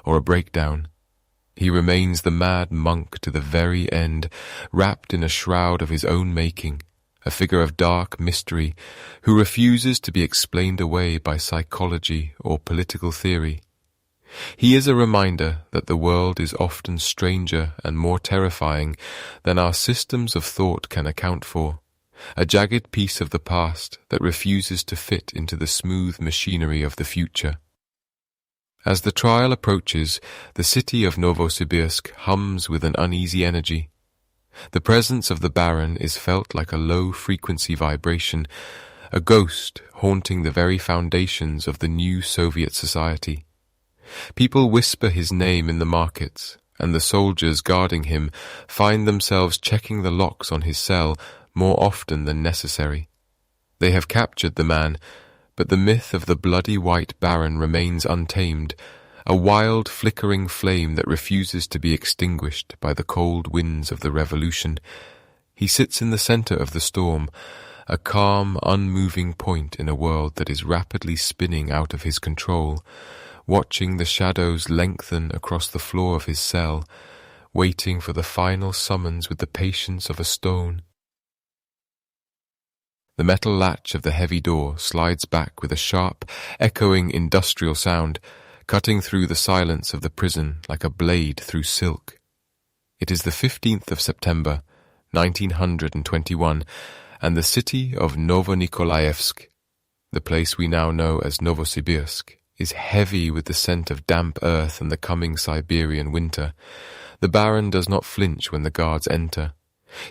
or a breakdown. He remains the mad monk to the very end, wrapped in a shroud of his own making, a figure of dark mystery who refuses to be explained away by psychology or political theory. He is a reminder that the world is often stranger and more terrifying than our systems of thought can account for, a jagged piece of the past that refuses to fit into the smooth machinery of the future. As the trial approaches, the city of Novosibirsk hums with an uneasy energy. The presence of the Baron is felt like a low-frequency vibration, a ghost haunting the very foundations of the new Soviet society. People whisper his name in the markets, and the soldiers guarding him find themselves checking the locks on his cell more often than necessary. They have captured the man, but the myth of the bloody white Baron remains untamed, a wild flickering flame that refuses to be extinguished by the cold winds of the revolution. He sits in the center of the storm, a calm, unmoving point in a world that is rapidly spinning out of his control, watching the shadows lengthen across the floor of his cell, waiting for the final summons with the patience of a stone. The metal latch of the heavy door slides back with a sharp, echoing industrial sound, cutting through the silence of the prison like a blade through silk. It is the 15th of September, 1921, and the city of Novonikolaevsk, the place we now know as Novosibirsk, is heavy with the scent of damp earth and the coming Siberian winter. The Baron does not flinch when the guards enter.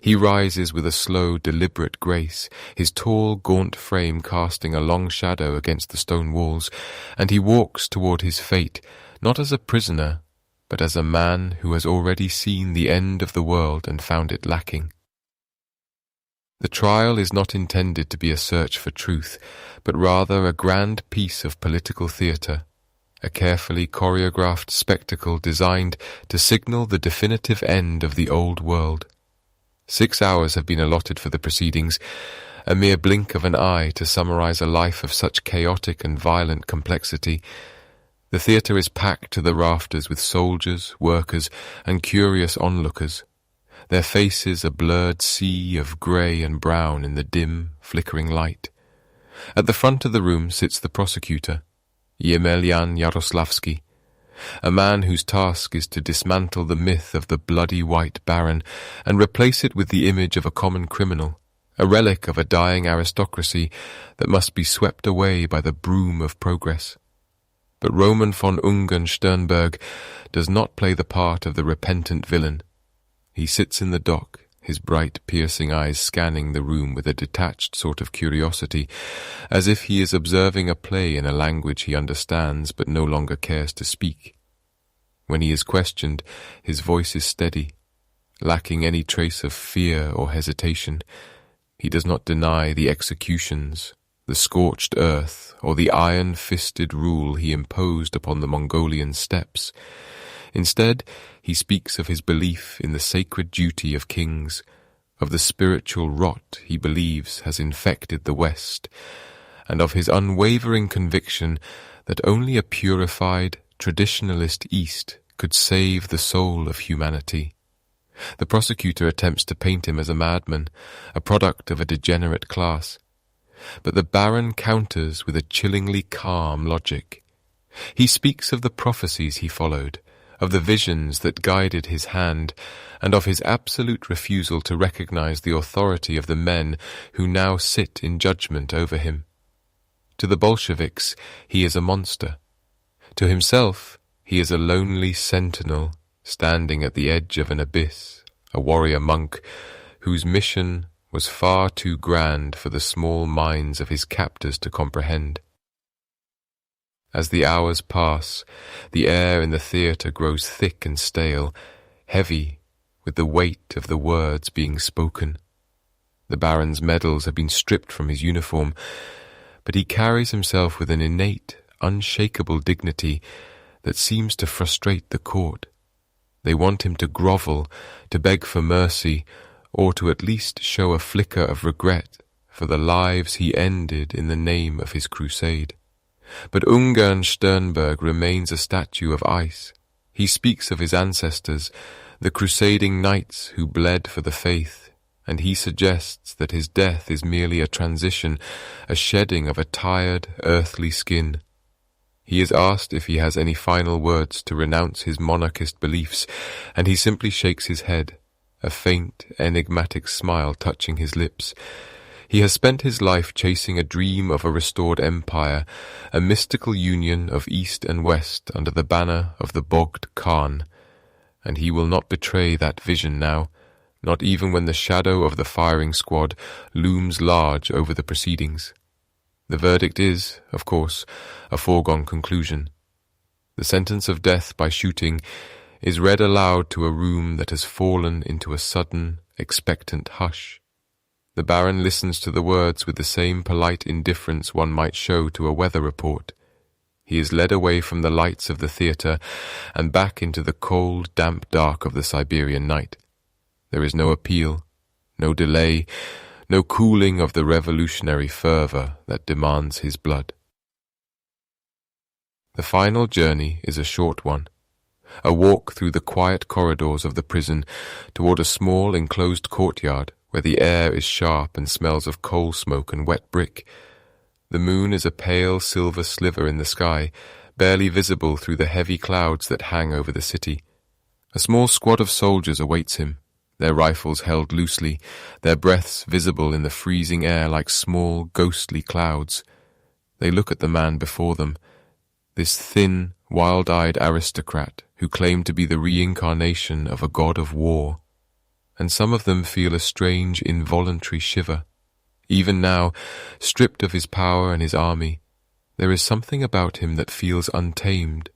He rises with a slow, deliberate grace, his tall, gaunt frame casting a long shadow against the stone walls, and he walks toward his fate, not as a prisoner, but as a man who has already seen the end of the world and found it lacking. The trial is not intended to be a search for truth, but rather a grand piece of political theatre, a carefully choreographed spectacle designed to signal the definitive end of the old world. 6 hours have been allotted for the proceedings, a mere blink of an eye to summarize a life of such chaotic and violent complexity. The theatre is packed to the rafters with soldiers, workers, and curious onlookers, their faces a blurred sea of grey and brown in the dim, flickering light. At the front of the room sits the prosecutor, Yemelyan Yaroslavsky, a man whose task is to dismantle the myth of the bloody white Baron and replace it with the image of a common criminal, a relic of a dying aristocracy that must be swept away by the broom of progress. But Roman von Ungern-Sternberg does not play the part of the repentant villain. He sits in the dock, his bright, piercing eyes scanning the room with a detached sort of curiosity, as if he is observing a play in a language he understands but no longer cares to speak. When he is questioned, his voice is steady, lacking any trace of fear or hesitation. He does not deny the executions, the scorched earth, or the iron-fisted rule he imposed upon the Mongolian steppes. Instead, he speaks of his belief in the sacred duty of kings, of the spiritual rot he believes has infected the West, and of his unwavering conviction that only a purified, traditionalist East could save the soul of humanity. The prosecutor attempts to paint him as a madman, a product of a degenerate class. But the Baron counters with a chillingly calm logic. He speaks of the prophecies he followed, of the visions that guided his hand, and of his absolute refusal to recognize the authority of the men who now sit in judgment over him. To the Bolsheviks, he is a monster. To himself, he is a lonely sentinel standing at the edge of an abyss, a warrior monk whose mission was far too grand for the small minds of his captors to comprehend. As the hours pass, the air in the theatre grows thick and stale, heavy with the weight of the words being spoken. The Baron's medals have been stripped from his uniform, but he carries himself with an innate, unshakable dignity that seems to frustrate the court. They want him to grovel, to beg for mercy, or to at least show a flicker of regret for the lives he ended in the name of his crusade. But Ungern-Sternberg remains a statue of ice. He speaks of his ancestors, the crusading knights who bled for the faith, and he suggests that his death is merely a transition, a shedding of a tired, earthly skin. He is asked if he has any final words to renounce his monarchist beliefs, and he simply shakes his head, a faint, enigmatic smile touching his lips. He has spent his life chasing a dream of a restored empire, a mystical union of East and West under the banner of the Bogd Khan, and he will not betray that vision now, not even when the shadow of the firing squad looms large over the proceedings. The verdict is, of course, a foregone conclusion. The sentence of death by shooting is read aloud to a room that has fallen into a sudden, expectant hush. The Baron listens to the words with the same polite indifference one might show to a weather report. He is led away from the lights of the theatre and back into the cold, damp dark of the Siberian night. There is no appeal, no delay, no cooling of the revolutionary fervour that demands his blood. The final journey is a short one, a walk through the quiet corridors of the prison toward a small enclosed courtyard where the air is sharp and smells of coal smoke and wet brick. The moon is a pale silver sliver in the sky, barely visible through the heavy clouds that hang over the city. A small squad of soldiers awaits him, their rifles held loosely, their breaths visible in the freezing air like small, ghostly clouds. They look at the man before them, this thin, wild-eyed aristocrat who claimed to be the reincarnation of a god of war, and some of them feel a strange, involuntary shiver. Even now, stripped of his power and his army, there is something about him that feels untamed,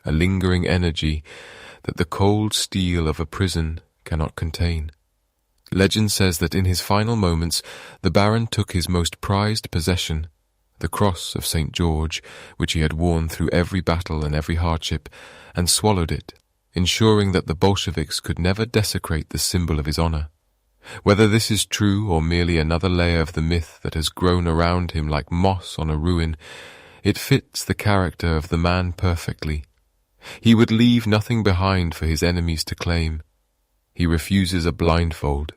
a lingering energy that the cold steel of a prison cannot contain. Legend says that in his final moments, the Baron took his most prized possession, the cross of St. George, which he had worn through every battle and every hardship, and swallowed it, ensuring that the Bolsheviks could never desecrate the symbol of his honor. Whether this is true or merely another layer of the myth that has grown around him like moss on a ruin, it fits the character of the man perfectly. He would leave nothing behind for his enemies to claim. He refuses a blindfold.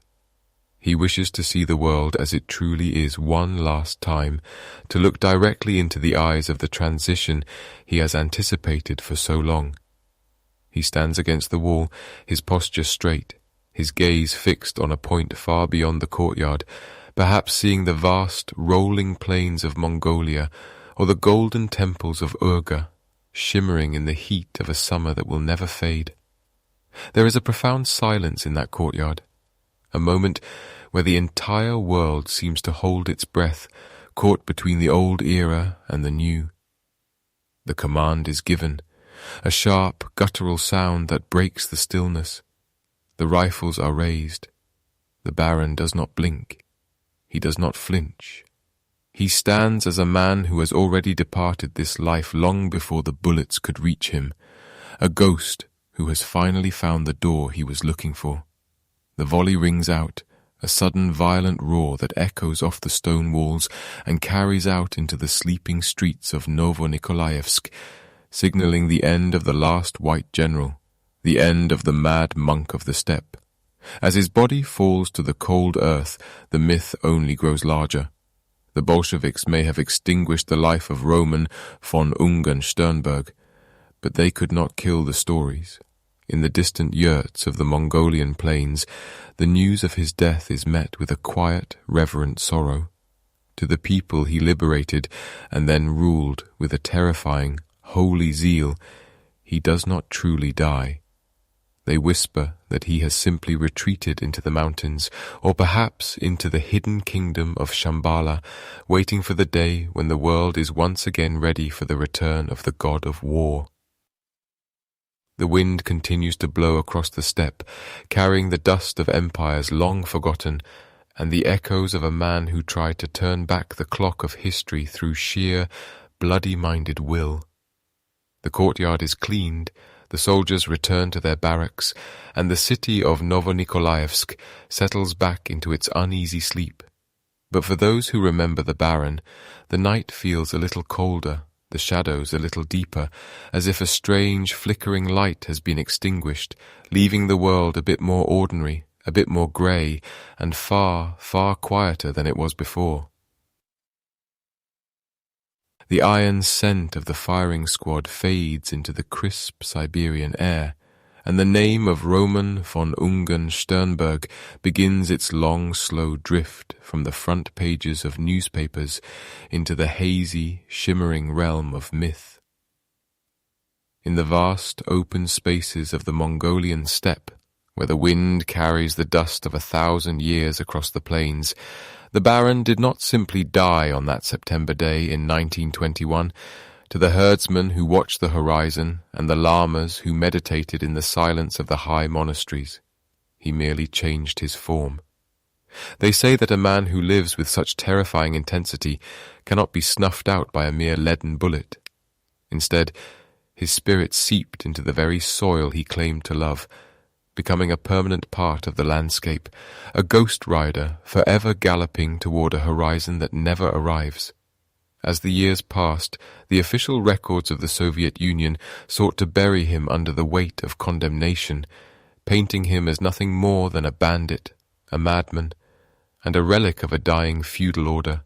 He wishes to see the world as it truly is one last time, to look directly into the eyes of the transition he has anticipated for so long. He stands against the wall, his posture straight, his gaze fixed on a point far beyond the courtyard, perhaps seeing the vast, rolling plains of Mongolia or the golden temples of Urga, shimmering in the heat of a summer that will never fade. There is a profound silence in that courtyard, a moment where the entire world seems to hold its breath, caught between the old era and the new. The command is given, a sharp, guttural sound that breaks the stillness. The rifles are raised. The Baron does not blink. He does not flinch. He stands as a man who has already departed this life long before the bullets could reach him, a ghost who has finally found the door he was looking for. The volley rings out, a sudden violent roar that echoes off the stone walls and carries out into the sleeping streets of Novo-Nikolaevsk, signaling the end of the last white general, the end of the mad monk of the steppe. As his body falls to the cold earth, the myth only grows larger. The Bolsheviks may have extinguished the life of Roman von Ungern-Sternberg, but they could not kill the stories. In the distant yurts of the Mongolian plains, the news of his death is met with a quiet, reverent sorrow. To the people he liberated and then ruled with a terrifying, holy zeal, he does not truly die. They whisper that he has simply retreated into the mountains, or perhaps into the hidden kingdom of Shambhala, waiting for the day when the world is once again ready for the return of the god of war. The wind continues to blow across the steppe, carrying the dust of empires long forgotten, and the echoes of a man who tried to turn back the clock of history through sheer, bloody-minded will. The courtyard is cleaned, the soldiers return to their barracks, and the city of Novo-Nikolaevsk settles back into its uneasy sleep. But for those who remember the Baron, the night feels a little colder, the shadows a little deeper, as if a strange, flickering light has been extinguished, leaving the world a bit more ordinary, a bit more grey, and far, far quieter than it was before. The iron scent of the firing squad fades into the crisp Siberian air, and the name of Roman von Ungern-Sternberg begins its long, slow drift from the front pages of newspapers into the hazy, shimmering realm of myth. In the vast, open spaces of the Mongolian steppe, where the wind carries the dust of 1,000 years across the plains, the Baron did not simply die on that September day in 1921. To the herdsmen who watched the horizon and the lamas who meditated in the silence of the high monasteries, he merely changed his form. They say that a man who lives with such terrifying intensity cannot be snuffed out by a mere leaden bullet. Instead, his spirit seeped into the very soil he claimed to love, becoming a permanent part of the landscape, a ghost rider forever galloping toward a horizon that never arrives. As the years passed, the official records of the Soviet Union sought to bury him under the weight of condemnation, painting him as nothing more than a bandit, a madman, and a relic of a dying feudal order.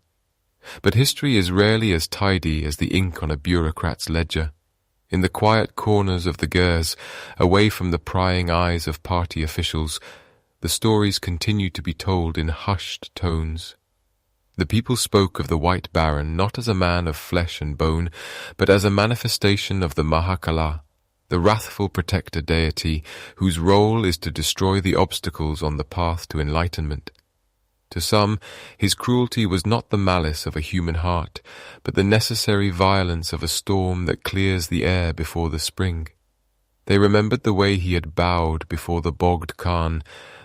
But history is rarely as tidy as the ink on a bureaucrat's ledger. In the quiet corners of the Gers, away from the prying eyes of party officials, the stories continued to be told in hushed tones. The people spoke of the White Baron not as a man of flesh and bone, but as a manifestation of the Mahakala, the wrathful protector deity whose role is to destroy the obstacles on the path to enlightenment. To some, his cruelty was not the malice of a human heart, but the necessary violence of a storm that clears the air before the spring. They remembered the way he had bowed before the Bogd Khan,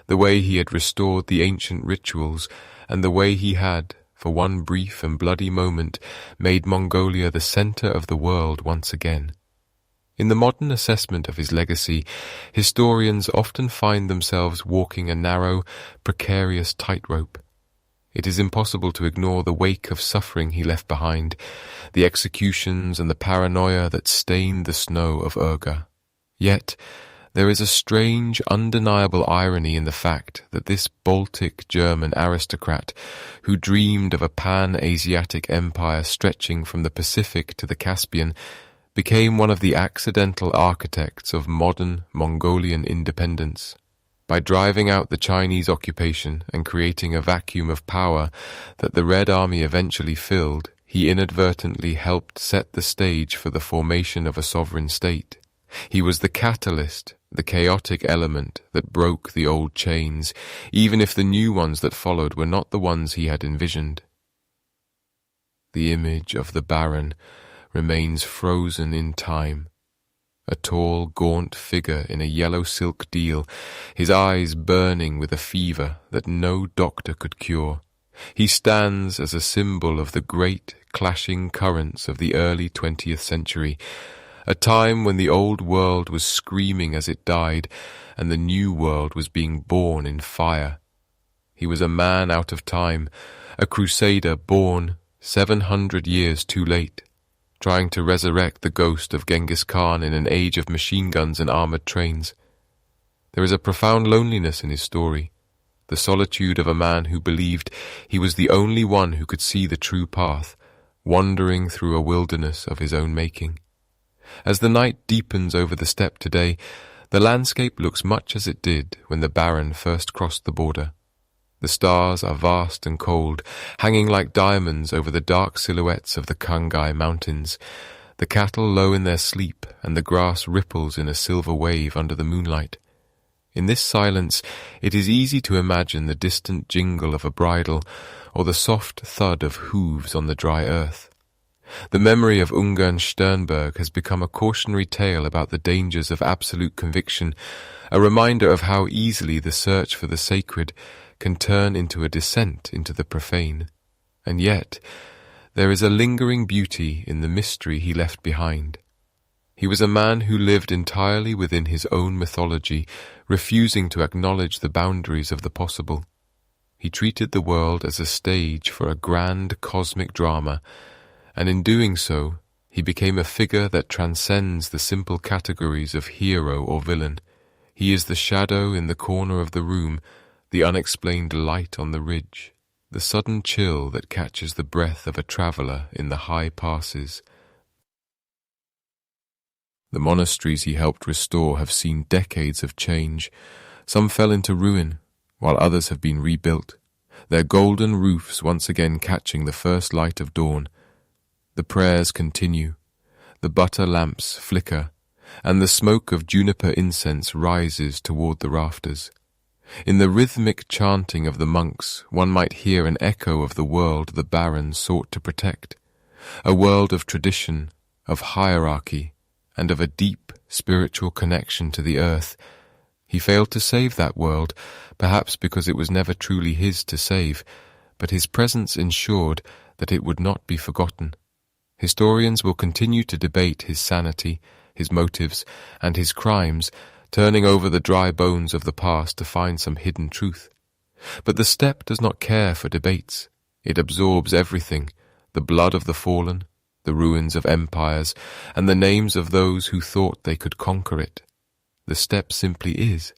the way he had restored the ancient rituals, and the way he had, for one brief and bloody moment, made Mongolia the center of the world once again. In the modern assessment of his legacy, historians often find themselves walking a narrow, precarious tightrope. It is impossible to ignore the wake of suffering he left behind, the executions and the paranoia that stained the snow of Urga. Yet, there is a strange, undeniable irony in the fact that this Baltic German aristocrat, who dreamed of a pan-Asiatic empire stretching from the Pacific to the Caspian, became one of the accidental architects of modern Mongolian independence. By driving out the Chinese occupation and creating a vacuum of power that the Red Army eventually filled, he inadvertently helped set the stage for the formation of a sovereign state. He was the catalyst, the chaotic element that broke the old chains, even if the new ones that followed were not the ones he had envisioned. The image of the Baron remains frozen in time. A tall, gaunt figure in a yellow silk deal, his eyes burning with a fever that no doctor could cure. He stands as a symbol of the great, clashing currents of the early 20th century, a time when the old world was screaming as it died, and the new world was being born in fire. He was a man out of time, a crusader born 700 years too late, trying to resurrect the ghost of Genghis Khan in an age of machine guns and armored trains. There is a profound loneliness in his story, the solitude of a man who believed he was the only one who could see the true path, wandering through a wilderness of his own making. As the night deepens over the steppe today, the landscape looks much as it did when the Baron first crossed the border. The stars are vast and cold, hanging like diamonds over the dark silhouettes of the Khangai Mountains, the cattle low in their sleep, and the grass ripples in a silver wave under the moonlight. In this silence, it is easy to imagine the distant jingle of a bridle, or the soft thud of hooves on the dry earth. The memory of Ungern-Sternberg has become a cautionary tale about the dangers of absolute conviction, a reminder of how easily the search for the sacred can turn into a descent into the profane. And yet, there is a lingering beauty in the mystery he left behind. He was a man who lived entirely within his own mythology, refusing to acknowledge the boundaries of the possible. He treated the world as a stage for a grand cosmic drama, and in doing so, he became a figure that transcends the simple categories of hero or villain. He is the shadow in the corner of the room, the unexplained light on the ridge, the sudden chill that catches the breath of a traveller in the high passes. The monasteries he helped restore have seen decades of change. Some fell into ruin, while others have been rebuilt, their golden roofs once again catching the first light of dawn. The prayers continue, the butter lamps flicker, and the smoke of juniper incense rises toward the rafters. In the rhythmic chanting of the monks, one might hear an echo of the world the Baron sought to protect, a world of tradition, of hierarchy, and of a deep spiritual connection to the earth. He failed to save that world, perhaps because it was never truly his to save, but his presence ensured that it would not be forgotten. Historians will continue to debate his sanity, his motives, and his crimes, turning over the dry bones of the past to find some hidden truth. But the steppe does not care for debates. It absorbs everything, the blood of the fallen, the ruins of empires, and the names of those who thought they could conquer it. The steppe simply is.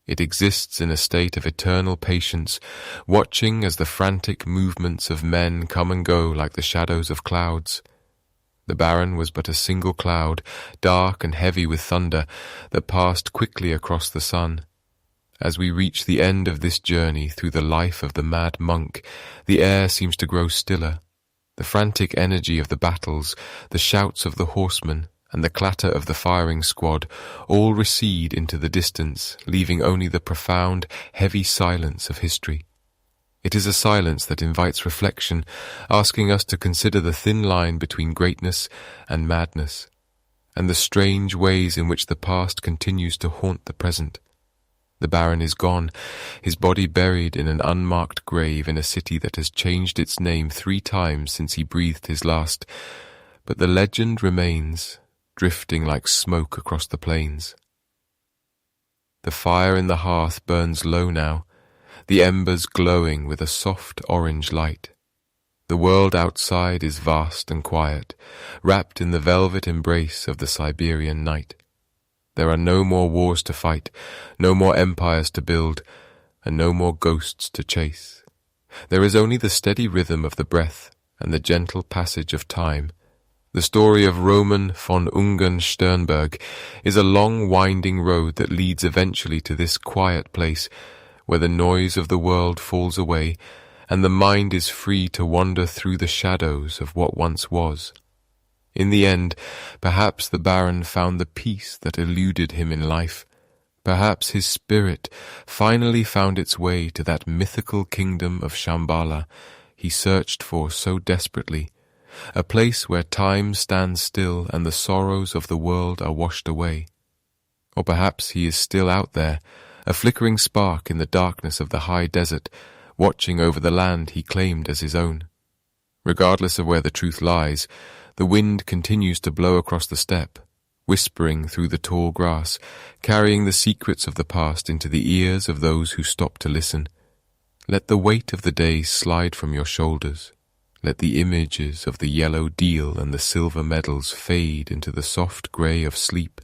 It exists in a state of eternal patience, watching as the frantic movements of men come and go like the shadows of clouds. The Baron was but a single cloud, dark and heavy with thunder, that passed quickly across the sun. As we reach the end of this journey through the life of the mad monk, the air seems to grow stiller. The frantic energy of the battles, the shouts of the horsemen, and the clatter of the firing squad all recede into the distance, leaving only the profound, heavy silence of history. It is a silence that invites reflection, asking us to consider the thin line between greatness and madness, and the strange ways in which the past continues to haunt the present. The Baron is gone, his body buried in an unmarked grave in a city that has changed its name 3 times since he breathed his last, but the legend remains, drifting like smoke across the plains. The fire in the hearth burns low now, the embers glowing with a soft orange light. The world outside is vast and quiet, wrapped in the velvet embrace of the Siberian night. There are no more wars to fight, no more empires to build, and no more ghosts to chase. There is only the steady rhythm of the breath and the gentle passage of time. The story of Roman von Ungern-Sternberg is a long winding road that leads eventually to this quiet place where the noise of the world falls away and the mind is free to wander through the shadows of what once was. In the end, perhaps the Baron found the peace that eluded him in life. Perhaps his spirit finally found its way to that mythical kingdom of Shambhala he searched for so desperately, a place where time stands still and the sorrows of the world are washed away. Or perhaps he is still out there, a flickering spark in the darkness of the high desert, watching over the land he claimed as his own. Regardless of where the truth lies, the wind continues to blow across the steppe, whispering through the tall grass, carrying the secrets of the past into the ears of those who stop to listen. Let the weight of the day slide from your shoulders. Let the images of the yellow deal and the silver medals fade into the soft grey of sleep.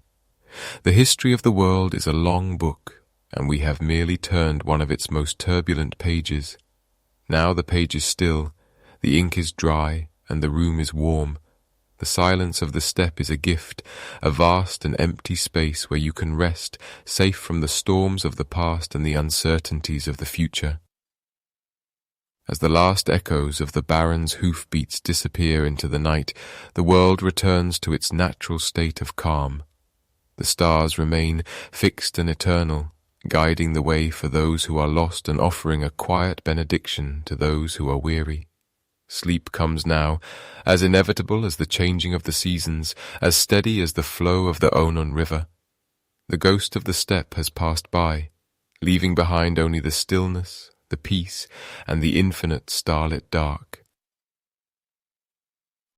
The history of the world is a long book, and we have merely turned one of its most turbulent pages. Now the page is still, the ink is dry, and the room is warm. The silence of the steppe is a gift, a vast and empty space where you can rest, safe from the storms of the past and the uncertainties of the future. As the last echoes of the Baron's hoofbeats disappear into the night, the world returns to its natural state of calm. The stars remain fixed and eternal, guiding the way for those who are lost and offering a quiet benediction to those who are weary. Sleep comes now, as inevitable as the changing of the seasons, as steady as the flow of the Onon River. The ghost of the steppe has passed by, leaving behind only the stillness, the peace, and the infinite starlit dark.